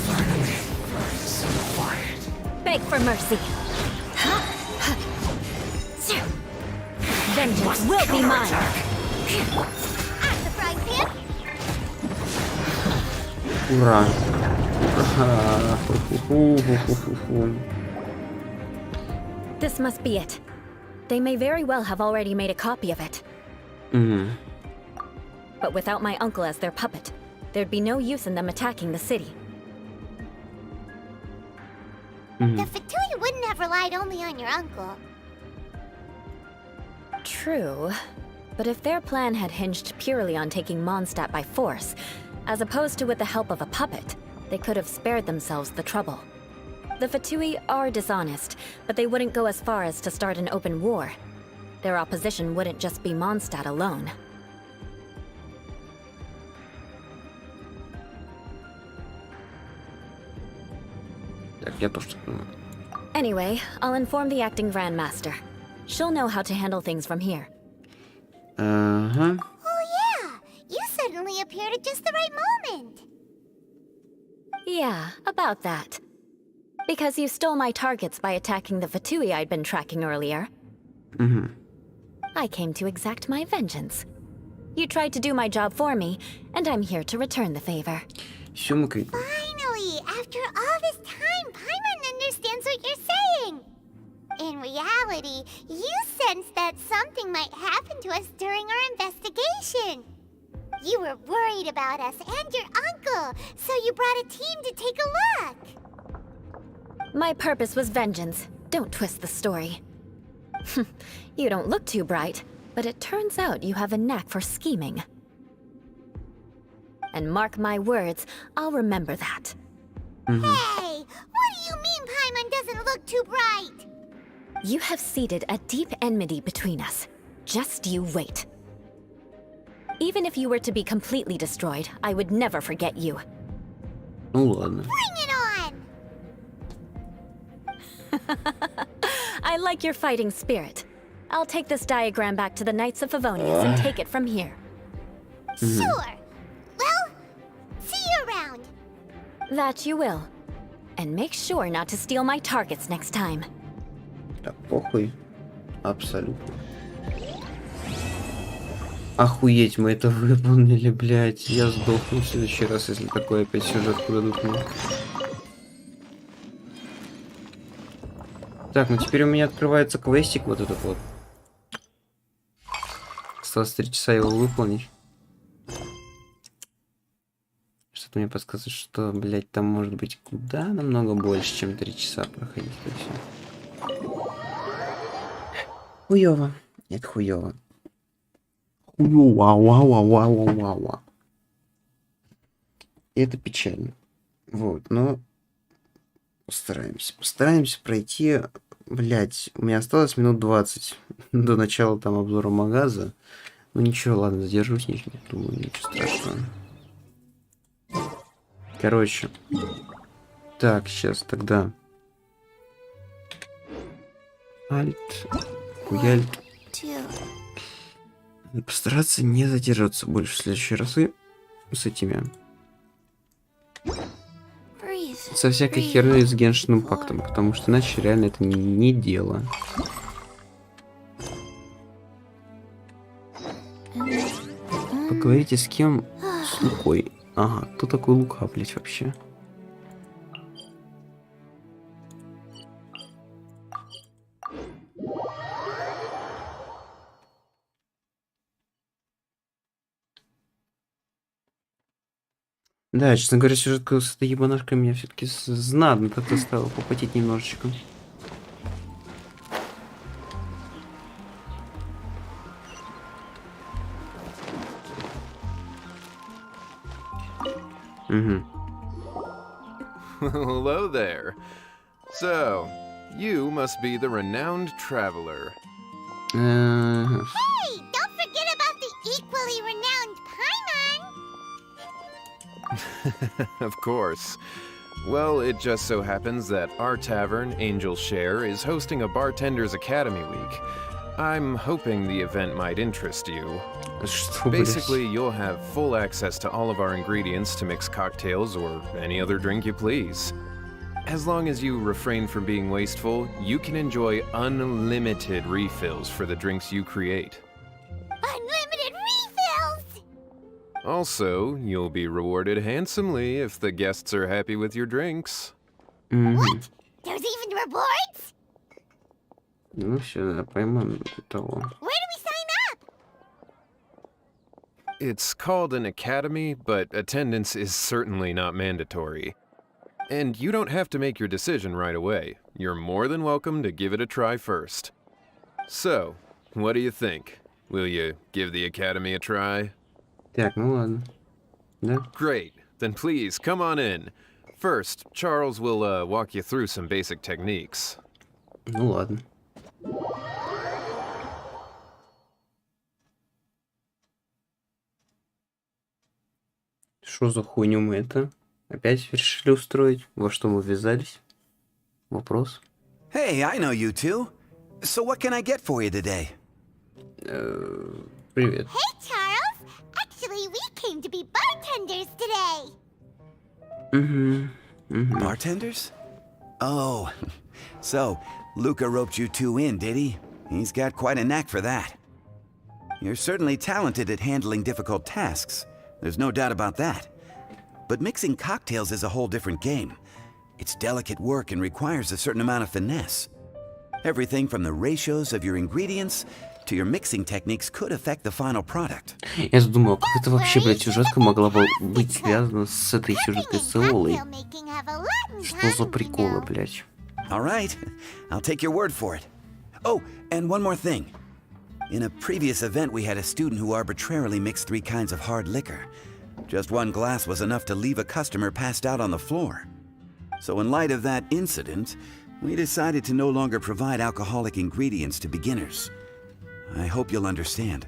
Finally, so quiet. Beg for mercy. Vengeance will be mine. At the frying pan. Ура. Ага. Ху-ху-ху-ху-ху-ху. This must be it. They may very well have already made a copy of it. But without my uncle as their puppet, there'd be no use in them attacking the city. The Fatui wouldn't have relied only on your uncle. True. But if their plan had hinged purely on taking Mondstadt by force, as opposed to with the help of a puppet, they could have spared themselves the trouble. The Fatui are dishonest, but they wouldn't go as far as to start an open war. Their opposition wouldn't just be Mondstadt alone. Так, я тоже так думаю. Anyway, I'll inform the acting Grandmaster. She'll know how to handle things from here. Ага. Oh yeah, you suddenly appeared at just the right moment. Yeah, about that. Because you stole my targets by attacking the Fatui I'd been tracking earlier. I came to exact my vengeance. You tried to do my job for me, and I'm here to return the favor. Сюмка. Finally, after all this time, Paimon understands what you're saying. In reality, you sensed that something might happen to us during our investigation. You were worried about us and your uncle, so you brought a team to take a look. My purpose was vengeance. Don't twist the story. You don't look too bright, but it turns out you have a knack for scheming. And mark my words, I'll remember that. Hey, what do you mean Paimon doesn't look too bright? You have seeded a deep enmity between us. Just you wait. Even if you were to be completely destroyed, I would never forget you. Ну ладно. Bring it on! I like your fighting spirit. I'll take this diagram back to the Knights of Favonius and take it from here. Sure. Well, see you around. That you will. And make sure not to steal my targets next time. Да похуй. Абсолютно. Охуеть, мы это выполнили, блядь. Я сдохну в следующий раз, если такой опять сюжетку дадут мне. Так, ну теперь у меня открывается квестик вот этот вот. Осталось 3 часа его выполнить. Что-то мне подсказывает, что, блядь, там может быть куда намного больше, чем 3 часа проходить это все. Хуёво. Нет, хуёво. Хуёво. И это печально. Вот, но постараемся. Постараемся пройти. Блять, у меня осталось минут 20 до начала там обзора магаза. Ну ничего, ладно, задержусь, не думаю, ничего страшного. Короче. Так, сейчас тогда. Альт. Хуяльт. Надо постараться не задерживаться больше в следующие разы с этими. Со всякой херней с Genshin импактом, потому что иначе реально это не дело. Поговорите с кем? С Лукой. Ага, кто такой Лука, блять, вообще? Да, честно говоря, сюжетка с этой ебанашкой меня все-таки знатно как-то стало попотеть немножечко. Hello there. So, you must be the renowned traveler. Hey, don't forget about the equally renowned Paimon! Of course. Well, it just so happens that our tavern, Angel's Share, is hosting a Bartender's Academy Week. I'm hoping the event might interest you. Basically, you'll have full access to all of our ingredients to mix cocktails or any other drink you please. As long as you refrain from being wasteful, you can enjoy unlimited refills for the drinks you create. Unlimited refills! Also, you'll be rewarded handsomely if the guests are happy with your drinks. What? There's even rewards? Ну все, да, поймем того. Where do we sign up? It's called an academy, but attendance is certainly not mandatory. And you don't have to make your decision right away. You're more than welcome to give it a try first. So, what do you think? Will you give the academy a try? Так, ну ладно. Да? Great. Then please, come on in. First, Charles will walk you through some basic techniques. Ну ладно. Что за хуйню мы это? Опять решили устроить? Во что мы ввязались? Вопрос. Hey, I know you two. So what can I get for you today? Привет. Hey, Charles. Actually, we came to be bartenders today. Bartenders? Oh, so Luca roped you two in, did he? He's got quite a knack for that. You're certainly talented at handling difficult tasks. There's no doubt about that. But mixing cocktails is a whole different game. It's delicate work and requires a certain amount of finesse. Everything from the ratios of your ingredients to your mixing techniques could affect the final product. Я думал, как это вообще, блядь, сюжетка могла бы быть связана с этой сюжеткой с Иолой? Что за приколы, блядь? All right, I'll take your word for it. Oh, and one more thing. In a previous event, we had a student who arbitrarily mixed 3 kinds of hard liquor. Just 1 glass was enough to leave a customer passed out on the floor. So in light of that incident, we decided to no longer provide alcoholic ingredients to beginners. I hope you'll understand.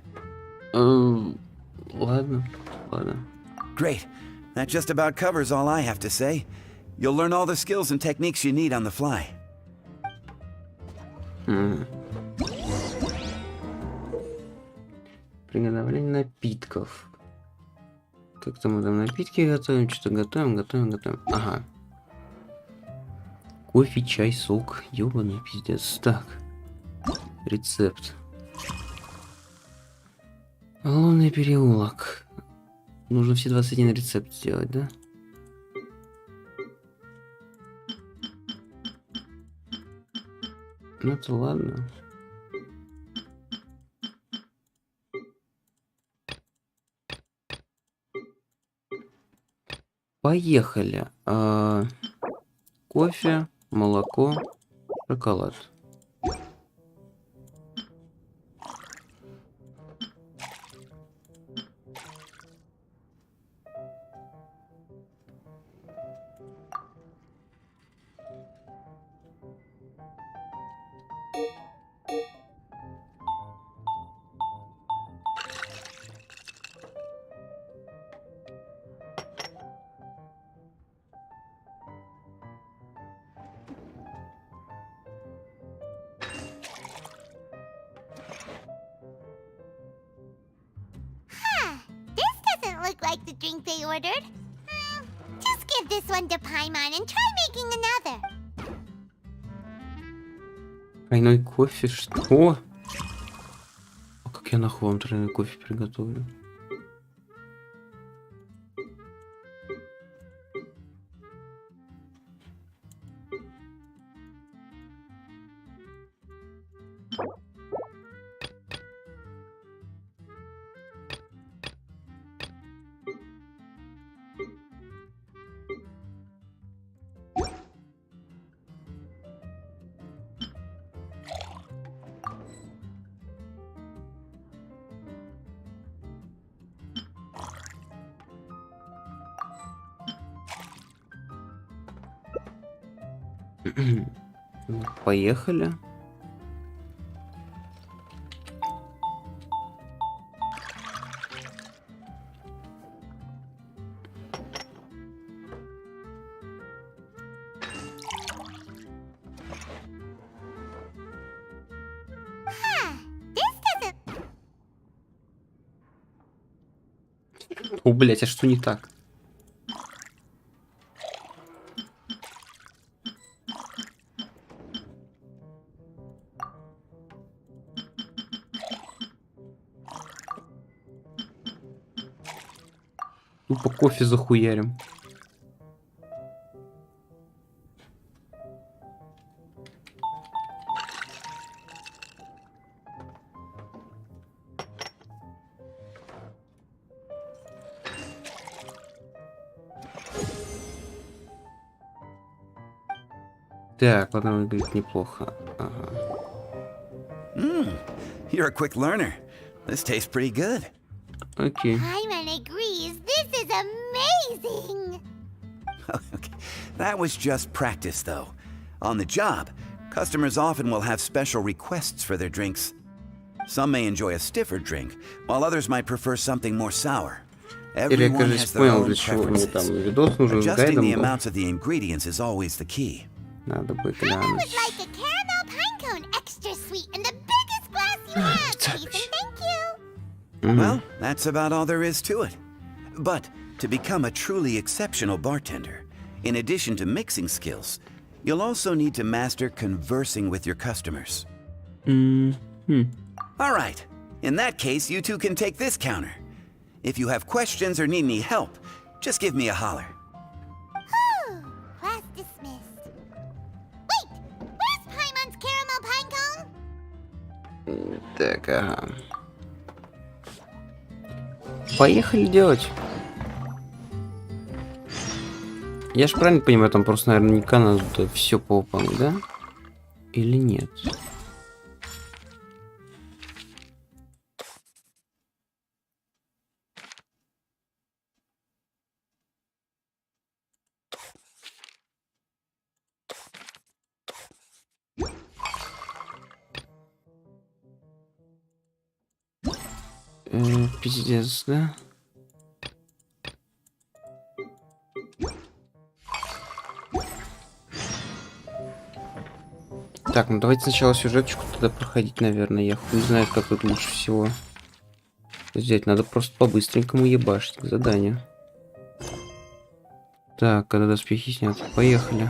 Ладно. Great. That just about covers all I have to say. You'll learn all the skills and techniques you need on the fly. Приготовление напитков. Как-то мы там напитки готовим, что-то готовим. Ага. Кофе, чай, сок. Ёбаный пиздец. Так. Рецепт. Лунный переулок. Нужно все 21 рецепт сделать, да? Ну это ладно. Поехали. Кофе, молоко, шоколад. Like the drink they ordered. Just give this one to Paimon and try making another. Тройной кофе? Что? А как я нахуй вам тройной кофе приготовлю? Поехали. О, блять, а что не так? Тупо кофе захуярим. Так, ладно, выглядит неплохо. Ага. You're a quick learner. This tastes pretty good. Окей. Paimon agrees. This is amazing. Okay. That was just practice, though. On the job, customers often will have special requests for their drinks. Some may enjoy a stiffer drink, while others might prefer something more sour. Everyone has their own preferences. Adjusting the amounts of the ingredients is always the key. Надо бы Paimon would глянуть. like a caramel pine cone, extra sweet, in the biggest glass you have, please, and thank you. Well, that's about all there is to it. But to become a truly exceptional bartender, in addition to mixing skills, you'll also need to master conversing with your customers. All right. In that case, you two can take this counter. If you have questions or need any help, just give me a holler. Class dismissed. Wait! Where's Paimon's caramel pine cone? Так, ага. Поехали делать. Я ж правильно понимаю, там просто наверняка надо все повыполнять, да? Или нет? Пиздец, да? Так, ну давайте сначала сюжеточку тогда проходить, наверное. Я хуй знает, как тут лучше всего сделать. Надо просто по-быстренькому ебашить к заданию. Так, когда доспехи снят. Поехали.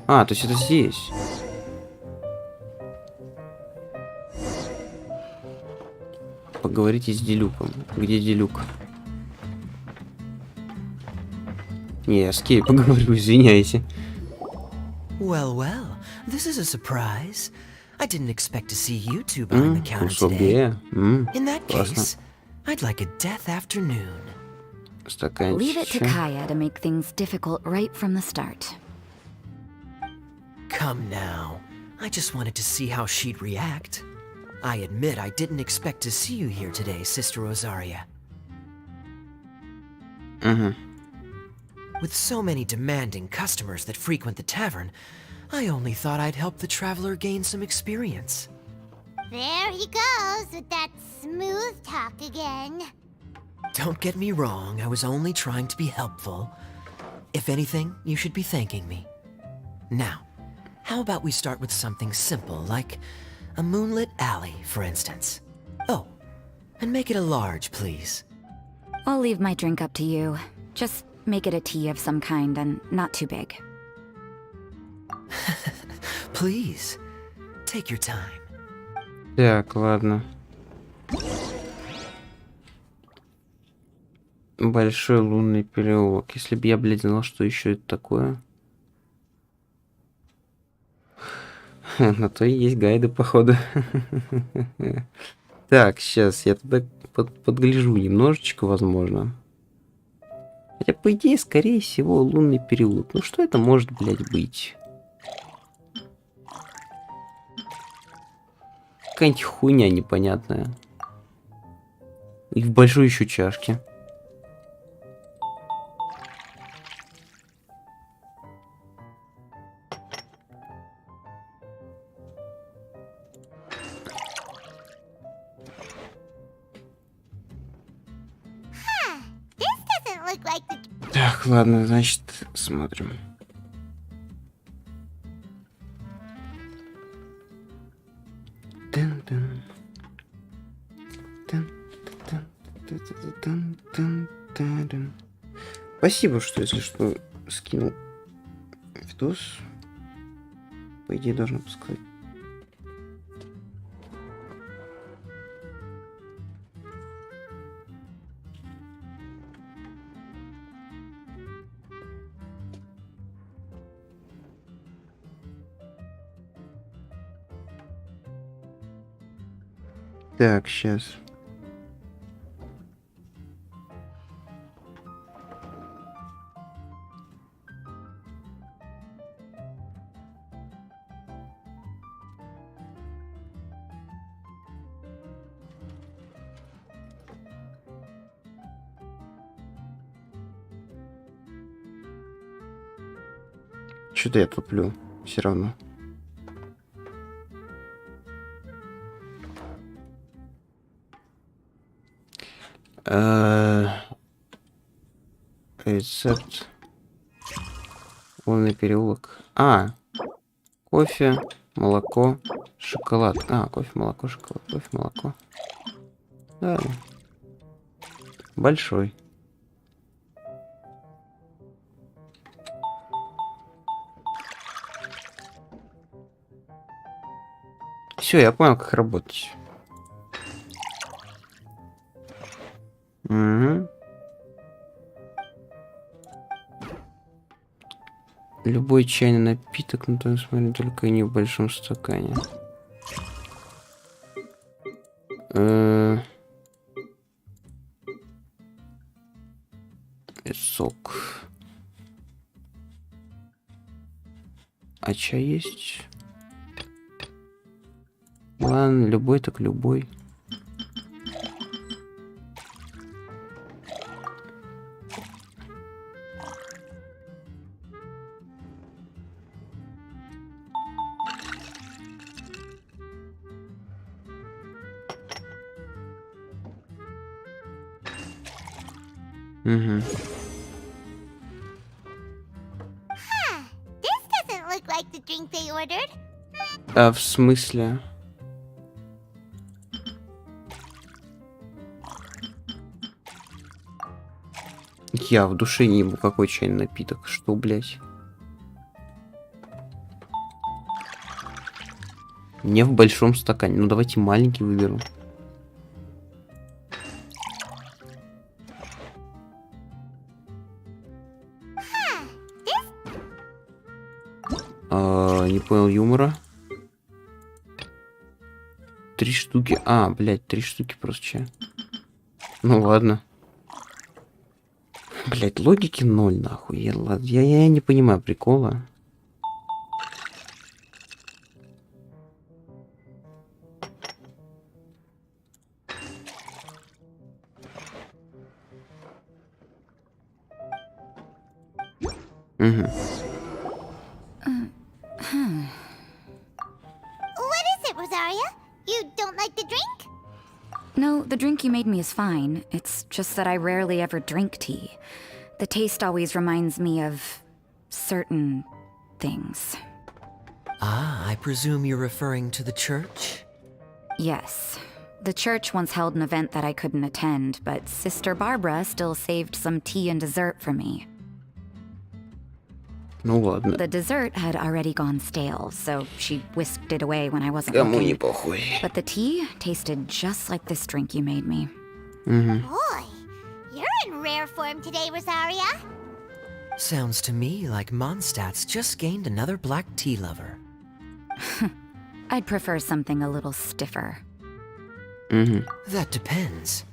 А, то есть это здесь. Поговорите с Делюком. Где Делюк? Не, я с Кей поговорю, извиняйте. Well, well, this is a surprise. I didn't expect to see you two behind the counter today. In that case, I'd like a death afternoon. Leave it to Kaya to make things difficult right from the start. Come now. I just wanted to see how she'd react. I admit I didn't expect to see you here today, Sister Rosaria. With so many demanding customers that frequent the tavern, I only thought I'd help the traveler gain some experience. There he goes with that smooth talk again. Don't get me wrong, I was only trying to be helpful. If anything, you should be thanking me. Now, how about we start with something simple, like a moonlit alley, for instance. Oh, and make it a large, please. I'll leave my drink up to you. Just make it a tea of some kind and not too big. Please, take your time. Так, ладно. Большой лунный переулок. Если бы я, блядь, знал, что еще это такое. На то и есть гайды, походу. Так, сейчас я тогда подгляжу немножечко, возможно. Хотя, по идее, скорее всего, лунный переулок. Ну, что это может, блядь, быть? Какая-нибудь хуйня непонятная. И в большой еще чашке. Так, ладно, значит, смотрим. Спасибо, что, если что, скинул видос. По идее, должно пускать. Так, сейчас. Что-то я туплю. Все равно. Рецепт. Лунный переулок. Кофе, молоко, шоколад. Кофе, молоко, шоколад. Кофе, молоко. Да. Большой. Все, я понял, как работать. Угу. Любой чайный напиток, но там смотри, только не в большом стакане. Сок. А чай есть? Ладно, любой так любой. Угу. This doesn't look like the drink they ordered. А в смысле? Я в душе не ебу, какой чайный напиток. Что, блять? Не в большом стакане. Ну давайте маленький выберу. Не понял юмора. 3 штуки. Блять, 3 штуки просто чая. Ну ладно. Блять, логики 0, нахуй. Я не понимаю прикола. Угу. What is it, Rosaria? You don't like the drink? No, the drink you made me is fine. It's just that I rarely ever drink tea. The taste always reminds me of certain things. I presume you're referring to the church? Yes. The church once held an event that I couldn't attend, but Sister Barbara still saved some tea and dessert for me. Ну ладно. The dessert had already gone stale, so she whisked it away when I wasn't Кому не looking. похуй. But the tea tasted just like this drink you made me. Boy, you're in rare form today, Rosaria. Sounds to me like Mondstadt's just gained another black tea lover. I'd prefer something a little stiffer. That depends.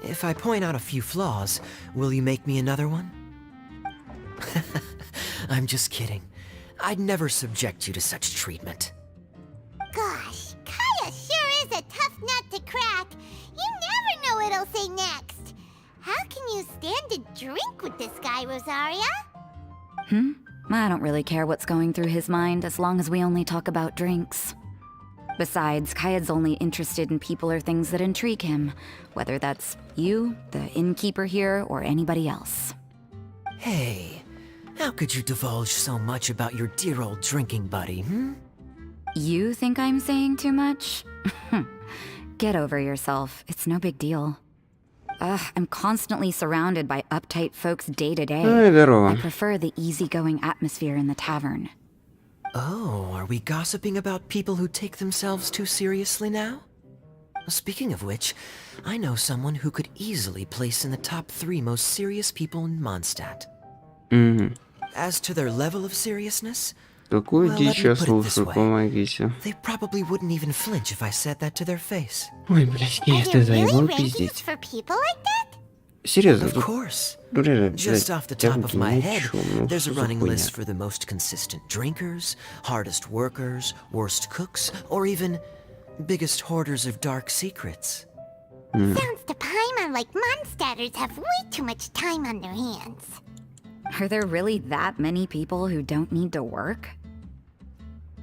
If I point out a few flaws, will you make me another one? I'm just kidding. I'd never subject you to such treatment. Gosh, Kaya sure is a tough nut to crack. You never know what he'll say next. How can you stand to drink with this guy, Rosaria? I don't really care what's going through his mind as long as we only talk about drinks. Besides, Kayad's only interested in people or things that intrigue him, whether that's you, the innkeeper here, or anybody else. Hey, how could you divulge so much about your dear old drinking buddy, You think I'm saying too much? Get over yourself. It's no big deal. I'm constantly surrounded by uptight folks day to day. I prefer the easygoing atmosphere in the tavern. Oh, are we gossiping about people who take themselves too seriously now? Speaking of which, I know someone who could easily place in the top 3 most serious people in Mondstadt. As to their level of seriousness, Какую Well, дичь let me я put it this слушаю, way. помогите. They probably wouldn't even flinch if I said that to their face. Ой, блядь, Are нет, there ты заебал really rankings пиздеть. for people like that? Серьезно, Of тут course. реально, Just блядь, off the top of тягнути my head, ничего, ну there's что a за running хуйня? list for the most consistent drinkers, hardest workers, worst cooks, or even biggest hoarders of dark secrets. Sounds to Paimon like Mondstadters have way too much time on their hands. Are there really that many people who don't need to work?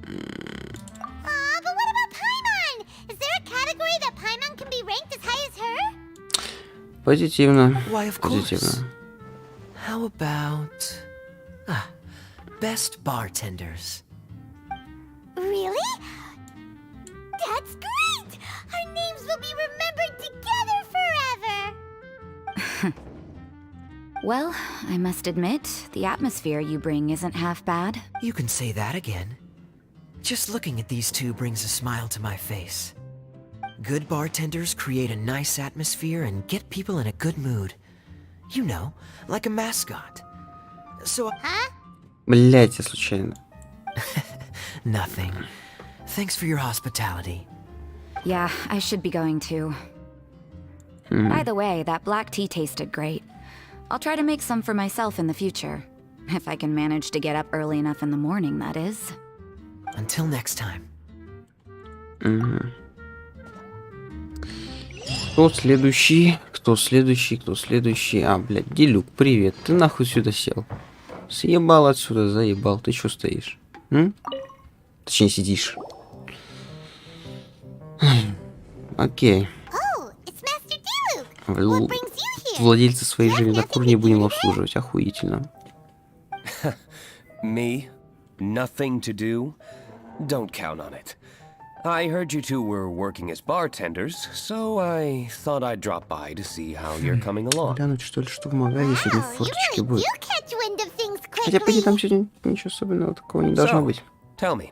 But what about Paimon? Is there a category that Paimon can be ranked as high as her? Позитивно. Why, of course. Позитивно. How about... best bartenders. Really? That's great! Our names will be remembered together forever! Well, I must admit, the atmosphere you bring isn't half bad. You can say that again. Just looking at these two brings a smile to my face. Good bartenders create a nice atmosphere and get people in a good mood. You know, like a mascot. So... Huh? Блять, я случайно. Nothing. Thanks for your hospitality. Yeah, I should be going too. By the way, that black tea tasted great. I'll try to make some for myself in the future. If I can manage to get up early enough in the morning, that is. Until next time. Кто следующий? Кто следующий? Кто следующий? А, блядь, Делюк, привет. Ты нахуй сюда сел? Съебал отсюда, заебал. Ты чё стоишь? Точнее, сидишь. Окей. Oh, it's Master Diluc. What brings you here? Владельца своей же винокур не будем обслуживать. Охуительно. Me? Nothing to do? Don't count on it. I heard you two were working as bartenders, so I thought I'd drop by to see how you're coming along. Глянуть, что ли, что в магазе сегодня в форточке будет. You catch wind of things Хотя, по идее, quickly. там сегодня ничего особенного такого не должно быть. Tell me,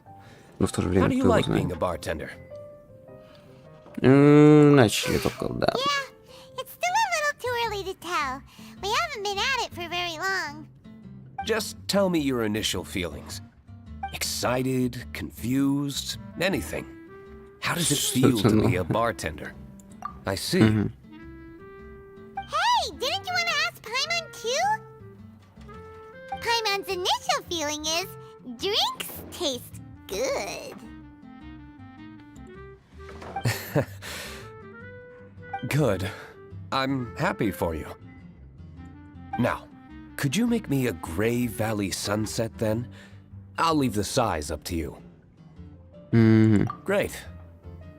Но в то же how время, do you кто его like being a знает. bartender? Начали только, да. Yeah, it's still a little too early to tell. We haven't been at it for very long. Just tell me your initial feelings. Excited, confused, anything. How does it feel to be a bartender? I see. Hey, didn't you want to ask Paimon too? Paimon's initial feeling is drinks taste good. Good. I'm happy for you. Now, could you make me a Gray Valley sunset then? I'll leave the size up to you. Great.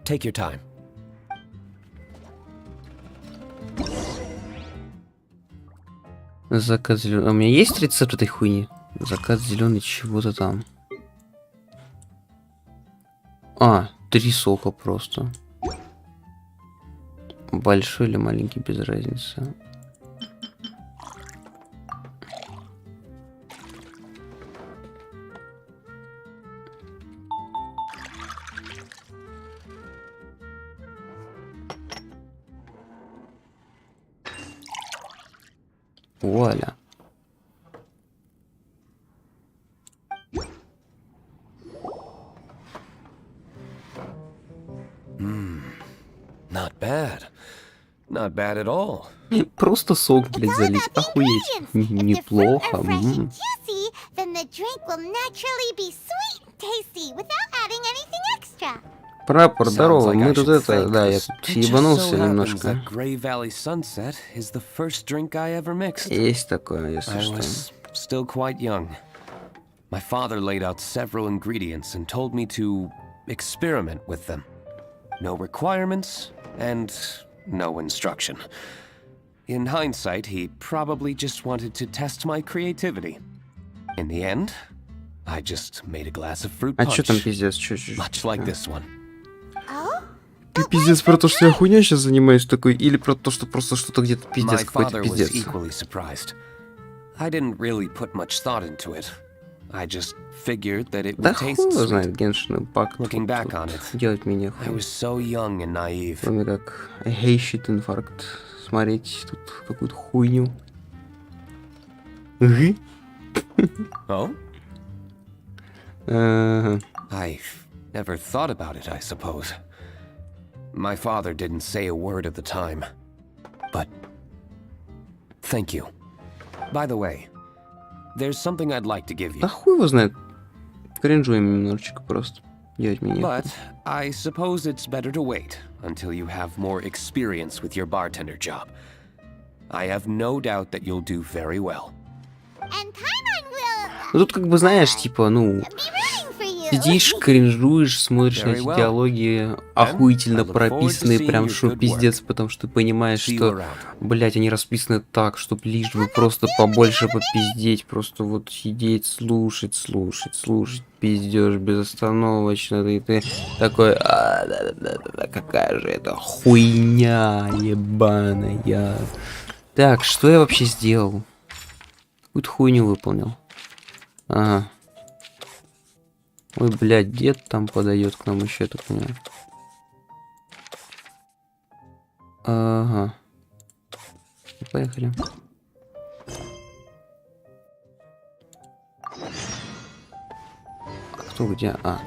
Take your time. Закат зеленый. У меня есть рецепт этой хуйни? Закат зеленый чего-то там. А, 3 сока просто. Большой или маленький, без разницы. Вуаля. Not bad. Not bad at all. Просто сок, блядь, залить. Охуеть. Неплохо. Fresh and juicy, then the drink will naturally be sweet and tasty without adding anything extra. Прапор, здорово. Sounds like Мы I тут should это, thank да, я this. тут It just ебанулся so happens немножко. that Gray Valley Sunset is the first drink I ever mixed. Есть такое, если I что. was still quite young. My father laid out several ingredients and told me to experiment with them. No requirements and no instruction. In hindsight, he probably just wanted to test my creativity. In the end, I just made a glass of fruit А чё там punch, пиздец? much like this one. Ты пиздец про то, что я хуйня сейчас занимаюсь такой, или про то, что просто что-то где-то My пиздец, какой-то father was пиздец? equally surprised. I didn't really put much thought into it. I just figured that it Да would хуй taste его sweet. знает, Genshin Impact. Looking back on it, Делать меня I хуй. was so young and naive. Кроме как гейщит инфаркт. Смотреть тут какую-то хуйню. Oh? I've never thought about it, I suppose. My father didn't say a word at the time. But thank you. By the way, there's something I'd like to give you. Да хуй его знает. Кринжуем немножечко просто. Делать мне нехуй. But I suppose it's better to wait until you have more experience with your bartender job. I have no doubt that you'll do very well. And Paimon will Ну тут как бы знаешь, типа, ну, be rooting for you. сидишь, кринжуешь, смотришь на эти диалоги охуительно прописанные, прям что пиздец, потому что ты понимаешь, что, блять, они расписаны так, чтоб лишь бы просто побольше попиздеть, просто вот сидеть, слушать, пиздешь безостановочно, и ты такой, какая же это хуйня ебаная. Так, что я вообще сделал? Какую-то хуйню выполнил. Ага. Ой, блядь, дед там подает к нам еще, я так понимаю. Ага. Поехали. Кто где? А.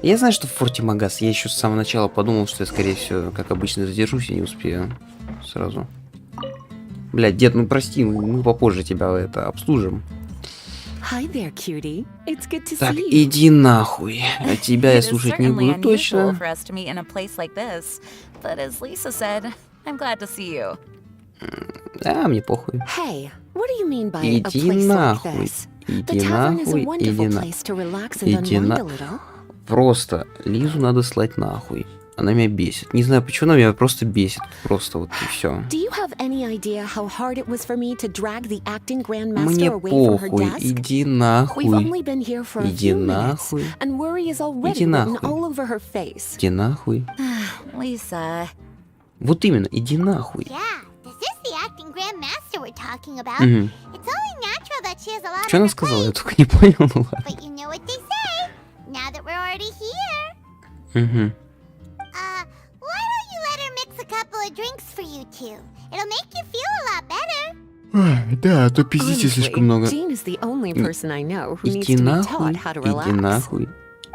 Я знаю, что в форте Магаз. Я еще с самого начала подумал, что я, скорее всего, как обычно, задержусь и не успею сразу. Блядь, дед, ну прости, мы попозже тебя это обслужим. Hi there, cutie. It's good to Так, see you. иди нахуй. А тебя я слушать не буду точно. Да, мне похуй. Hey, what do you mean by a Иди place like нахуй. this? The Иди tavern is a нахуй, иди wonderful на... place to relax and Иди unwind на... a little. Просто Лизу надо слать нахуй. Она меня бесит. Не знаю, почему она меня просто бесит. Просто вот и все. Do you have any idea how hard it was for me to drag the acting grandmaster Мне away from her похуй. desk? Иди нахуй. We've only been here for a Иди few minutes, нахуй. and worry is already Иди written нахуй. all over her face. Иди нахуй. Lisa. Вот именно, иди нахуй. Yeah, this is the acting grandmaster we're talking about. Мгм. It's only natural that she has a lot Что on она her сказала? Я plate. только не понял, ну ладно. But you know what they say. Now that we're already here, Угу. why don't you let her mix a couple of drinks for you two? It'll make you feel a lot better. Да, а то пиздите Honestly, слишком много. Jean is the only person I know who needs Иди to be нахуй. taught how to Иди relax. нахуй.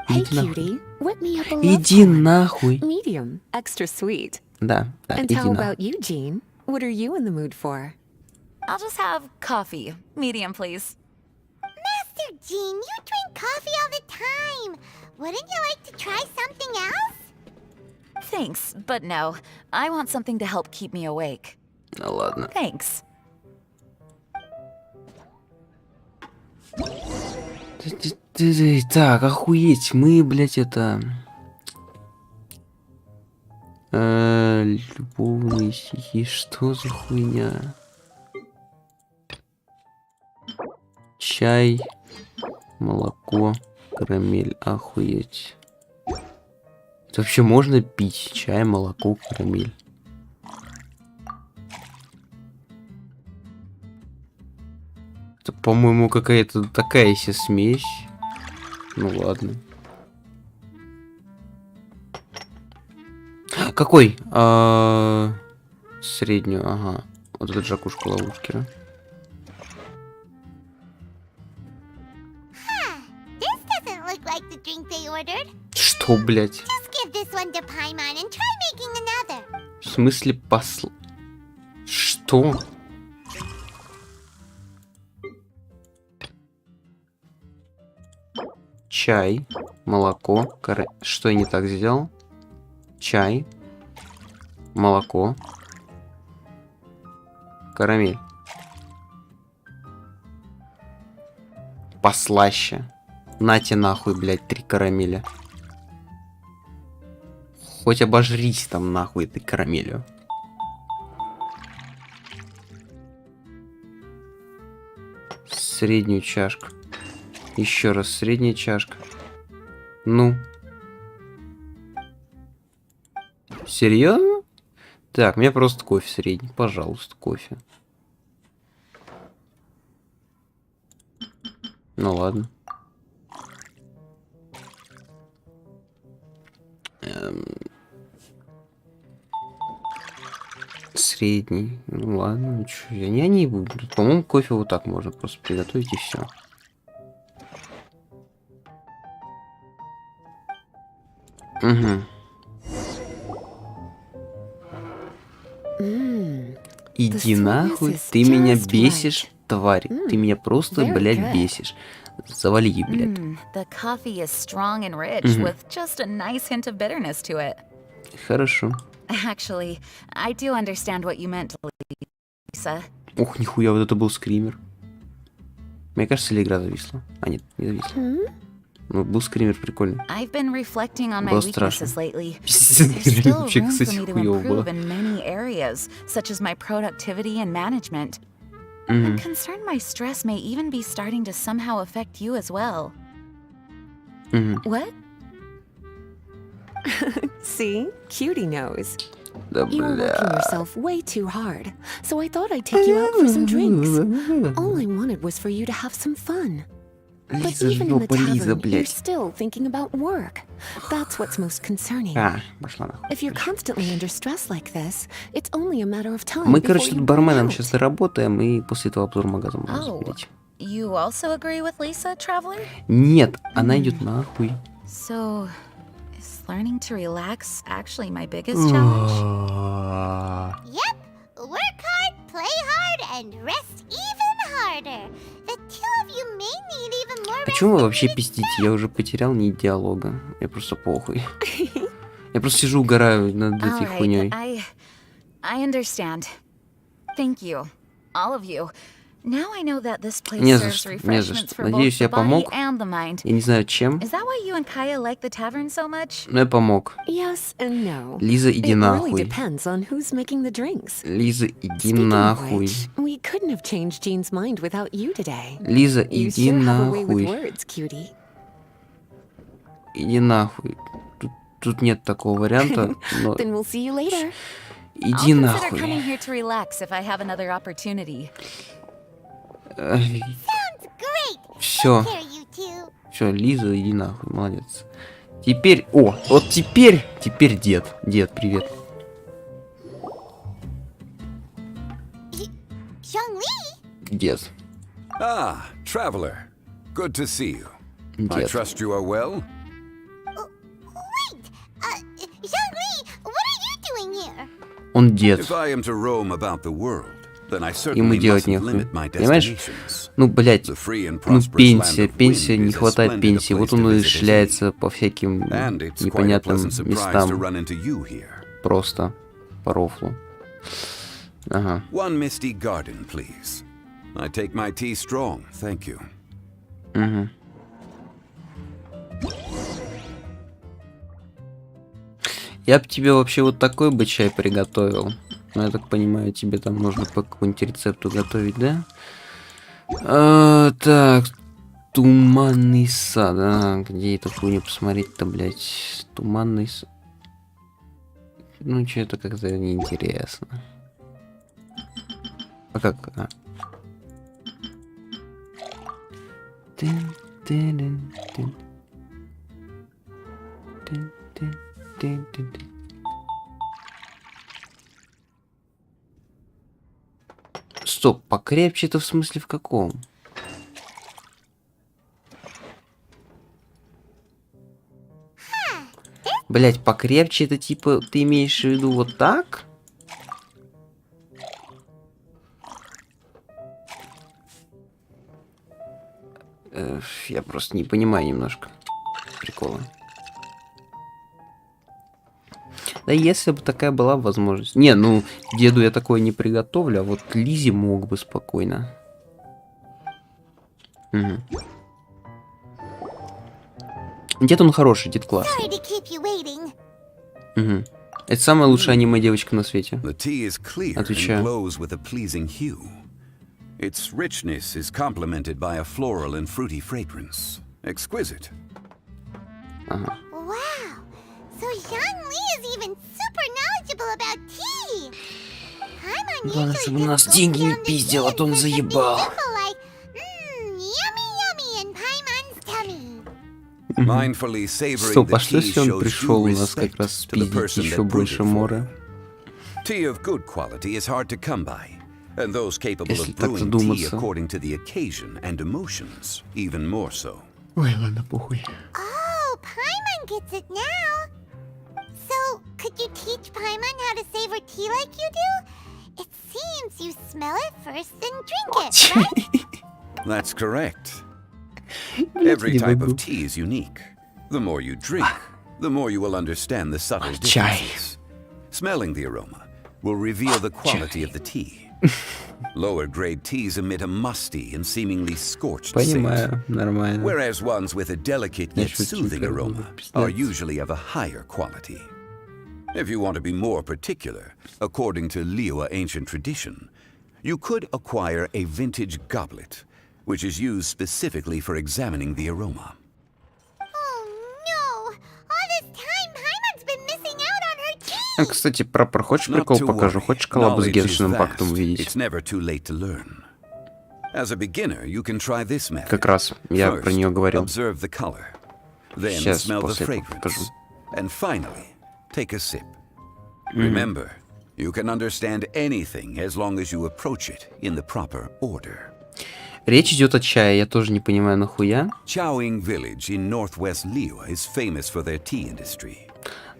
Hey, Иди нахуй. cutie, whip me up a love Иди poem. нахуй. Medium, extra sweet. Да, да, And иди how нахуй. about you, Jean? What are you in the mood for? I'll just have coffee. Medium, please. Master Jean, you drink coffee all the time. Wouldn't you like to try something else? Thanks, but no. I want something to help keep me awake. Ну ладно. Thanks. Так, охуеть, мы, блядь, это... Любовные стихи, что за хуйня? Чай, молоко, карамель, охуеть. Это вообще можно пить? Чай, молоко, карамель. Это, по-моему, какая-то такая себе смесь. Ну ладно. Какой? Среднюю, ага. Вот этот жакушка ловушки, да? This doesn't look like the drink they ordered. Что, блядь? Just give this one to Paimon and try making another. В смысле посл... Что? Чай, молоко, Что я не так сделал? Чай, молоко, карамель. Послаще. Нате нахуй, блядь, 3 карамеля. Хоть обожрись там нахуй этой карамелью. Среднюю чашку. Еще раз средняя чашка. Ну. Серьезно? Так, мне просто кофе средний. Пожалуйста, кофе. Ну ладно. средний. Ну ладно, ну чё, я не буду. По-моему, кофе вот так можно просто приготовить и все. Угу. Иди нахуй, ты меня бесишь, тварь. Ты меня просто, блядь, бесишь. Завали, блядь. The coffee is strong and rich with just a nice hint of bitterness to it. Хорошо. Actually, I do understand what you meant, Lisa. Ох, нихуя, вот это был скример. Мне кажется, или игра зависла. А, нет, не зависла. Ну, был скример прикольный. I've been reflecting on my Было weaknesses страшно. lately. There's still Вообще, room for кстати, me to хуёво было. improve in many areas, such as my productivity and management. I'm concerned my stress may even be starting to somehow affect you as well. What? See? Cutie knows. Да, You're working бля. yourself way too hard, so I thought I'd take you out for some drinks. All I wanted was for you to have some fun. But Лиза, even in the жопа, Лиза, tavern, you're блядь. still thinking about work. That's what's most concerning. А, пошла нахуй. If you're constantly under stress like this, it's only a matter of time. Мы, before короче, you тут burn барменом out. сейчас доработаем, и после этого обзор магаза можно Oh, заберите. you also agree with Lisa, traveler? Нет, она идет нахуй. So, is learning to relax actually my biggest challenge? Yep. Work hard, play hard, and rest even harder. The two of you may need even more rest. Почему вы вообще пиздите? Я уже потерял нить диалога. Я просто похуй. Я просто сижу, угораю над этой All хуйней. right, I understand. Thank you, all of you. Now I know that this place Не за serves что, не за refreshments что. for both Надеюсь, the я body помог. and the mind. Я не знаю, чем, Is that why you and Kaya like the tavern so much? но я помог. Yes and no. Лиза, иди It really нахуй. depends on who's making the drinks. Лиза, иди Speaking of нахуй. which, we couldn't have changed Jean's mind without you today. Лиза, You иди sure have a way with нахуй. words, cutie. Иди нахуй. Тут нет такого варианта, но Then we'll see you later. иди I'll consider нахуй. coming here to relax if I have another opportunity. Sounds great. Все, Here, you two. все, Лиза, иди нахуй, молодец. Теперь, вот теперь дед, привет. Zhongli? Дед, Ah, traveler. Good to see you. I дед. trust you are well? Wait. Zhongli, what are you doing here? Он дед. If I am to roam about the world, then I Ему certainly делать mustn't нехуй. limit my Понимаешь? destinations. Ну, блядь, The free and ну prosperous пенсия, land of пенсия, Wind не is as хватает splendid a пенсии. place Вот to он и visit as шляется по всяким And it's quite a непонятным pleasant surprise to местам. run into you here. Просто по рофлу. Ага. One misty garden, please. I take my tea strong, thank you. Угу. Я бы тебе вообще вот такой бы чай приготовил. Но я так понимаю, тебе там нужно по какому-нибудь рецепту готовить, да? Так, туманный сад. Где эту хуйню посмотреть-то, блядь? Туманный сад. Ну, что-то как-то неинтересно. А как? Стоп, покрепче-то в смысле в каком? Блять, покрепче это типа ты имеешь в виду вот так? Я просто не понимаю немножко прикола. Да если бы такая была возможность. Не, ну, деду я такое не приготовлю, а вот Лизе мог бы спокойно. Угу. Дед он хороший, дед классный. Sorry to keep you waiting. Угу. Это самая лучшая аниме-девочка на свете. The tea is clear and Отвечаю. glows with a pleasing hue. Its richness is complemented by a floral and fruity fragrance. Exquisite. Ага. Wow. So Zhongli is even super knowledgeable about tea. I'm Главное, unusually чтобы нас good деньги не on the пиздил, а то он tea and заебал. simple like, yummy yummy in Paimon's tummy. Mindfully savoring Стоп, the а что tea если он shows пришел due у нас как respect раз to the спиздить person еще that brewed больше it for мора? you. Tea of good quality is hard to come by, and those capable Если of так brewing tea задуматься. according to the occasion and emotions, even more so. Ой, ладно, похуй. Oh, Paimon gets it now. So, could you teach Paimon how to savor tea like you do? It seems you smell it first and drink it, right? That's correct. Every type of tea is unique. The more you drink, the more you will understand the subtle differences. Smelling the aroma will reveal the quality of the tea. Lower grade teas emit a musty and seemingly scorched Понимаю, scent, нормально. whereas ones with a delicate yet soothing aroma are usually of a higher quality. If you want to be more particular, according to Liyue ancient tradition, you could acquire a vintage goblet, which is used specifically for examining the aroma. Oh no! All this time, Paimon's been missing out on her tea! Кстати, прапор, хочешь Not прикол to покажу? worry. Хочешь коллабу с Knowledge is Геншин vast. Импактом увидеть? It's never too late to learn. As a beginner, you can try this method. Как раз, я про нее говорил. Observe the color, then Сейчас, smell the после этого fragrance, покажу. and finally, take a sip. Remember, you can understand anything as long as you approach it in the proper order. Речь идет о чае, я тоже не понимаю, нахуя. Chaoying village in northwest Liyue is famous for their tea industry.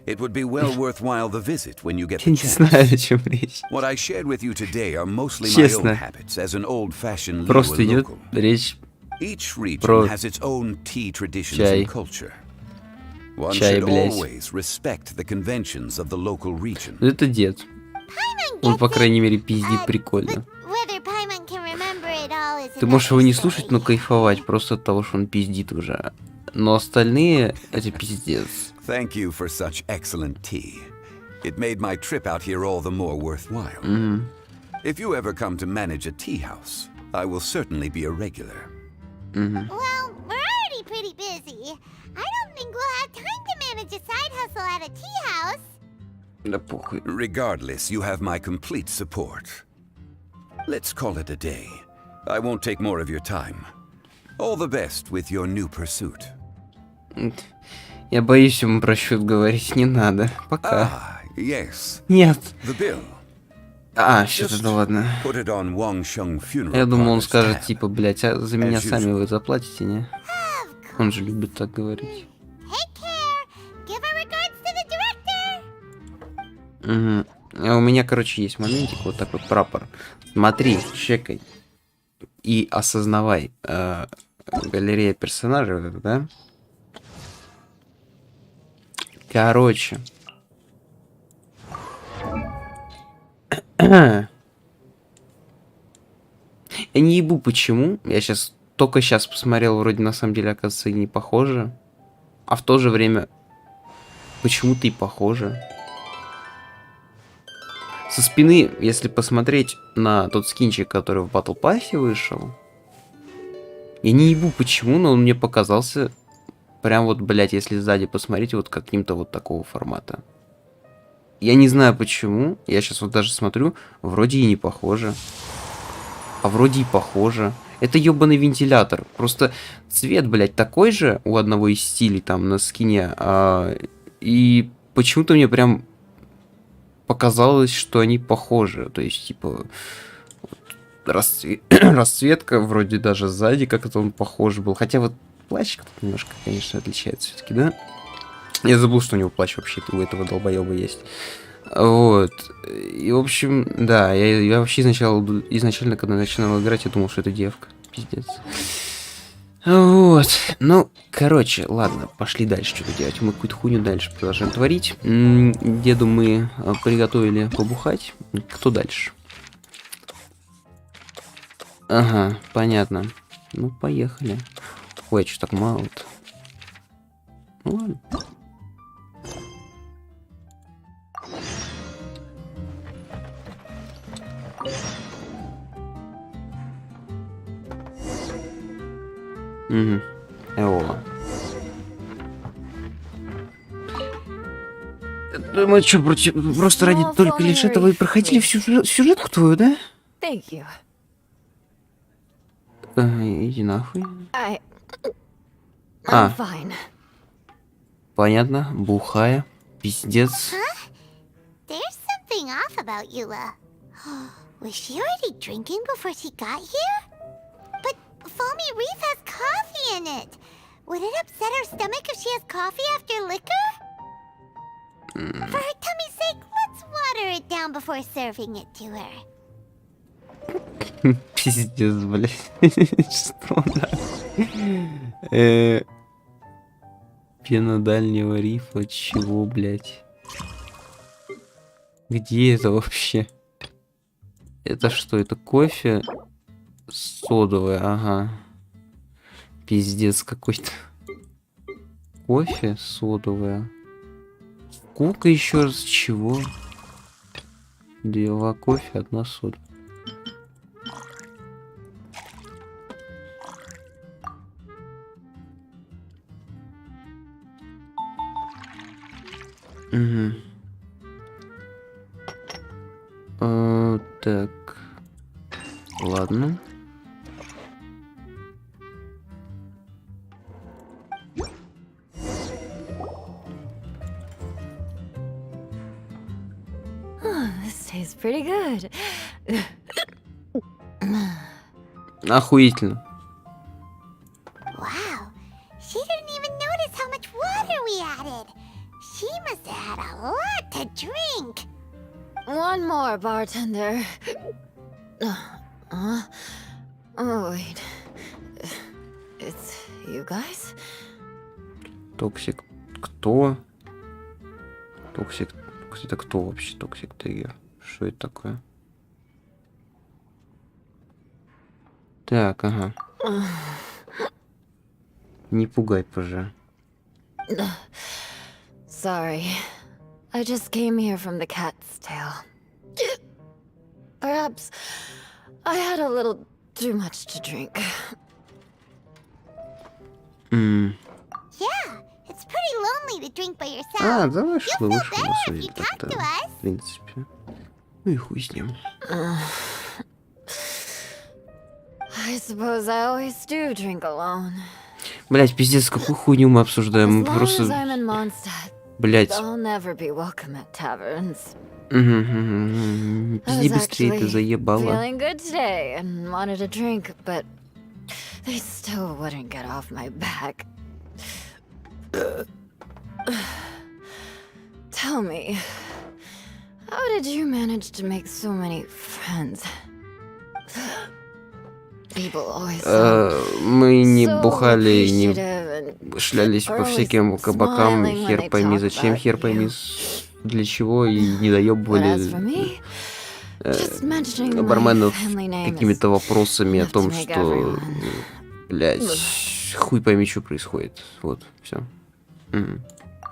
It would be well worthwhile the visit when you get Я the не chance. знаю, о чем речь. What I shared with you today are mostly my Честно. own habits as an old-fashioned Просто Liyue идет local. речь Each region про has its own tea traditions чай. and culture. One Чай, should блядь. always respect the conventions of the local region. Ну, это дед. Он, по крайней мере, пиздит прикольно. Whether Paimon can remember it all is Ты можешь его не another слушать, story. но кайфовать просто от того, что он пиздит уже. Но остальные — это пиздец. Thank you for such excellent tea. It made my trip out here all the more worthwhile. If you ever come to manage a tea house, I will certainly be a regular. Well, we're already pretty busy. I don't think we'll have time to manage a side hustle at a tea house. Да похуй. Regardless, you have my complete support. Let's call it a day. I won't take more of your time. All the best with your new pursuit. Я боюсь ему про счет говорить, не надо. Пока. Ah, yes. Нет. The bill. А, что-то да ладно. Put it on Wang Sheng funeral Я думал, он parlor's скажет, tab. типа, блядь, а за меня As сами usual. вы заплатите, не? Он же любит так говорить. Take care. Give our regards to the director. Угу. А у меня, короче, есть моментик, вот такой прапор. Смотри, чекай. И осознавай. Галерея персонажей, вот это, да? Короче. Я не ебу почему. Я только сейчас посмотрел, вроде на самом деле, оказывается, и не похоже. А в то же время почему-то и похоже. Со спины, если посмотреть на тот скинчик, который в Battle Pass вышел, я не ебу почему, но он мне показался прям вот, блядь, если сзади посмотреть, вот каким-то вот такого формата. Я не знаю почему, я сейчас вот даже смотрю, вроде и не похоже. А вроде и похоже. Это ёбаный вентилятор. Просто цвет, блядь, такой же у одного из стилей там на скине. И почему-то мне прям показалось, что они похожи. То есть, типа, расцветка вроде даже сзади как-то он похож был. Хотя вот плащик тут немножко, конечно, отличается все-таки, да? Я забыл, что у него плащ вообще у этого долбоеба есть. Вот. И, в общем, да, я вообще изначально, когда начинал играть, я думал, что это девка. Пиздец. Вот. Ну, короче, ладно, пошли дальше что-то делать. Мы какую-то хуйню дальше продолжаем творить. Деду мы приготовили побухать. Кто дальше? Ага, понятно. Ну, поехали. Ой, а что так мало-то? Ну, ладно. Угу. Эола. Мы что, просто ради только лишь этого и проходили всю сюжетку твою, да? Thank you. Иди нахуй. I'm А, fine. понятно. Бухая. Пиздец. There's something something off about Eula. Was she already drinking before she got here? But Foamy Reef has coffee in it. Would it upset her stomach if she has coffee after liquor? For her tummy's sake, let's water it down before serving it to her. Пиздец, блядь. Что нахуй? Пена дальнего рифа. Чего, блядь? Где это вообще? Это что? Это кофе содовое? Ага. Пиздец какой-то. Кофе содовое. Сколько еще раз? Чего? 2 кофе, 1 сода. Угу. Так. Ладно. This tastes pretty good. Охуительно. Wow, she didn't even notice how much water we added. She must have had a lot to drink. One more, bartender. Oh, wait. It's you guys? Токсик. Кто? Токсик. Это кто вообще? Токсик Триггер. Что это такое? Так, ага. Не пугай, пожалуйста. Sorry. I just came here from the cat's tail. Perhaps I had a little too much to drink. Yeah, it's pretty lonely to drink by yourself. А, да, вышло, You'll feel вышло, better if судить you talk как-то, to us. в принципе. Ну и хуй с ним. I suppose I always do drink alone. Блять, пиздец, какую хуйню мы обсуждаем? Мы As long просто... as I'm in Mondstadt, Блять. I'll never be welcome at taverns. Пизди быстрее, ты заебала. Feeling good today and wanted a drink, but they still wouldn't get off my back. Tell me, how did you manage to make so many friends? People always Мы не бухали, не шлялись по всяким кабакам, хер пойми зачем, хер пойми для чего, и не доебывали барменов какими-то вопросами о том, что, блять, хуй пойми, что происходит. Вот, все. You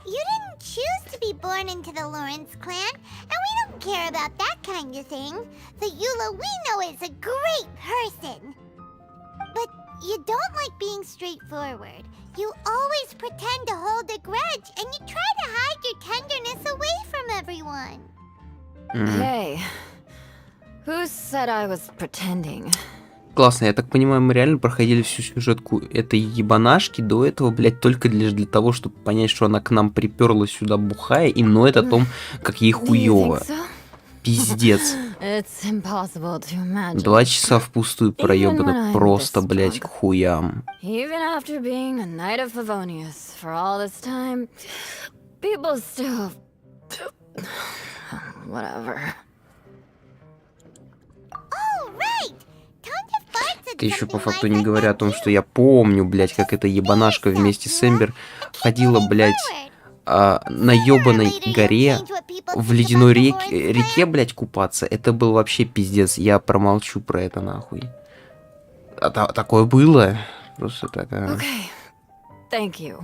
didn't choose to be born into the Lawrence clan, and we don't care about that kind of thing. The Eula we know is a great person. But you don't like being straightforward. You always pretend to hold a grudge, and you try to hide your tenderness away from everyone. Hey, who said I was pretending? Классно, я так понимаю, мы реально проходили всю сюжетку этой ебанашки до этого, блядь, только лишь для того, чтобы понять, что она к нам приперлась сюда бухая и ноет о том, как ей хуёво. Пиздец. 2 часа впустую проебаны, просто, блядь, к хуям. Even after being a knight of Favonius for all this time, people still... Whatever. Oh, right! Это еще по факту не говоря о том, что я помню, блядь, как эта ебанашка вместе с Эмбер ходила, блядь, на ебаной горе в ледяной реке, блядь, купаться. Это был вообще пиздец. Я промолчу про это нахуй. Такое было. Просто так. Okay. Thank you.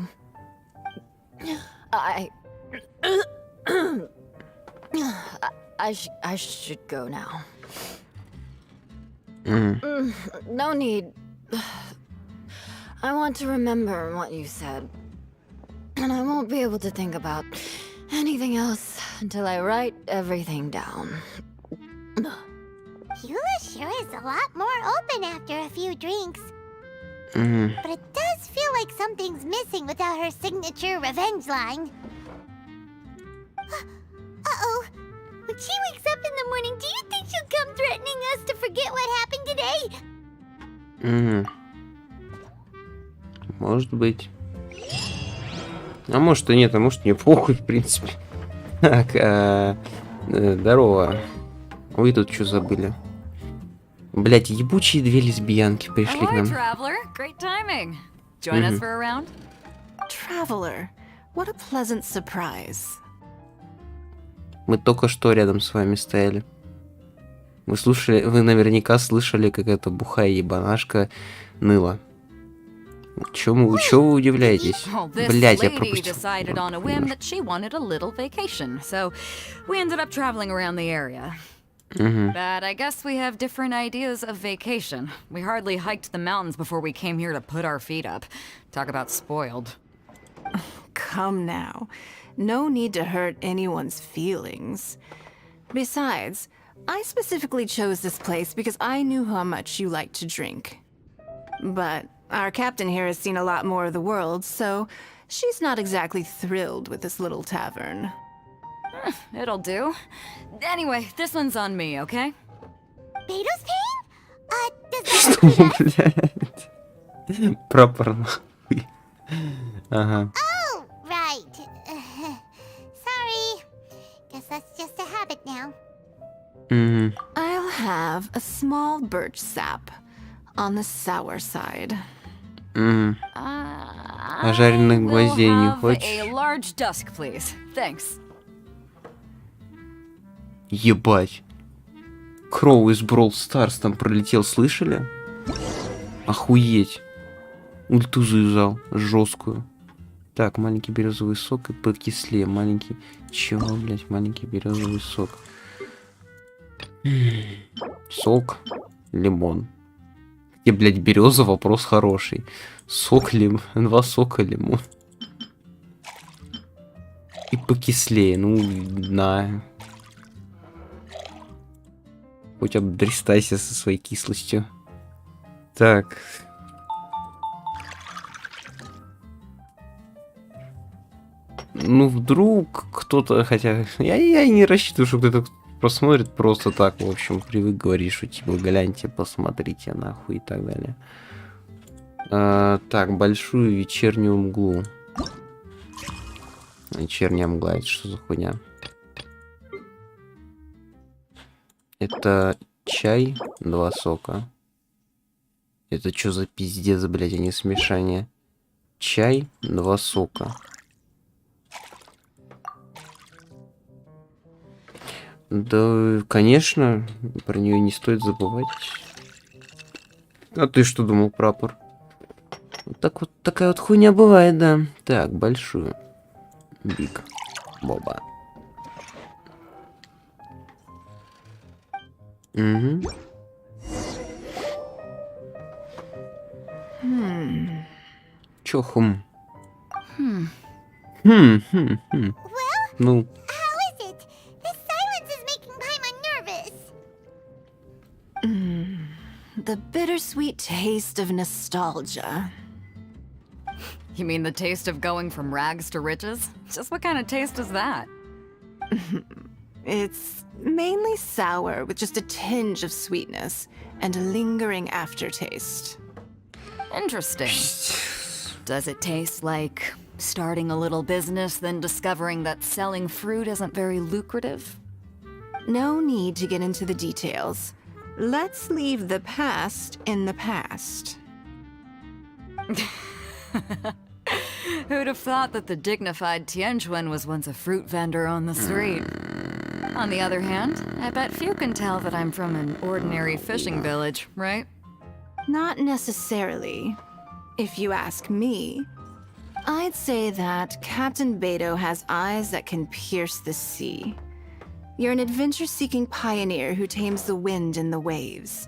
I should go now. No need. I want to remember what you said. And I won't be able to think about anything else until I write everything down. Eula sure is a lot more open after a few drinks. But it does feel like something's missing without her signature revenge line. Uh-oh. When she wakes up in the morning, do you think she'll come threatening us to forget what happened today? Может быть. А может и нет, а может мне похуй, в принципе. Так, здорово. Вы тут что забыли? Блять, ебучие две лесбиянки пришли к нам. Traveler. Great timing. Join us for a round? Traveler, what a pleasant surprise. Мы только что рядом с вами стояли. Вы наверняка слышали, как эта бухая ебанашка ныла. Чё вы удивляетесь? Блять, я пропустил. Decided on a whim that she wanted a little vacation, so we ended up traveling around the area. But I guess we have different ideas of vacation. We hardly hiked the mountains before we came here to put our feet up. Talk about spoiled. Come now. No need to hurt anyone's feelings. Besides, I specifically chose this place because I knew how much you like to drink. But our captain here has seen a lot more of the world, so she's not exactly thrilled with this little tavern. It'll do. Anyway, this one's on me, okay? Beto's paying? Does that include us? Прапор нахуй. Ага. Oh, right. Sorry. Guess that's just a habit now. I'll have a small birch sap on the sour side. А жареных гвоздей не хочешь? A large dusk, please. Thanks. Ебать. Кроу из Brawl Stars там пролетел, слышали? Охуеть. Ульту заюзал. Жесткую. Так, маленький березовый сок и покислее. Маленький... Чего, блять, маленький березовый сок? Сок. Лимон. Где, блять, береза, вопрос хороший. Сок, лимон. 2 сока, лимон. И покислее. Ну, на... Хоть обдристайся со своей кислостью. Так. Ну, вдруг кто-то, хотя... Я не рассчитываю, что кто-то просмотрит просто так, в общем, привык говорить, что типа, гляньте, посмотрите, нахуй, и так далее. Так, большую вечернюю мглу. Вечерняя мгла, это что за хуйня? Это чай, 2 сока. Это что за пиздец, блядь, а не смешание? Чай, 2 сока. Да, конечно, про нее не стоит забывать. А ты что думал, прапор? Вот так вот такая вот хуйня бывает, да. Так, большую. Биг. Боба. Угу. Чё хум? Ну. The bittersweet taste of nostalgia. You mean the taste of going from rags to riches? Just what kind of taste is that? It's mainly sour with just a tinge of sweetness and a lingering aftertaste. Interesting. Does it taste like starting a little business, then discovering that selling fruit isn't very lucrative? No need to get into the details. Let's leave the past in the past. Who'd have thought that the dignified Tianquan was once a fruit vendor on the street? On the other hand, I bet few can tell that I'm from an ordinary fishing village, right? Not necessarily. If you ask me, I'd say that Captain Beto has eyes that can pierce the sea. You're an adventure-seeking pioneer who tames the wind and the waves,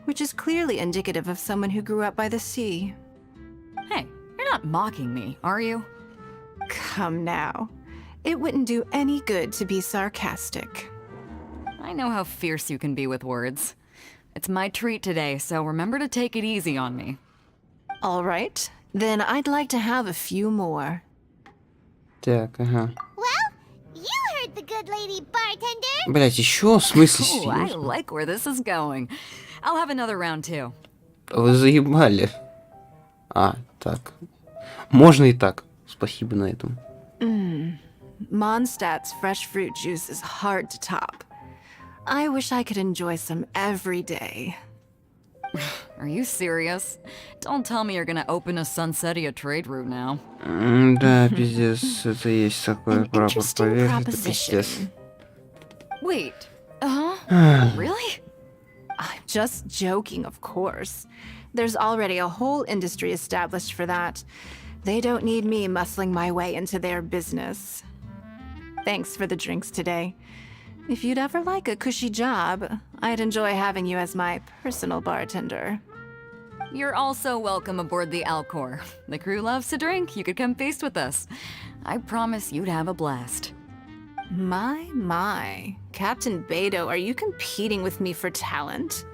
which is clearly indicative of someone who grew up by the sea. Hey, you're not mocking me, are you? Come now. It wouldn't do any good to be sarcastic. I know how fierce you can be with words. It's my treat today, so remember to take it easy on me. All right, then I'd like to have a few more. Так, ага. Well, you heard the good good lady bartender. Блять, еще в смысле Ooh, I серьезно? like where this is going. I'll have another round too. Вы заебали. А, так. Можно и так. Спасибо на этом. Mondstadt's fresh fruit juice is hard to top. I wish I could enjoy some every day. Are you serious? Don't tell me you're gonna open a Sunsetia trade route now. Да, пиздец, это есть такое, правда, поверь, это пиздец. Wait, really? I'm just joking, of course. There's already a whole industry established for that. They don't need me muscling my way into their business. Thanks for the drinks today. If you'd ever like a cushy job, I'd enjoy having you as my personal bartender. You're also welcome aboard the Alcor. The crew loves to drink. You could come feast with us. I promise you'd have a blast. My. Captain Beto, are you competing with me for talent?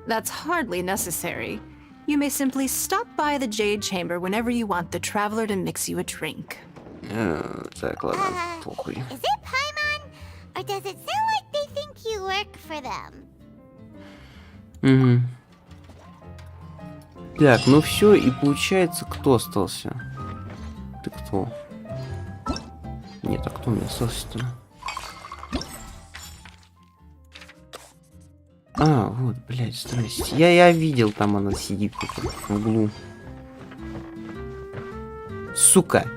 That's hardly necessary. You may simply stop by the Jade Chamber whenever you want the Traveler to mix you a drink. Так, ладно, похуй. Is it Paimon? Or does it sound like they think you work for them? Угу. Так, ну все, и получается, кто остался? Ты кто? Нет, а кто у меня остался-то? А, вот, блядь, здрасте. Я видел, там она сидит в углу. Сука,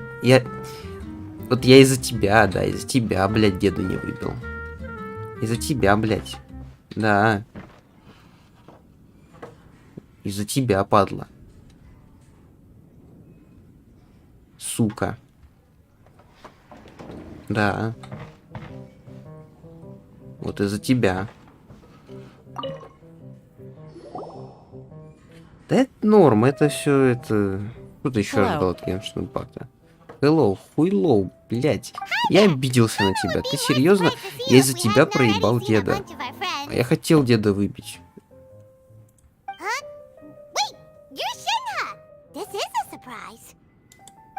Вот я из-за тебя, да, из-за тебя, блядь, деда не выбил. Из-за тебя, блядь. Да. Из-за тебя, падла. Сука. Да. Вот из-за тебя. Да это норм, это все это... Кто-то еще ждал от Genshin Impact. Hello, хуйлоу, блядь. Я обиделся на тебя. Ты серьезно? Я из-за тебя проебал деда. А я хотел деда выбить.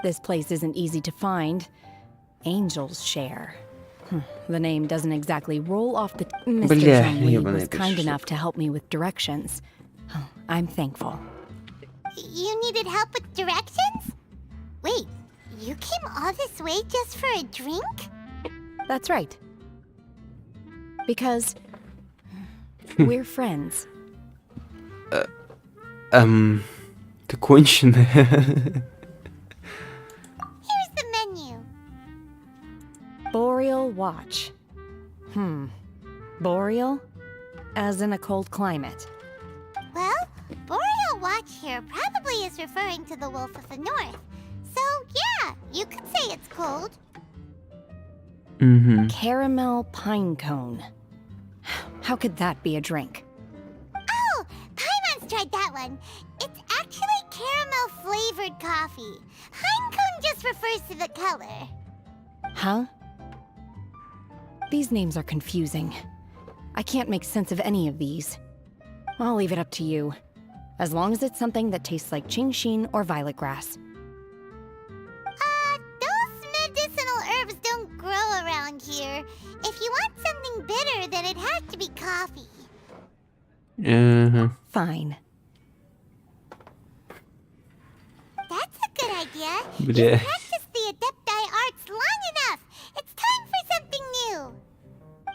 This place isn't easy to find. Angel's Share. The name doesn't exactly roll off the... Mr. Zhongli was kind enough to help me with directions. I'm thankful. You needed help with directions? Wait, you came all this way just for a drink? That's right. Because... we're friends. Ты конченая. Boreal Watch. Boreal? As in a cold climate. Well, Boreal Watch here probably is referring to the Wolf of the North. So, yeah, you could say it's cold. Caramel pine cone. How could that be a drink? Oh, Paimon's tried that one. It's actually caramel-flavored coffee. Pine cone just refers to the color. Huh? These names are confusing. I can't make sense of any of these. I'll leave it up to you. As long as it's something that tastes like Qingxin or violet grass. Those medicinal herbs don't grow around here. If you want something bitter, then it has to be coffee. Fine. That's a good idea. Бля. You practiced the Adepti arts long enough. It's time for something new.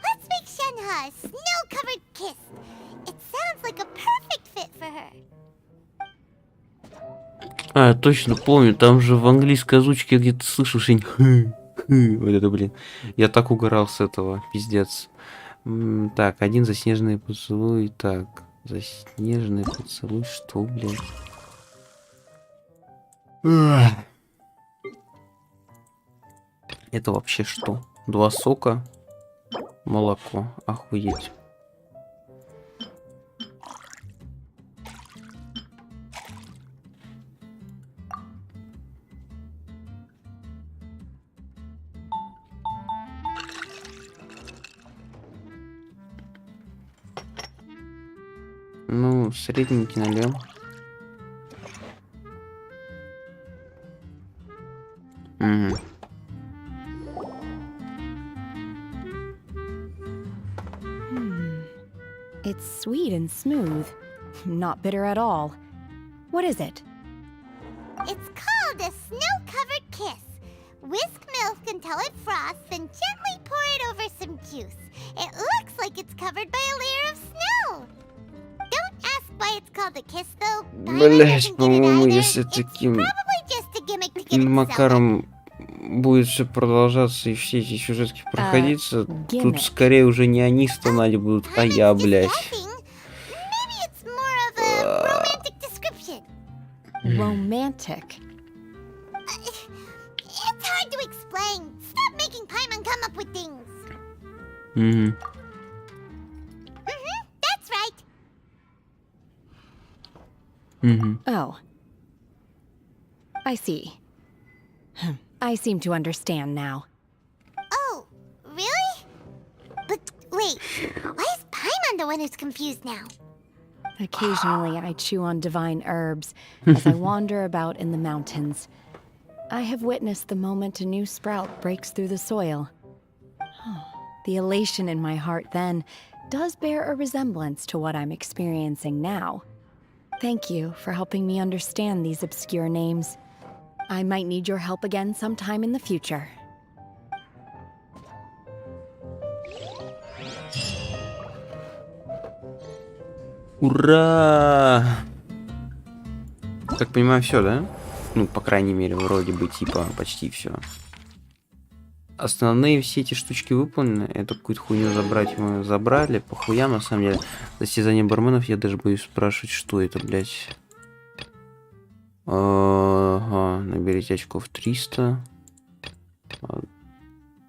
Let's make Shenhe a snow-covered kiss. It sounds like a perfect fit for her. А, точно помню, там же в английской озвучке где-то слышал что-нибудь. Вот это, блин. Я так угорал с этого, пиздец. Так, один заснеженный поцелуй. Так, заснеженный поцелуй. Что, блин? Это вообще что? 2 сока, молоко. Охуеть. Ну, средненький налем. It's sweet and smooth. Not bitter at all. What is it? It's called a snow-covered kiss. Whisk milk until it froths, then gently pour it over some juice. It looks like it's covered by a layer of snow. Don't ask why it's called a kiss, though. Блять, по-моему, если таким макаром будет все продолжаться и все эти сюжетки проходиться, тут скорее уже не они стонать будут, а я, блять. Romantic. It's hard to explain. Stop making Paimon come up with things. That's right. Oh. I see. I seem to understand now. Oh, really? But wait, why is Paimon the one who's confused now? Occasionally, I chew on divine herbs as I wander about in the mountains. I have witnessed the moment a new sprout breaks through the soil. The elation in my heart then does bear a resemblance to what I'm experiencing now. Thank you for helping me understand these obscure names. I might need your help again sometime in the future. Ура! Так понимаю, все, да? Ну, по крайней мере, вроде бы, типа, почти все. Основные все эти штучки выполнены. Эту какую-то хуйню забрать мы забрали. По хуям, на самом деле. Достязание барменов, я даже боюсь спрашивать, что это, блядь. Ага, наберите очков 300.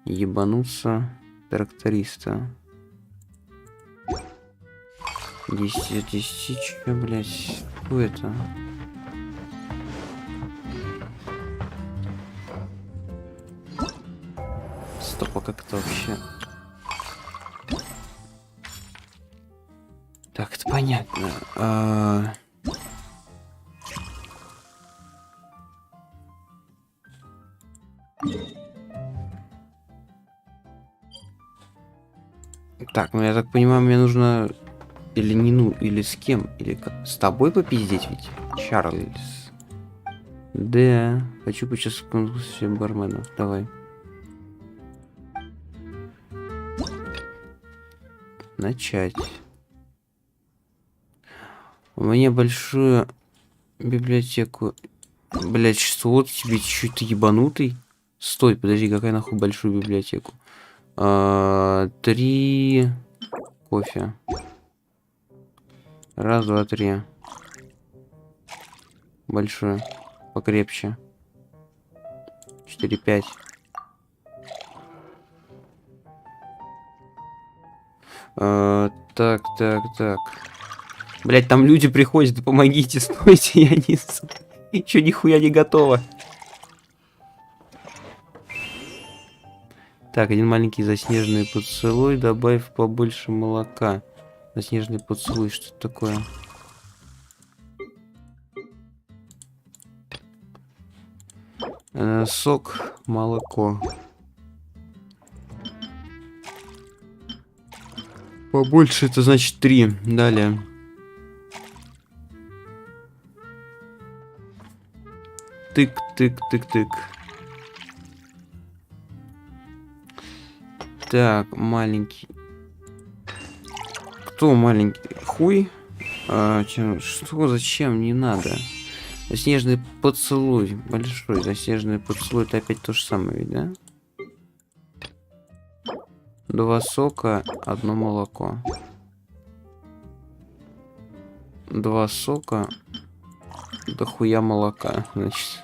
Ебануться. Тракториста. 10, чё, блядь, что это? Стоп, а как это вообще? Так, это понятно. Так, ну я так понимаю, мне нужно... Или не ну, или с кем? Или как? С тобой попиздеть ведь? Чарльз. Да, хочу почувствовать всем барменов. Давай. Начать. У меня большую библиотеку. Блять, что тебе чуть-то ебанутый? Стой, подожди, какая нахуй большую библиотеку? 3 кофе. 1, 2, 3. Большое. Покрепче. 4, 5. Так. Блять, там люди приходят, помогите, стойте, я не... Еще нихуя не готово. Так, один маленький заснеженный поцелуй, добавь побольше молока. Заснеженный поцелуй, что это такое? Сок, молоко. Побольше, это значит 3. Далее. Тык. Так, маленький. Кто маленький? Хуй? Что? Зачем? Не надо. Заснеженный поцелуй. Большой заснеженный поцелуй. Это опять то же самое, ведь, да? 2 сока, 1 молоко. 2 сока, дохуя молока, значит.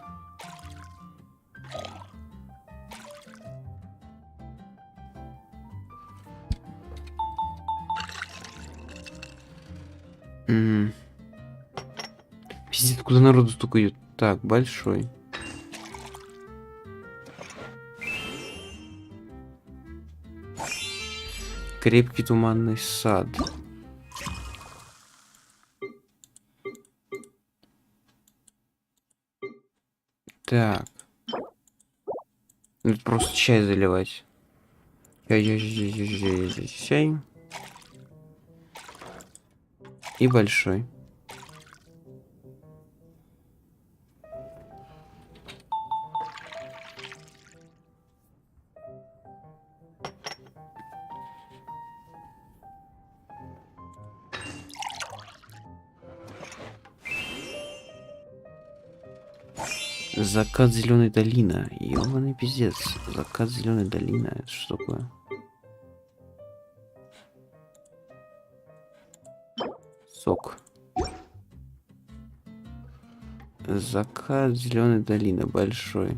Пиздец, куда народу столько идет? Так, большой. Крепкий туманный сад. Так. Это просто чай заливать. Чай. И большой. Закат Зеленой долины. Ёбаный пиздец. Закат Зеленой долины. Это что такое? Сок. Закат Зеленой долины. Большой.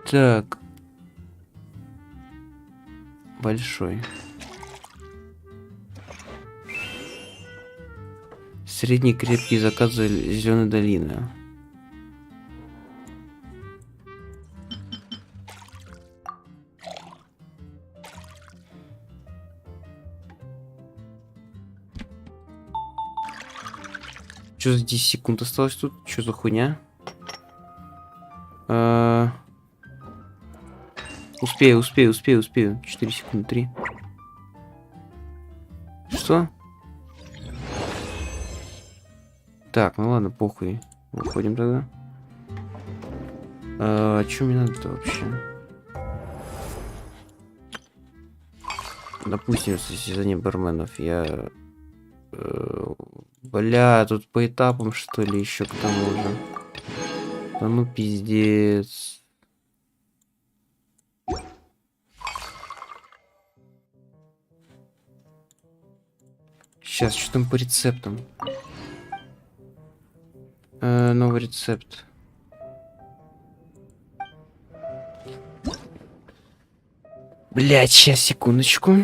Так. Большой. Средний крепкий закат Зеленой долины. Что за 10 секунд осталось тут? Что за хуйня? Успею. 4 секунды, 3. Что? Так, ну ладно, похуй. Выходим тогда. Что мне надо-то вообще? Допустим, состязание барменов. Я... бля, тут по этапам, что ли, еще к тому же. Да ну пиздец. Сейчас, что там по рецептам? Новый рецепт. Блять, сейчас, секундочку.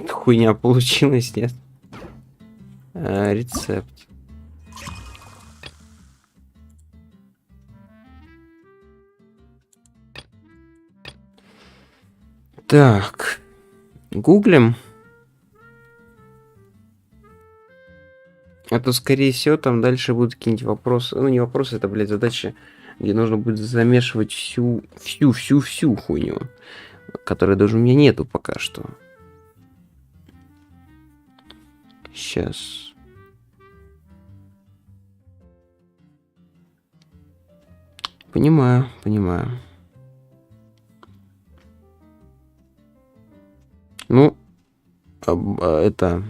Хуйня получилась, нет? Рецепт. Так. Гуглим. А то, скорее всего, там дальше будут какие-нибудь вопросы. Ну, не вопросы, это, блядь, задача, где нужно будет замешивать всю хуйню, которой даже у меня нету пока что. Сейчас. Понимаю. Ну, это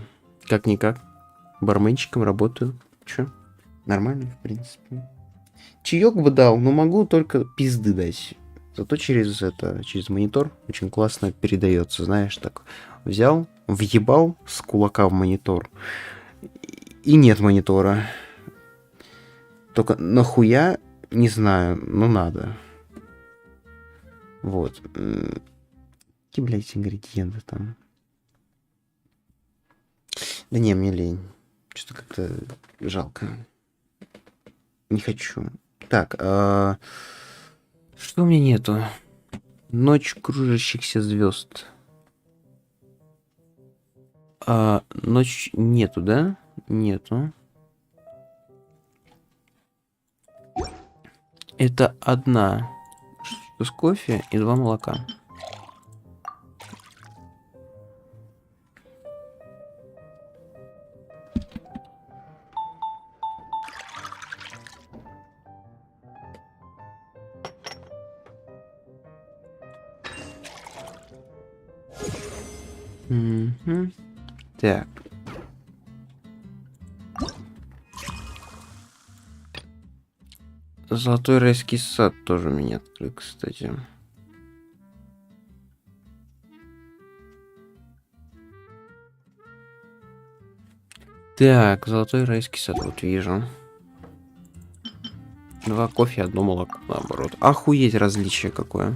как-никак. Барменчиком работаю. Чё? Нормально, в принципе. Чаек бы дал, но могу только пизды дать. Зато через монитор очень классно передается, знаешь, так. Взял, въебал с кулака в монитор. И нет монитора. Только нахуя, не знаю, но надо. Вот. Какие, блядь, ингредиенты там? Да не, мне лень. Что-то как-то жалко. Не хочу. Так, что у меня нету? Ночь кружащихся звезд. Ночь нету, да? Нету. Это одна с кофе и 2 молока. Угу. Так. Золотой райский сад тоже у меня открыт, кстати. Так, золотой райский сад, вот вижу. 2 кофе, 1 молоко, наоборот. Охуеть различие какое.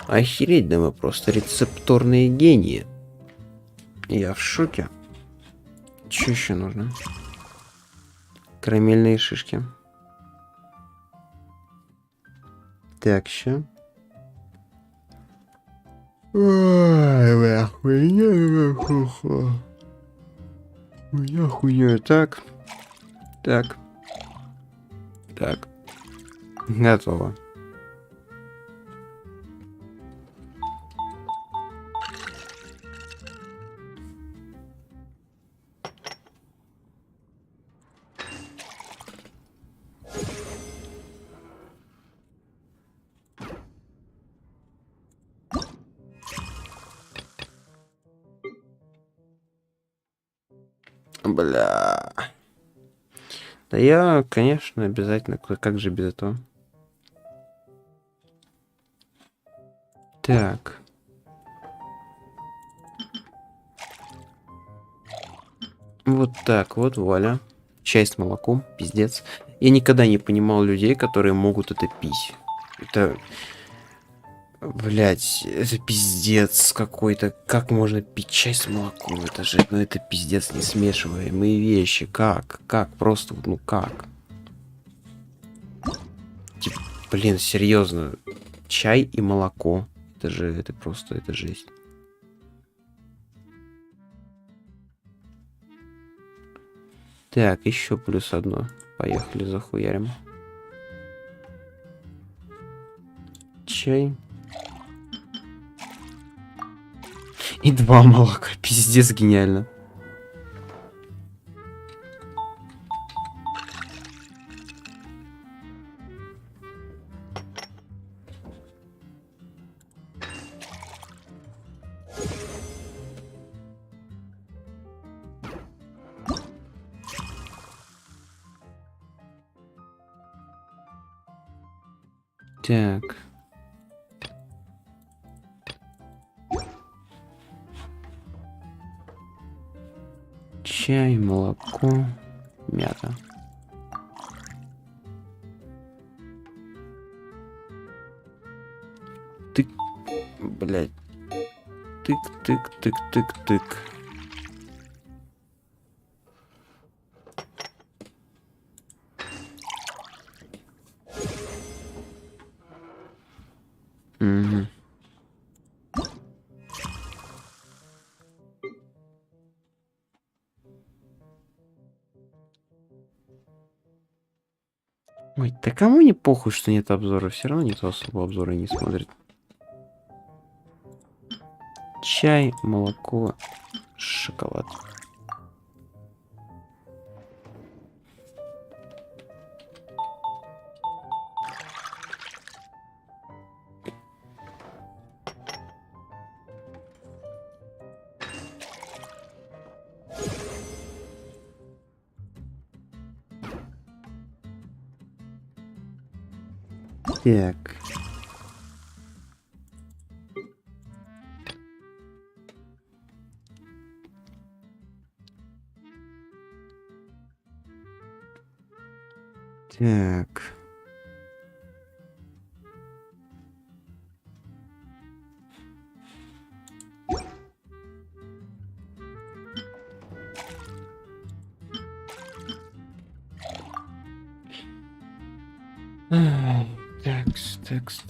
Охереть, да мы просто рецепторные гении. Я в шоке. Что еще нужно? Карамельные шишки. Так, ща. Ой, хуйня. Так. Так. Так. Готово. Бля. Да я, конечно, обязательно. Как же без этого? Так. Вот так вот, вуаля. Чай с молоком, пиздец. Я никогда не понимал людей, которые могут это пить. Это... Блять, это пиздец какой-то. Как можно пить чай с молоком? Это же, ну это пиздец несмешиваемые вещи. Как? Как? Просто, ну как? Типа, блин, серьезно. Чай и молоко. Это же, это просто, это жесть. Так, еще плюс одно. Поехали, захуярим. Чай. И 2 молока. Пиздец, гениально. Так. Чай, молоко, мята. Тык, блядь. Тык. Угу. Ой, да кому не похуй, что нет обзора, все равно никто особо обзоры не смотрит. Чай, молоко, шоколад. Так. Так.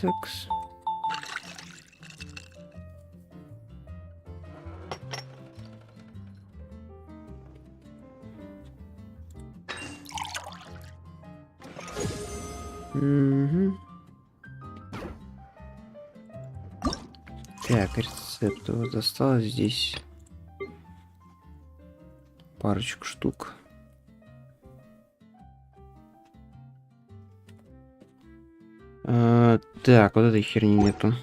Такс. Угу. Так, рецепт. Вот осталось здесь парочку штук. Так, вот этой херни нету.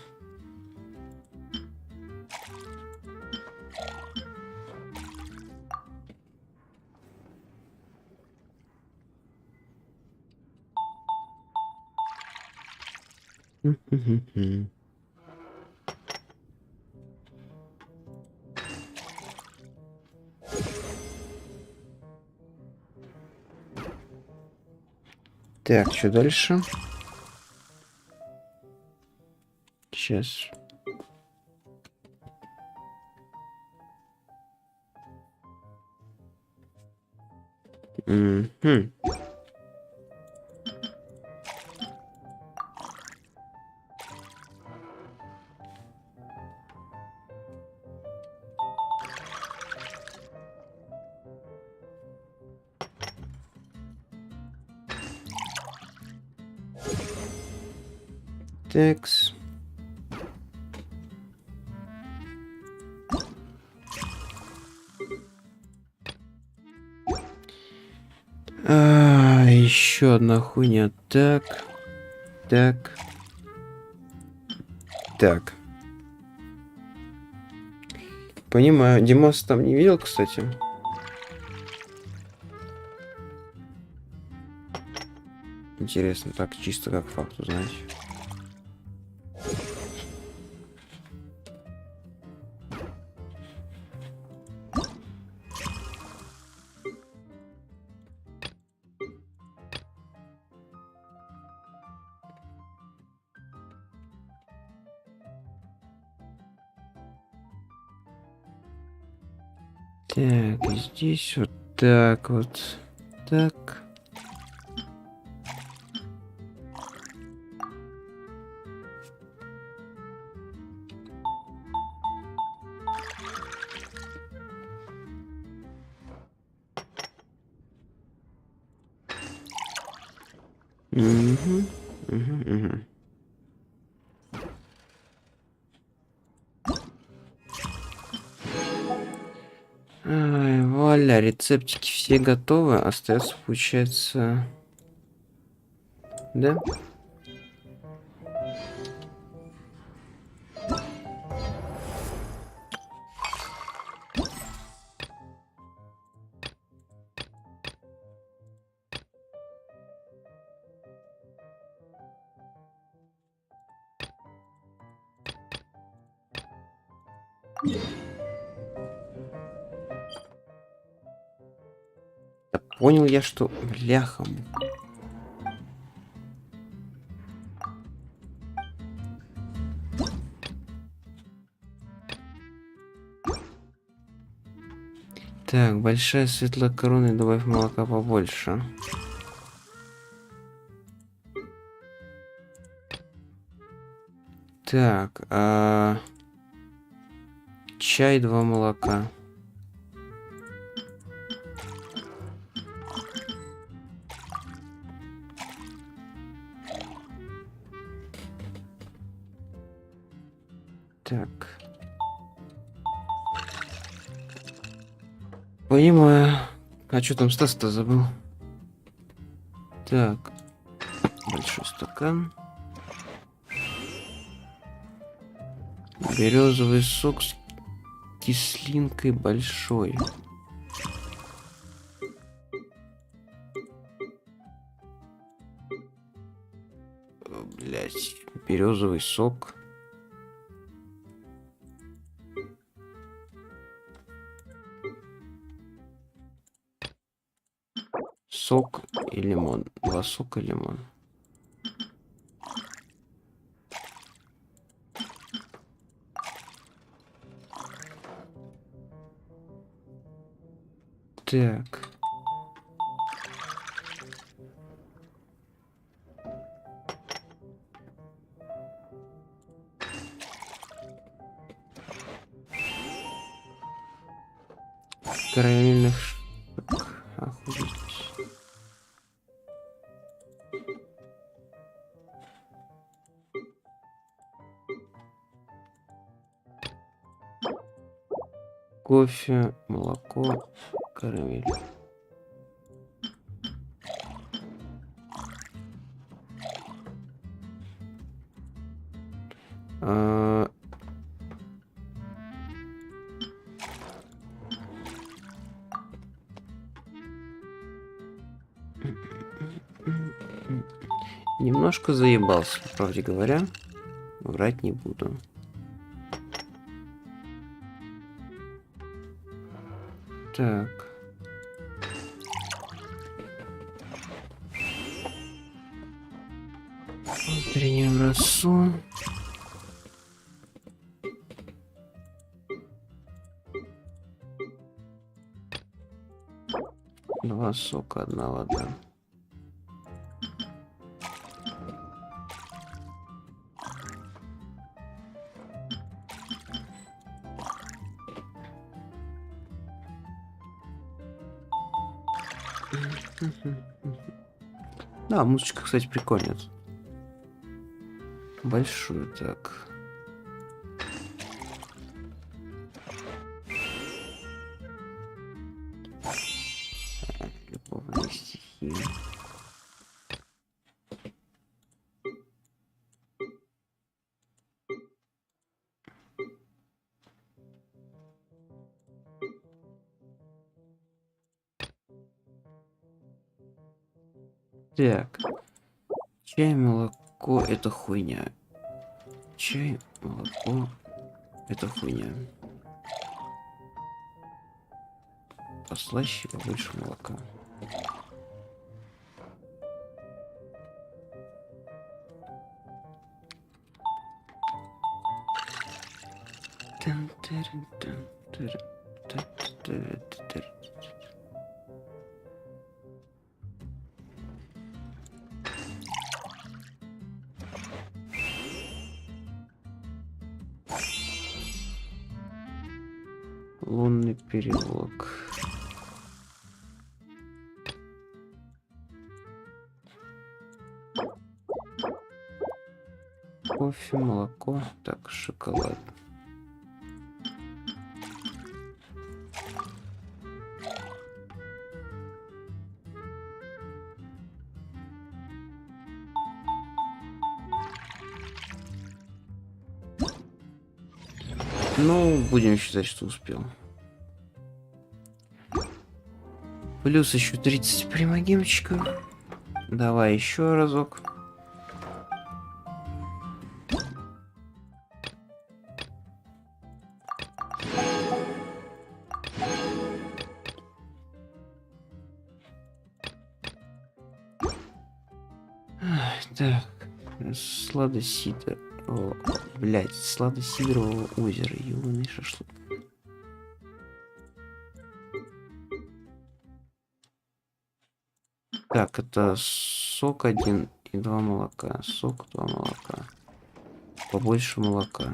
Так, что дальше? Сейчас. Угу. Текс. Еще одна хуйня. Так. Понимаю. Димас там не видел, кстати. Интересно, так чисто как факт узнать. Так, и здесь вот так вот. Так. Угу. Ай, вуаля, рецептики все готовы. Остается, получается... Да? Понял я, что... Бляха. Так, большая светлая корона и добавь молока побольше. Так, чай 2 молока. Так. Понимаю. А что там Стас-то забыл? Так. Большой стакан. Березовый сок с кислинкой большой. Блять, березовый сок. Сок и лимон. 2 сока и лимон. Так. Карамельных штук. Охуеть. Кофе, молоко, карамель. Немножко заебался, по правде говоря. Врать не буду. Так. Утреннюю росу. 2 сока, 1 вода. Да, музычка, кстати, прикольная. Большую так. Любовные стихи. Так. Чай, молоко, это хуйня. Чай, молоко, это хуйня. Послаще, побольше молока. Лунный переулок. Кофе, молоко, так, шоколад. Ну, будем считать, что успел. Плюс еще 30 примагемчиков. Давай еще разок. Так, сладосидр. О, блять, сладосидрового озера, ёбаный шашлык. Так, это сок 1 и 2 молока. Сок, 2 молока. Побольше молока.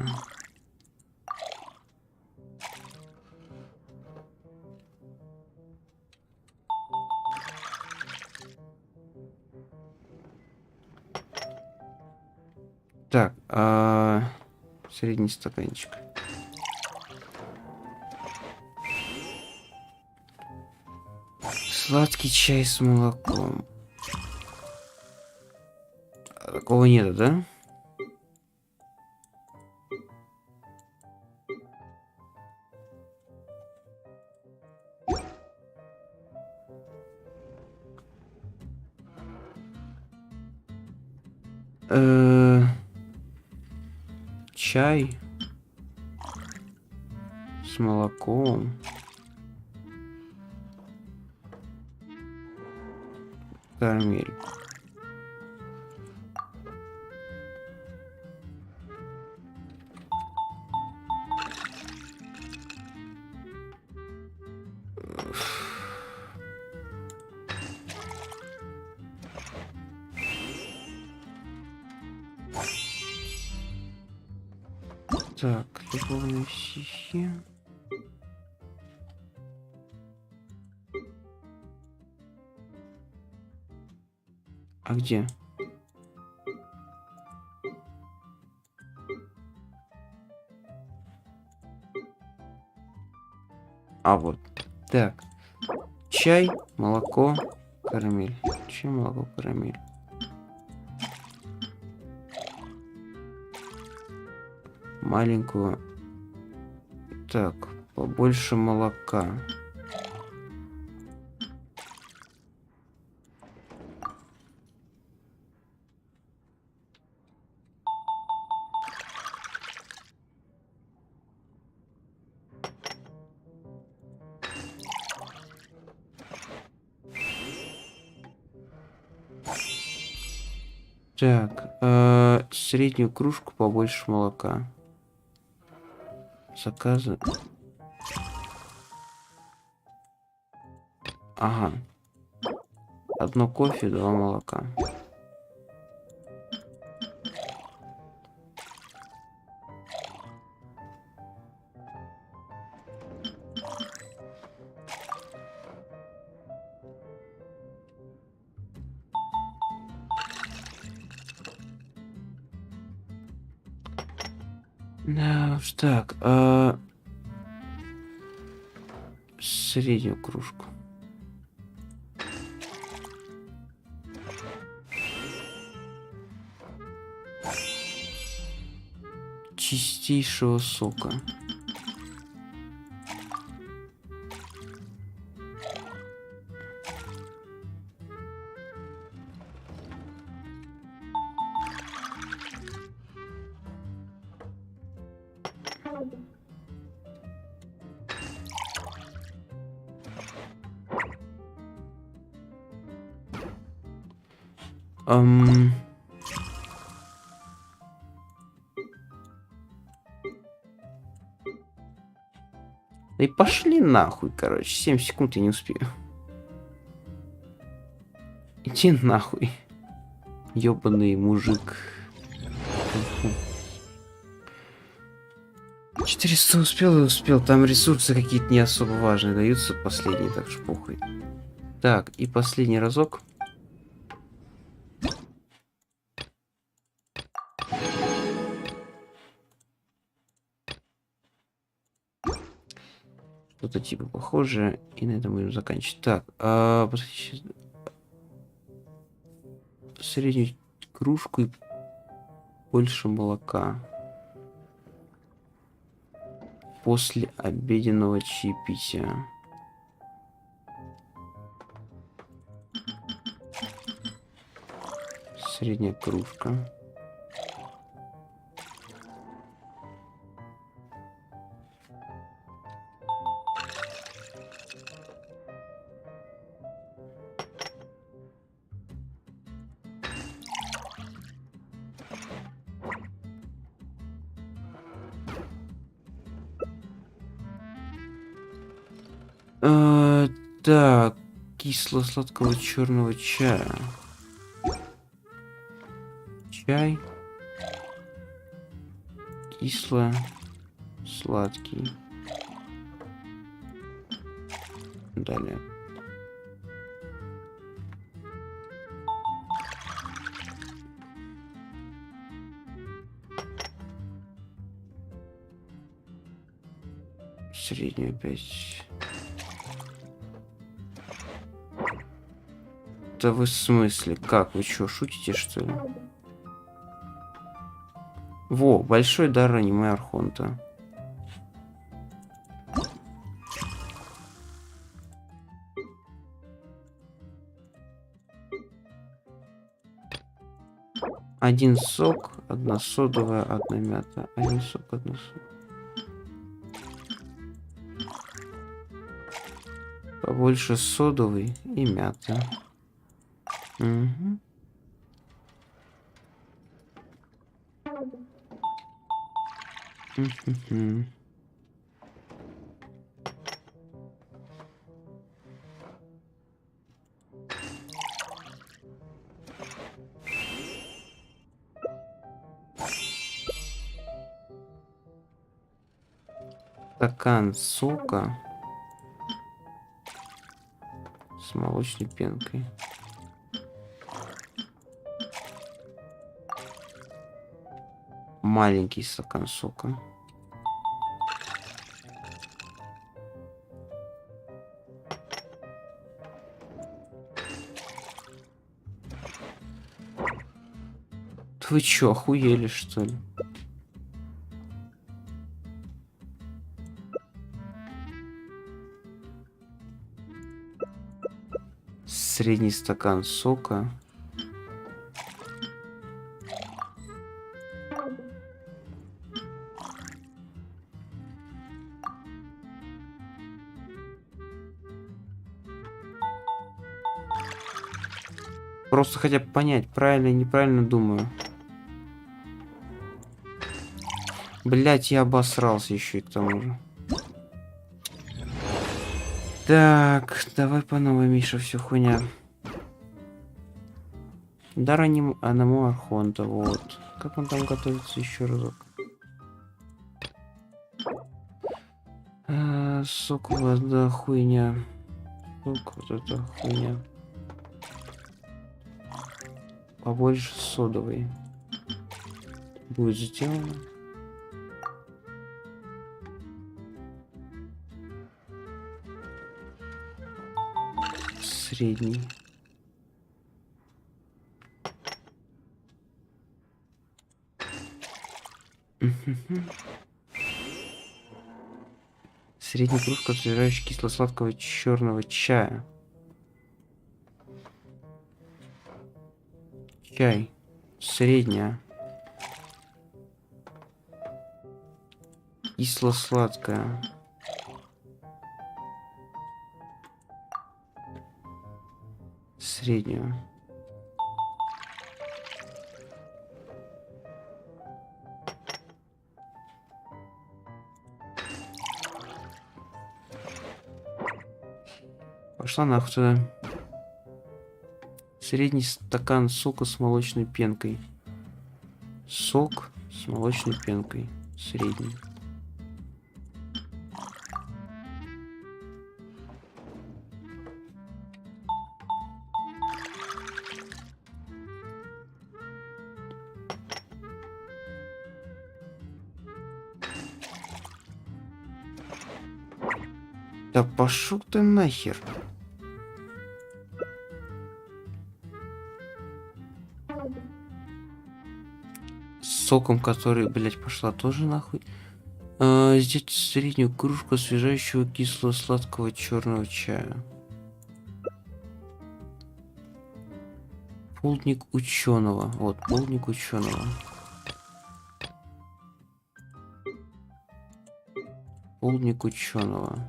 Так, средний стаканчик. Сладкий чай с молоком. Такого нету, да? Чай с молоком. Карамель. Так, любовные стихи. А где? А вот. Так. Чай, молоко, карамель. Чай, молоко, карамель. Маленькую. Так, побольше молока. Так, среднюю кружку, побольше молока. Заказы. Ага. 1 кофе, 2 молока. Да уж так, среднюю кружку. Чистейшего сока. Да и пошли нахуй, короче. 7 секунд я не успею. Иди нахуй. Ёбаный мужик. 400 успел и успел. Там ресурсы какие-то не особо важные даются. Последние, так что похуй. Так, и последний разок. Что-то типа похоже. И на этом будем заканчивать. Так, среднюю кружку и больше молока. После обеденного чаепития. Средняя кружка. Так, кисло-сладкого черного чая. Чай. Кисло-сладкий. Далее. Среднюю опять. Да вы в смысле? Как? Вы что, шутите, что ли? Во, большой дар аниме Архонта. Один сок, 1 содовая, 1 мята. 1 сок, 1 сок. Побольше содовый и мята. Угу. Стакан сока с молочной пенкой. Маленький стакан сока. Вы чё, охуели, что ли? Средний стакан сока. Просто хотя бы понять, правильно и неправильно думаю. Блять, я обосрался еще и к тому же. Так, давай по новой, Миша, все хуйня. Дар одному архонта, вот. Как он там готовится еще разок? Сок, вода, хуйня. Сок, вот это хуйня. Побольше содовой. Будет сделано. Средний. Средняя кружка, содержащая кисло-сладкого черного чая. Чай. Средняя. Кисло-сладкая. Среднюю. Пошла нахуй туда. Средний стакан сока с молочной пенкой. Сок с молочной пенкой. Средний. Да пошел ты нахер. С соком, который, блять, пошла тоже нахуй. Здесь среднюю кружку освежающего кисло-сладкого черного чая. Полдник ученого. Вот, полдник ученого. Полдник ученого.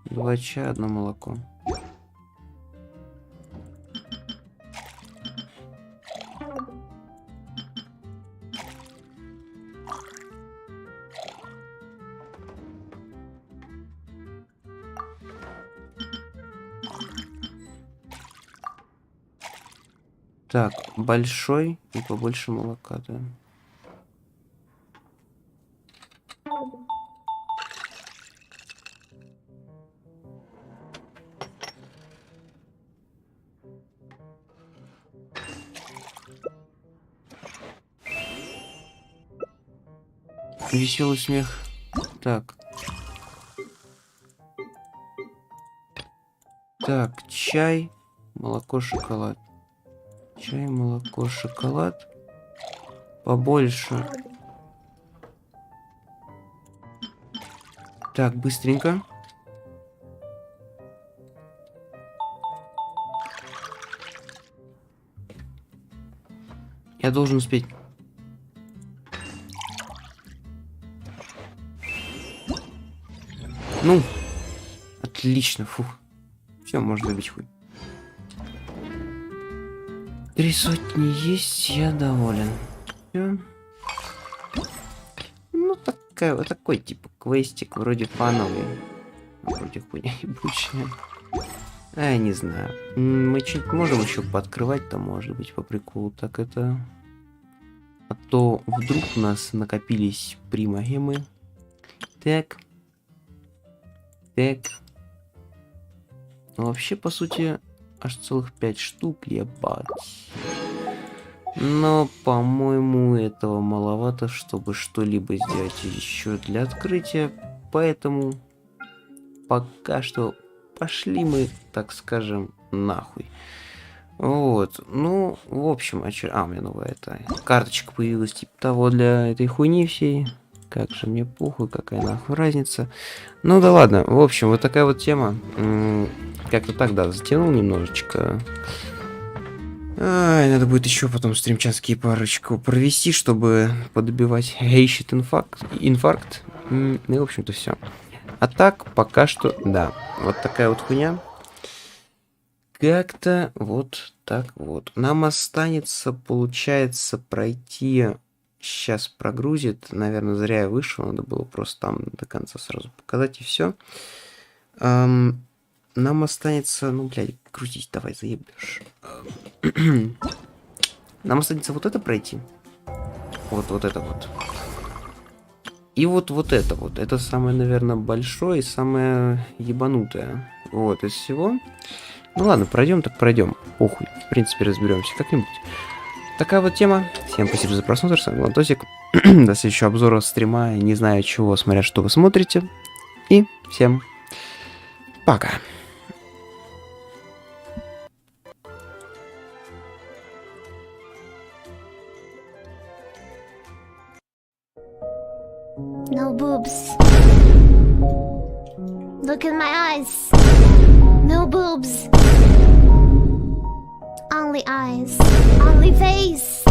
2 чая, 1 молоко. Так, большой и побольше молока, да. Веселый смех. Так. Так, чай, молоко, шоколад. Чай, молоко, шоколад. Побольше. Так, быстренько. Я должен успеть. Ну, отлично, фух. Все, можно забить хуй. 3 сотни есть, я доволен. Всё. Ну, такой типа квестик, вроде фановый. Вроде хуйня ебучая. Я не знаю. Мы чуть можем еще пооткрывать-то, может быть, по приколу. Так это... А то вдруг у нас накопились примагемы. Так. Так. Ну, вообще, по сути, аж целых 5 штук, ебать. Но, по-моему, этого маловато, чтобы что-либо сделать еще для открытия. Поэтому пока что пошли мы, так скажем, нахуй. Вот. Ну, в общем, у меня новая эта карточка появилась, типа того, для этой хуйни всей. Как же мне похуй, какая нахуй разница. Ну да ладно, в общем, вот такая вот тема. Как-то так, да, затянул немножечко. Ай, надо будет еще потом стримчанские парочку провести, чтобы подбивать гейшит инфаркт. Ну и в общем-то все. А так, пока что, да, вот такая вот хуйня. Как-то вот так вот. Нам останется, получается, пройти... Сейчас прогрузит. Наверное, зря я вышел. Надо было просто там до конца сразу показать и все. Нам останется... Ну, блядь, крутить давай, заебешь. Нам останется вот это пройти. Вот это вот. И вот это вот. Это самое, наверное, большое и самое ебанутое. Вот, из всего. Ну ладно, пройдем так пройдем. Похуй. В принципе, разберемся как-нибудь. Такая вот тема. Всем спасибо за просмотр. С вами был Антосик. До следующего обзора стрима. Не знаю чего, смотря что вы смотрите. И всем пока. No boobs. Look in my eyes. No boobs. Only eyes. Only face.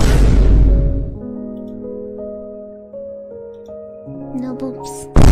No boobs.